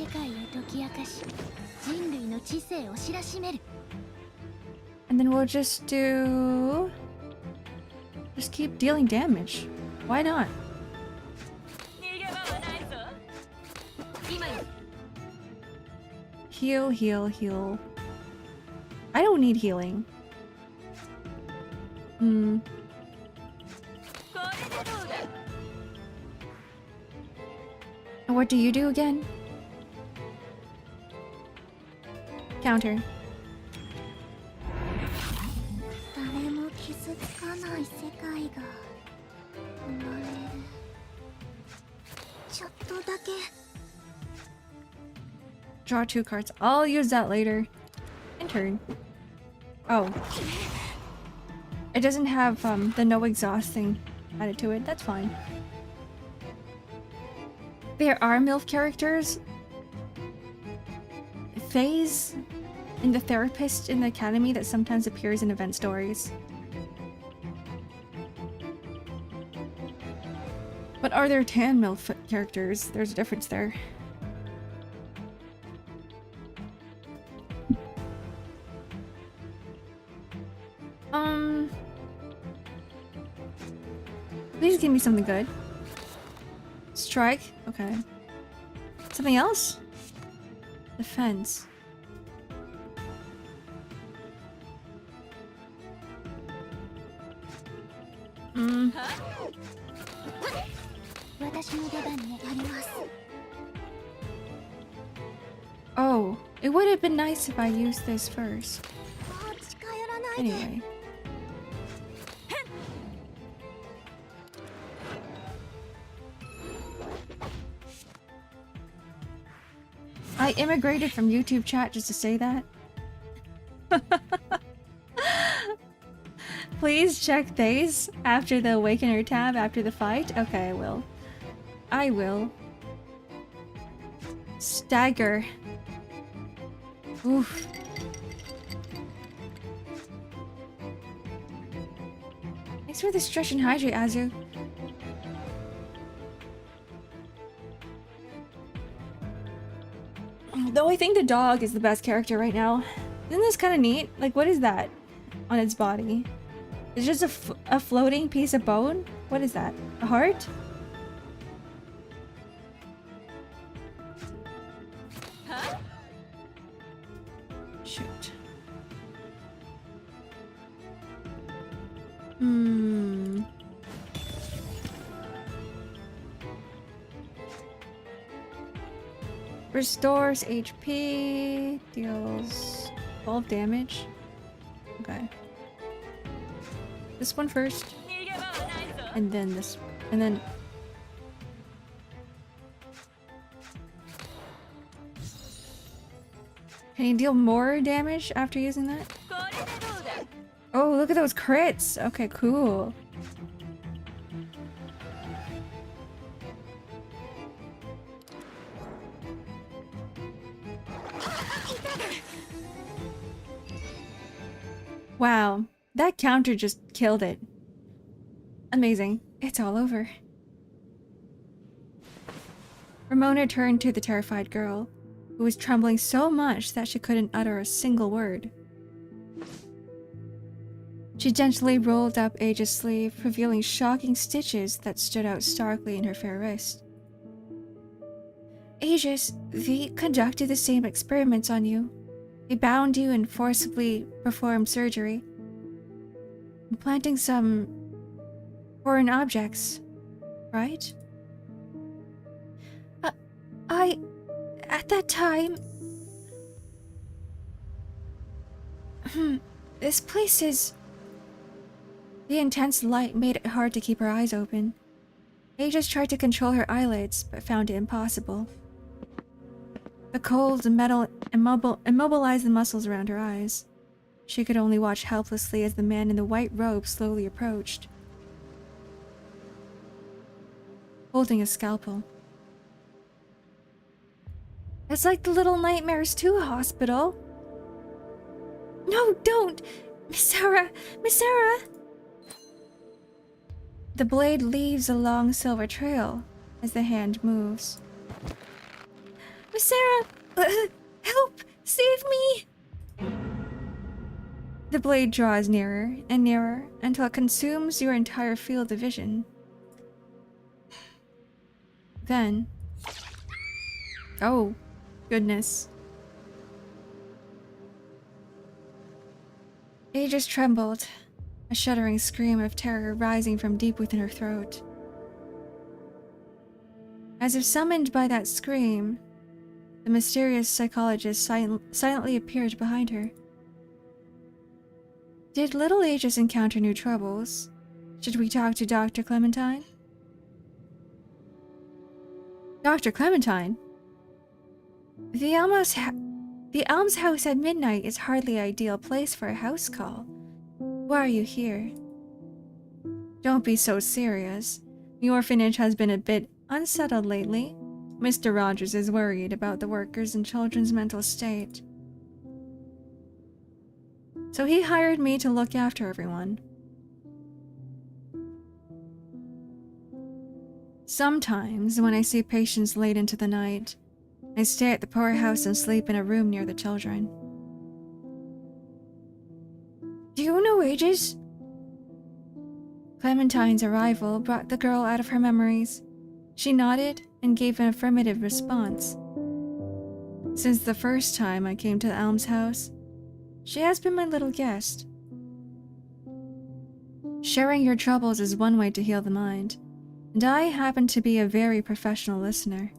Speaker 1: And then we'll just do... Just keep dealing damage. Why not? Heal, heal, heal. I don't need healing. And what do you do again? Counter. Draw 2 cards. I'll use that later. In turn. Oh. It doesn't have the no exhaust thing added to it. That's fine. There are MILF characters. Phase in the therapist in the academy that sometimes appears in event stories. But are there tan MILF characters? There's a difference there. Please give me something good. Strike? Okay. Something else? Defense. Oh, it would have been nice if I used this first. Anyway. I immigrated from YouTube chat just to say that. Please check these after the Awakener tab after the fight. Okay, I will. I will. Stagger. Oof. Thanks for the stretch and hydrate, Azu. Though I think the dog is the best character right now. Isn't this kind of neat? Like, what is that on its body? It's just a floating piece of bone? What is that? A heart?
Speaker 3: Huh?
Speaker 1: Shoot. Restores HP, deals 12 damage. Okay. This one first. And then this. And then. Can you deal more damage after using that? Oh, look at those crits! Okay, cool. Wow, that counter just killed it. Amazing. It's all over. Ramona turned to the terrified girl, who was trembling so much that she couldn't utter a single word. She gently rolled up Aja's sleeve, revealing shocking stitches that stood out starkly in her fair wrist. Aegis, we conducted the same experiments on you. We bound you and forcibly performed surgery, implanting some foreign objects, right? At that time... this place is... The intense light made it hard to keep her eyes open. Aegis tried to control her eyelids, but found it impossible. The cold metal immobilized the muscles around her eyes. She could only watch helplessly as the man in the white robe slowly approached, holding a scalpel. It's like the Little Nightmares 2 hospital. No, don't! Miss Sarah! Miss Sarah! The blade leaves a long silver trail as the hand moves. Miss Sarah! Help! Save me! The blade draws nearer and nearer until it consumes your entire field of vision. Then... oh, goodness. Aegis trembled, a shuddering scream of terror rising from deep within her throat. As if summoned by that scream, the mysterious psychologist silently appeared behind her. Did little Aegis encounter new troubles? Should we talk to Dr. Clementine? Dr. Clementine? The almshouse at midnight is hardly an ideal place for a house call. Why are you here? Don't be so serious. The orphanage has been a bit unsettled lately. Mr. Rogers is worried about the workers' and children's mental state. So he hired me to look after everyone. Sometimes, when I see patients late into the night, I stay at the poorhouse and sleep in a room near the children. Do you know Aegis? Clementine's arrival brought the girl out of her memories. She nodded and gave an affirmative response. Since the first time I came to the almshouse, she has been my little guest. Sharing your troubles is one way to heal the mind, and I happen to be a very professional listener.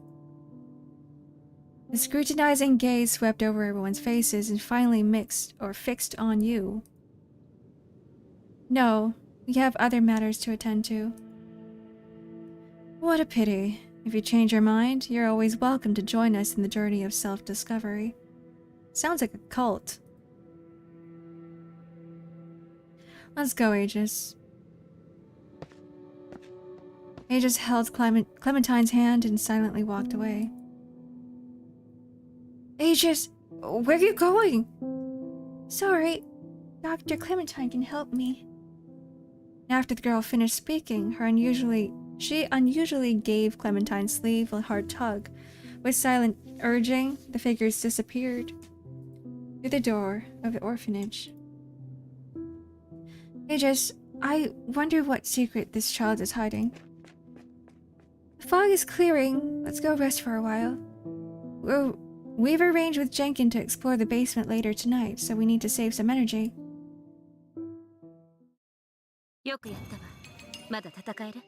Speaker 1: The scrutinizing gaze swept over everyone's faces and finally fixed on you. No, we have other matters to attend to. What a pity. If you change your mind, you're always welcome to join us in the journey of self-discovery. Sounds like a cult. Let's go, Aegis. Aegis held Clementine's hand and silently walked away. Aegis, where are you going? Sorry, Dr. Clementine can help me. After the girl finished speaking, she unusually gave Clementine's sleeve a hard tug. With silent urging, the figures disappeared. through the door of the orphanage. Aegis, I wonder what secret this child is hiding. The fog is clearing. Let's go rest for a while. We've arranged with Jenkin to explore the basement later tonight, so we need to save some energy.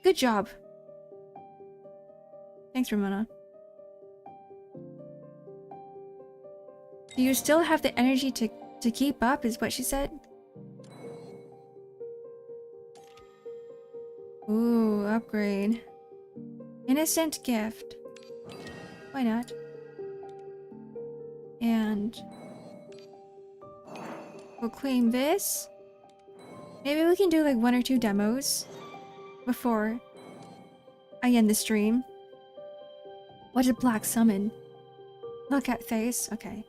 Speaker 1: Good job. Thanks, Ramona. Do you still have the energy to keep up, is what she said? Ooh, upgrade. Innocent gift. Why not? And we'll claim this. Maybe we can do like 1 or 2 demos before I end the stream. What did Black summon? Look at face. Okay.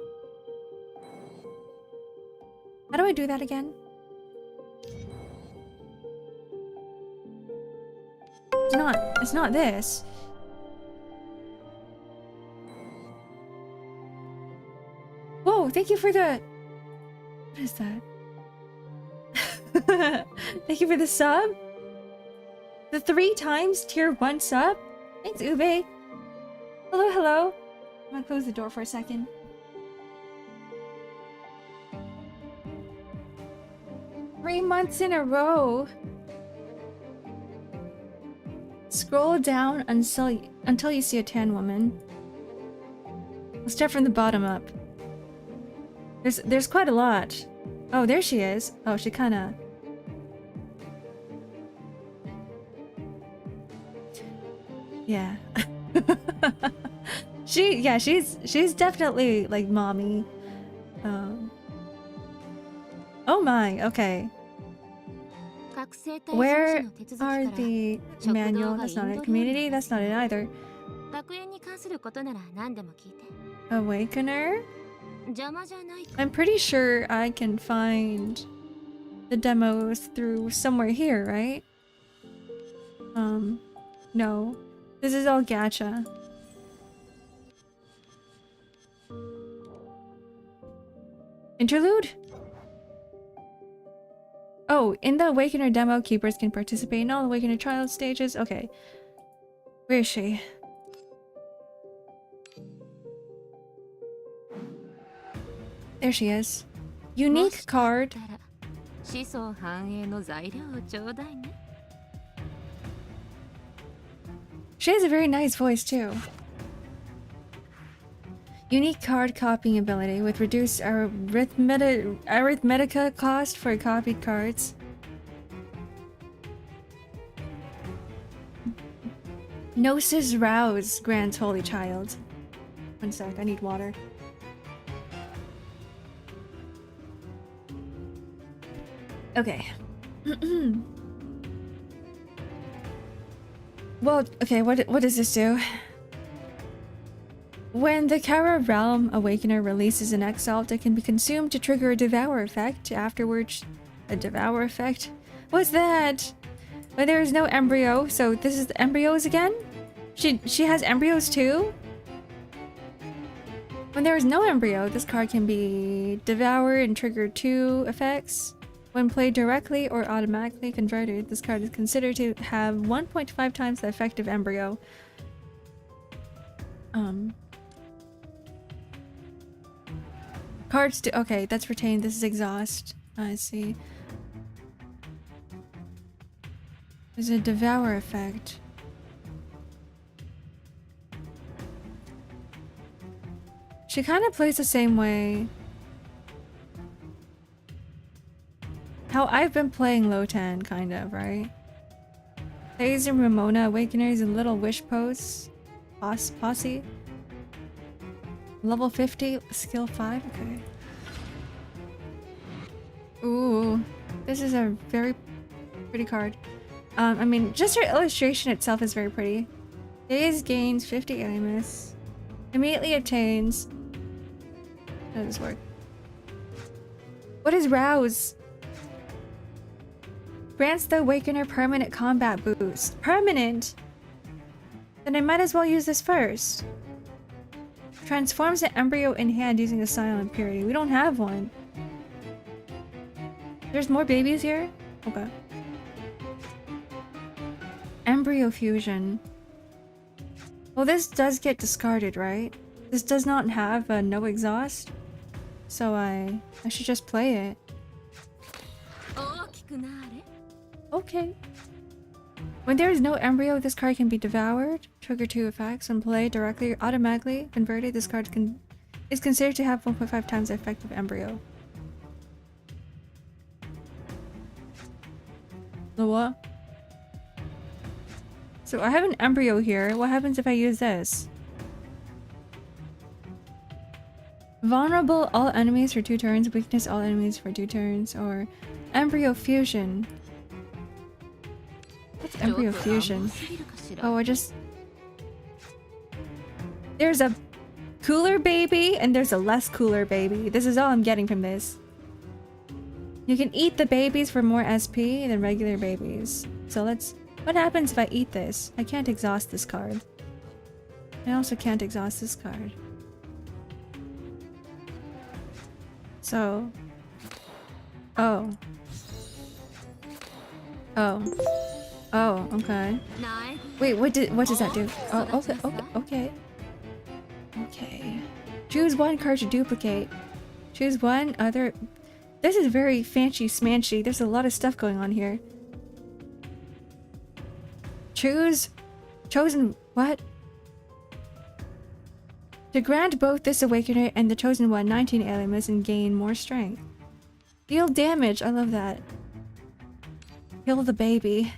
Speaker 1: How do I do that again? It's not this. Whoa, thank you for the... What is that? Thank you for the sub? The 3 times tier 1 sub? Thanks, Ube. Hello, hello. I'm gonna close the door for a second. Three months in a row. Scroll down until you see a tan woman. I'll start from the bottom up. There's quite a lot. Oh, there she is. Oh, she kinda... Yeah. She's definitely like mommy. Oh my, okay. Where are the manual? That's not it. Community? That's not it either. Awakener? I'm pretty sure I can find the demos through somewhere here, right? No. This is all gacha. Interlude? Oh, in the Awakener demo, keepers can participate in all Awakener trial stages. Okay. Where is she? There she is. Unique card. She has a very nice voice too. Unique card copying ability with reduced arithmetica cost for copied cards. Gnosis Rouse grants Holy Child. One sec, I need water. Okay. Well, okay, what does this do? When the Kara Realm Awakener releases an X-Alt, it can be consumed to trigger a Devour effect. Afterwards, a Devour effect? What's that? But there is no embryo, so this is the embryos again? She has embryos too? When there is no embryo, this card can be devoured and trigger 2 effects. When played directly or automatically converted, this card is considered to have 1.5 times the effective embryo. Cards to... Okay, that's retained. This is exhaust. I see. There's a devour effect. She kind of plays the same way how I've been playing Lotan, kind of, right? Plays in Ramona Awakeners and Little Wish Posts. Posse. Level 50, skill 5, okay. Ooh, this is a very pretty card. I mean, just her illustration itself is very pretty. Days gains 50 Animus. Immediately obtains... How does this work? What is Rouse? Grants the Awakener permanent combat boost. Permanent? Then I might as well use this first. Transforms the embryo in hand using a silent purity. We don't have one. There's more babies here? Okay. Embryo fusion. Well, this does get discarded, right? This does not have a no exhaust. So I should just play it. Okay. When there is no embryo, this card can be devoured. Trigger 2 effects. When played directly or automatically converted, this card is considered to have 1.5 times the effect of embryo. The what? So I have an embryo here. What happens if I use this? Vulnerable all enemies for 2 turns. Weakness all enemies for 2 turns. Or embryo fusion. What's embryo fusion? Oh, there's a cooler baby and there's a less cooler baby. This is all I'm getting from this. You can eat the babies for more SP than regular babies. So what happens if I eat this? I can't exhaust this card. I also can't exhaust this card. So... Oh. Oh, okay. Wait, what does that do? Oh, okay. Okay. Choose one card to duplicate. Choose one other... This is very fancy smanchy. There's a lot of stuff going on here. Chosen what? To grant both this awakener and the chosen one 19 elements and gain more strength. Deal damage. I love that. Kill the baby.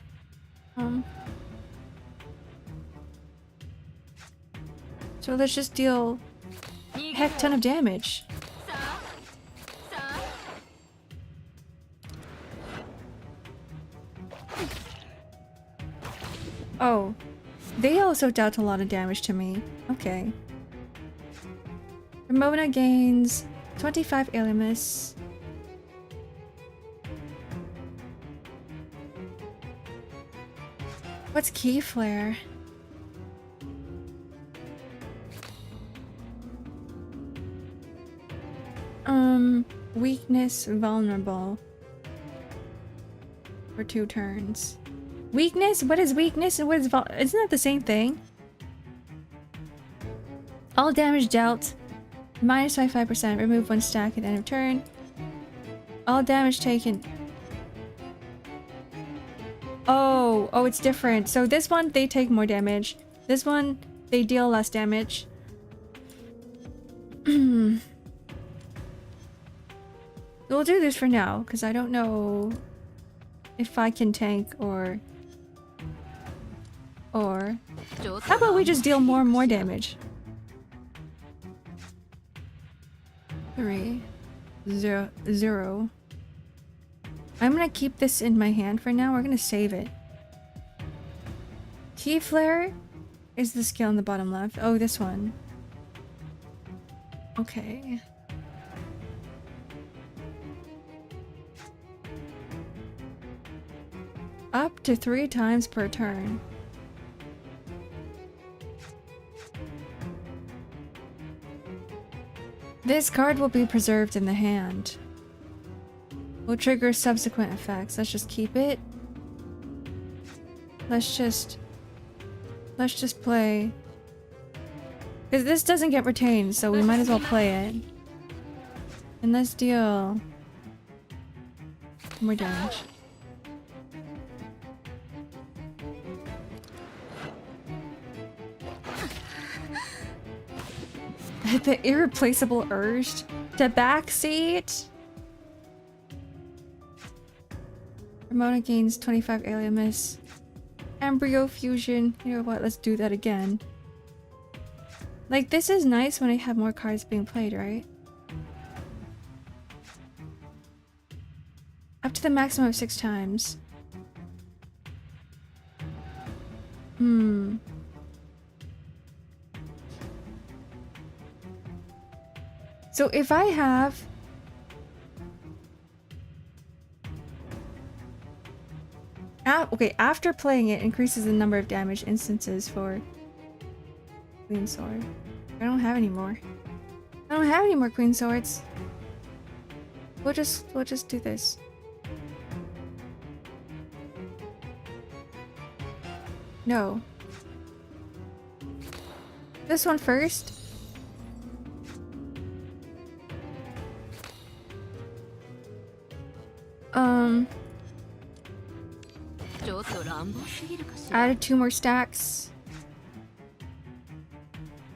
Speaker 1: So let's just deal a heck ton of damage. Oh, they also dealt a lot of damage to me. Okay. Ramona gains 25 Alimus. What's Key Flare? Weakness vulnerable. For 2 turns. Weakness? What is weakness and what is isn't that the same thing? All damage dealt. Minus 25%. Remove 1 stack at end of turn. All damage taken. Oh, it's different. So this one, they take more damage. This one, they deal less damage. We'll do this for now, because I don't know if I can tank or... How about we just deal more and more damage? 3, 0, 0. I'm gonna keep this in my hand for now. We're gonna save it. Key Flare is the skill in the bottom left. Oh, this one. Okay. Up to 3 times per turn. This card will be preserved in the hand. Will trigger subsequent effects. Let's just keep it. Let's just play. Because this doesn't get retained, so we might as well play it. And let's deal more damage. The irreplaceable urge to backseat. Ramona gains 25 Alimus. Embryo fusion. You know what? Let's do that again. Like, this is nice when I have more cards being played, right? Up to the maximum of 6 times. So if I have... okay, after playing it, increases the number of damage instances for Queen Sword. I don't have any more. I don't have any more queen swords. We'll just do this. No. This one first. Added 2 more stacks.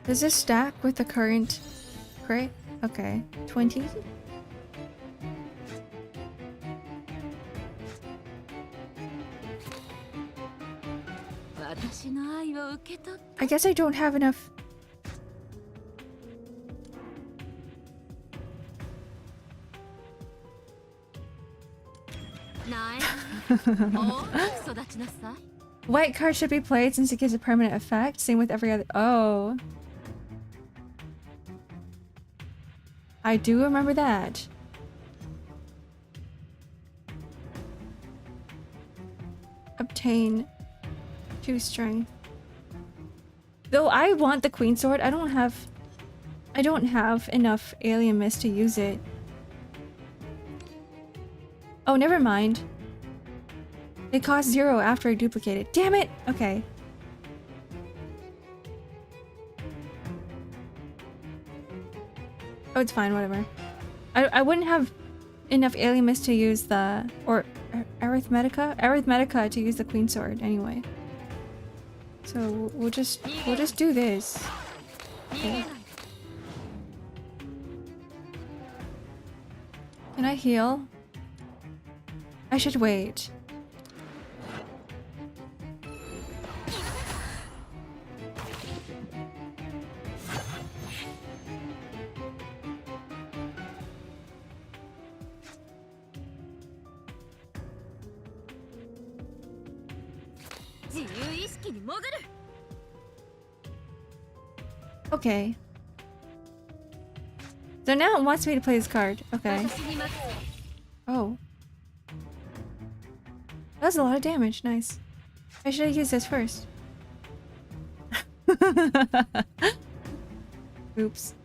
Speaker 1: Does this stack with the current crate? Okay, 20. I guess I don't have enough. White card should be played since it gives a permanent effect. Same with every other. Oh. I do remember that. Obtain 2 strength. Though I want the queen sword, I don't have enough alien mist to use it. Oh, never mind. It costs 0 after I duplicate it. Damn it! Okay. Oh, it's fine, whatever. I wouldn't have enough alien mist to use the... or arithmetica? Arithmetica to use the queen sword anyway. So we'll just do this. Okay. Can I heal? I should wait. Okay. So now it wants me to play this card. Okay. Oh. That's a lot of damage. Nice. I should have used this first. Oops.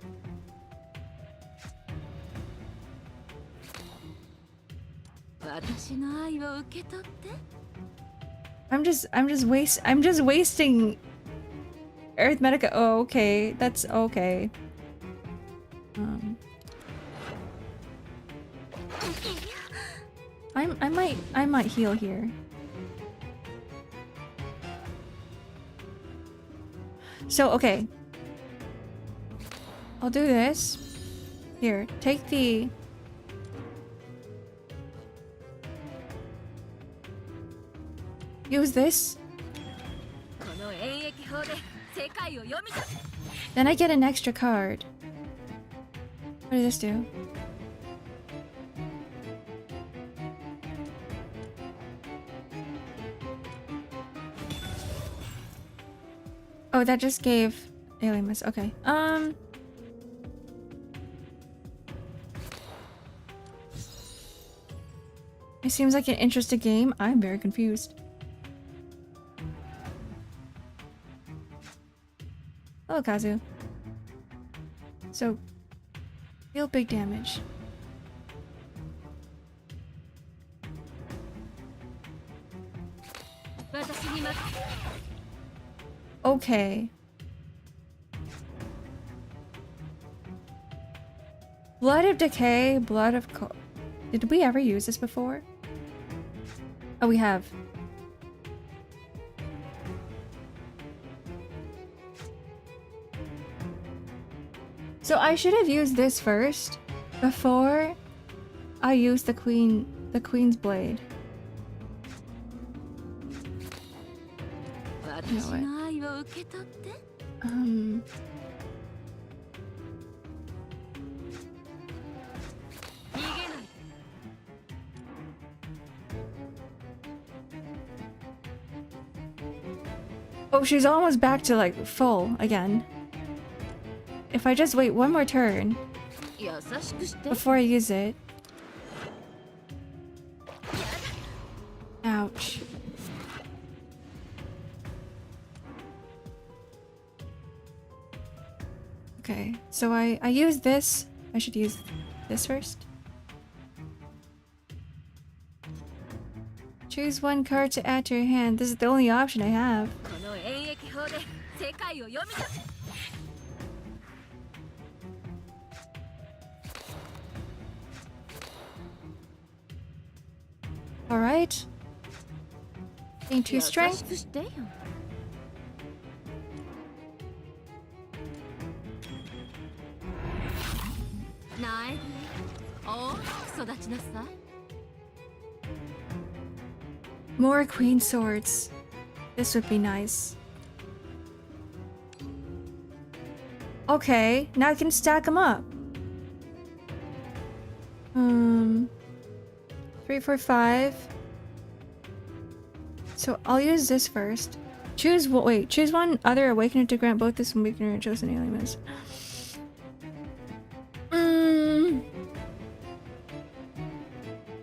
Speaker 1: I'm just wasting arithmetica. Oh, okay. That's okay. I might heal here. So, okay. I'll do this. Here, take the... Use this. Then I get an extra card. What does this do? Oh, that just gave alien miss. Okay. It seems like an interesting game. I'm very confused. Hello, Kazu. So, deal big damage. Okay. Blood of Decay, Blood of Did we ever use this before? Oh, we have. So I should have used this first before I used the Queen's Blade. You know what? Oh, she's almost back to like full again. If I just wait one more turn before I use it. Ouch. Okay, so I use this. I should use this first. Choose one card to add to your hand. This is the only option I have. Alright. Gain 2 strength. More queen swords. This would be nice. Okay, now I can stack them up. 3, 4, 5. So I'll use this first. Choose choose one other awakener to grant both this awakener and chosen aliens.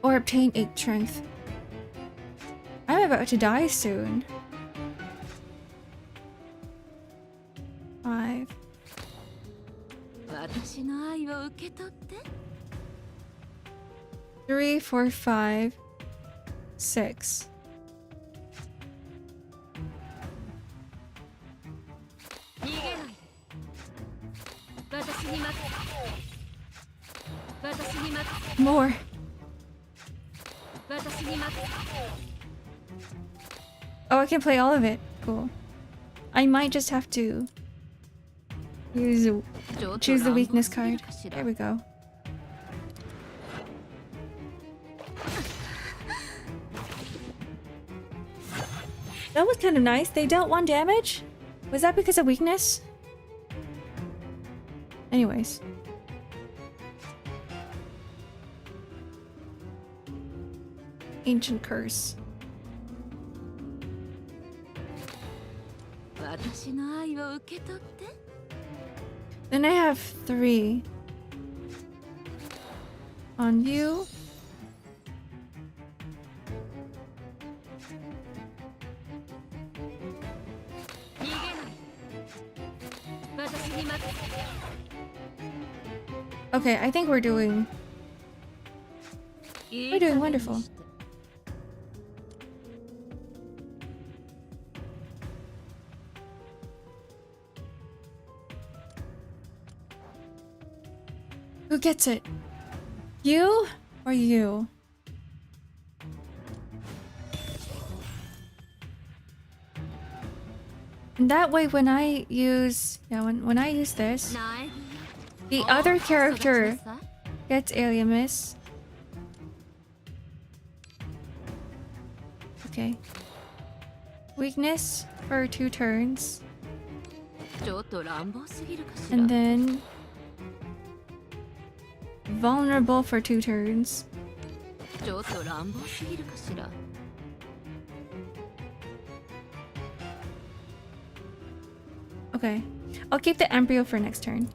Speaker 1: Or obtain 8 strength. I'm about to die soon. 5. 3, 4, 5, 6. More. Oh, I can play all of it. Cool. I might just have to choose the weakness card. There we go. That was kind of nice. They dealt 1 damage? Was that because of weakness? Anyways. Ancient curse. Then I have 3 on you. Okay, I think we're doing wonderful. Who gets it? You or you? And that way when I use when I use this, the other character gets alien miss. Okay. Weakness for 2 turns. And then vulnerable for 2 turns. Okay. I'll keep the embryo for next turn.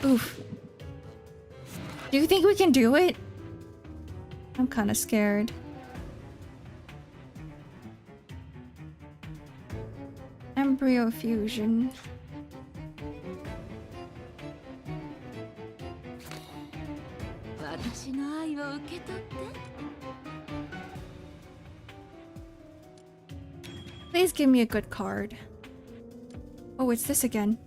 Speaker 1: Oof. Do you think we can do it? I'm kind of scared. Embryo fusion. Please give me a good card. Oh, it's this again.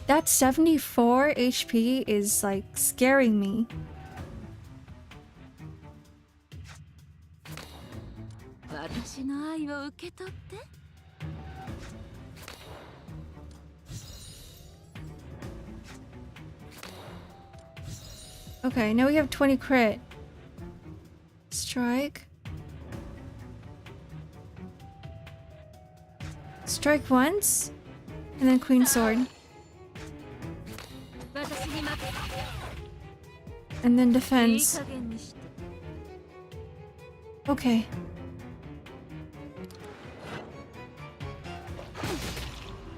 Speaker 1: That 74 HP is like scaring me. Okay, now we have 20 crit. Strike. Strike once, and then Queen Sword. And then defense. Okay.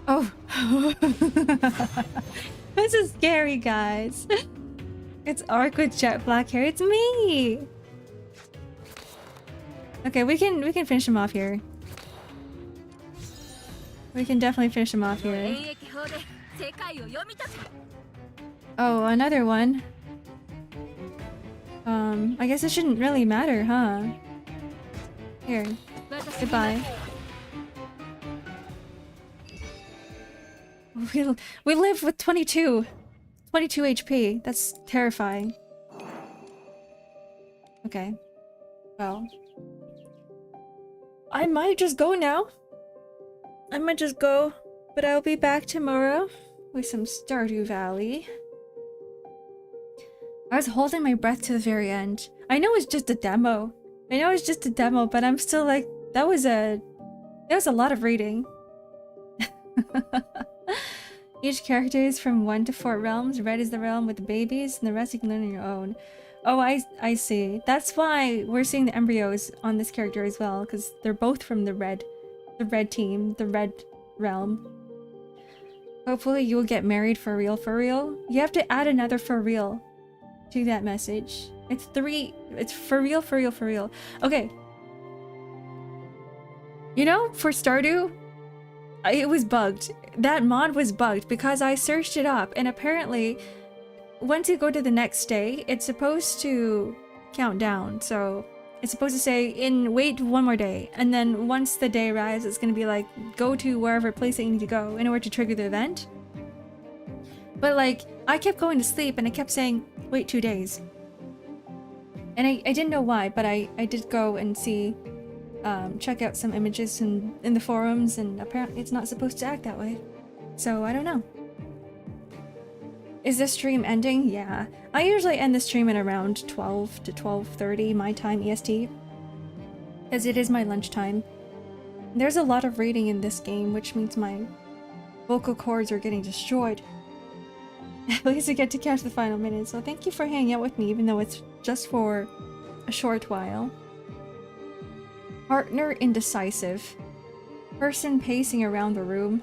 Speaker 1: Oh. This is scary, guys. It's Ark with jet black hair. It's me! Okay, we can finish him off here. We can definitely finish him off here. Oh, another one. I guess it shouldn't really matter, huh? Here. Goodbye. We live with 22 HP. That's terrifying. Okay. Well. I might just go now. I might just go. But I'll be back tomorrow with some Stardew Valley. I was holding my breath to the very end. I know it's just a demo. But I'm still like, that was a lot of reading. Each character is from 1 to 4 realms. Red is the realm with the babies, and the rest you can learn on your own. Oh, I see. That's why we're seeing the embryos on this character as well, because they're both from the red team, the red realm. Hopefully you will get married for real, for real. You have to add another for real to that message. It's 3. It's for real, for real, for real. Okay. You know, for Stardew, it was bugged. That mod was bugged because I searched it up, and apparently once you go to the next day, it's supposed to count down. So it's supposed to say, wait one more day, and then once the day arrives, it's going to be like, go to wherever place that you need to go in order to trigger the event. But like, I kept going to sleep and it kept saying, wait 2 days. And I didn't know why, but I did go and see, check out some images in the forums, and apparently it's not supposed to act that way. So I don't know. Is this stream ending? Yeah. I usually end the stream at around 12 to 12:30 my time EST, as it is my lunchtime. There's a lot of reading in this game, which means my vocal cords are getting destroyed. At least I get to catch the final minutes, so thank you for hanging out with me, even though it's just for a short while. Partner indecisive. Person pacing around the room.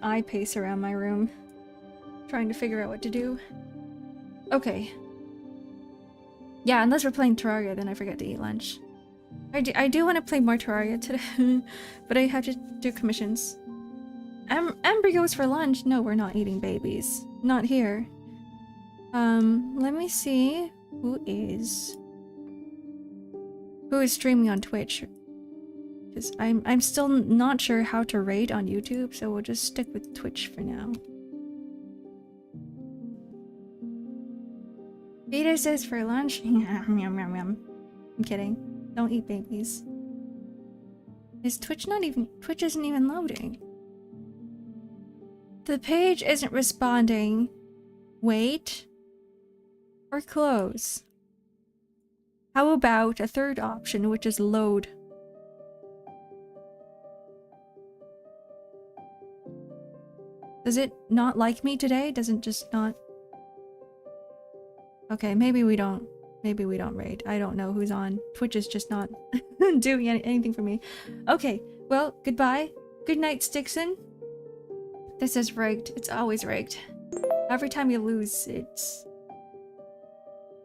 Speaker 1: I pace around my room, trying to figure out what to do. Okay. Yeah, unless we're playing Terraria, then I forget to eat lunch. I do want to play more Terraria today, but I have to do commissions. Embryos for lunch? No, we're not eating babies. Not here. Let me see who is streaming on Twitch. Because I'm still not sure how to rate on YouTube, so we'll just stick with Twitch for now. Fetuses for lunch? I'm kidding. Don't eat babies. Is Twitch not even... Twitch isn't even loading. The page isn't responding. Wait. Or close. How about a third option, which is load? Does it not like me today? Does it just not... Okay, maybe we don't raid. I don't know who's on. Twitch is just not doing anything for me. Okay, well, goodbye. Good night, Stixon. This is rigged. It's always rigged. Every time you lose, it's...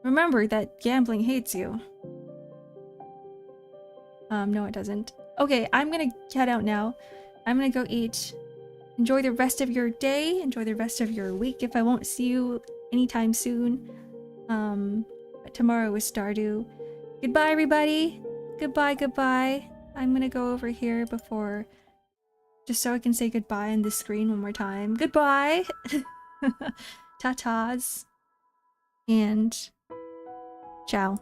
Speaker 1: Remember that gambling hates you. No it doesn't. Okay, I'm gonna head out now. I'm gonna go eat. Enjoy the rest of your day. Enjoy the rest of your week if I won't see you anytime soon. But tomorrow is Stardew. Goodbye, everybody. Goodbye. I'm gonna go over here before... Just so I can say goodbye on the screen one more time. Goodbye! Ta-tas. And... ciao.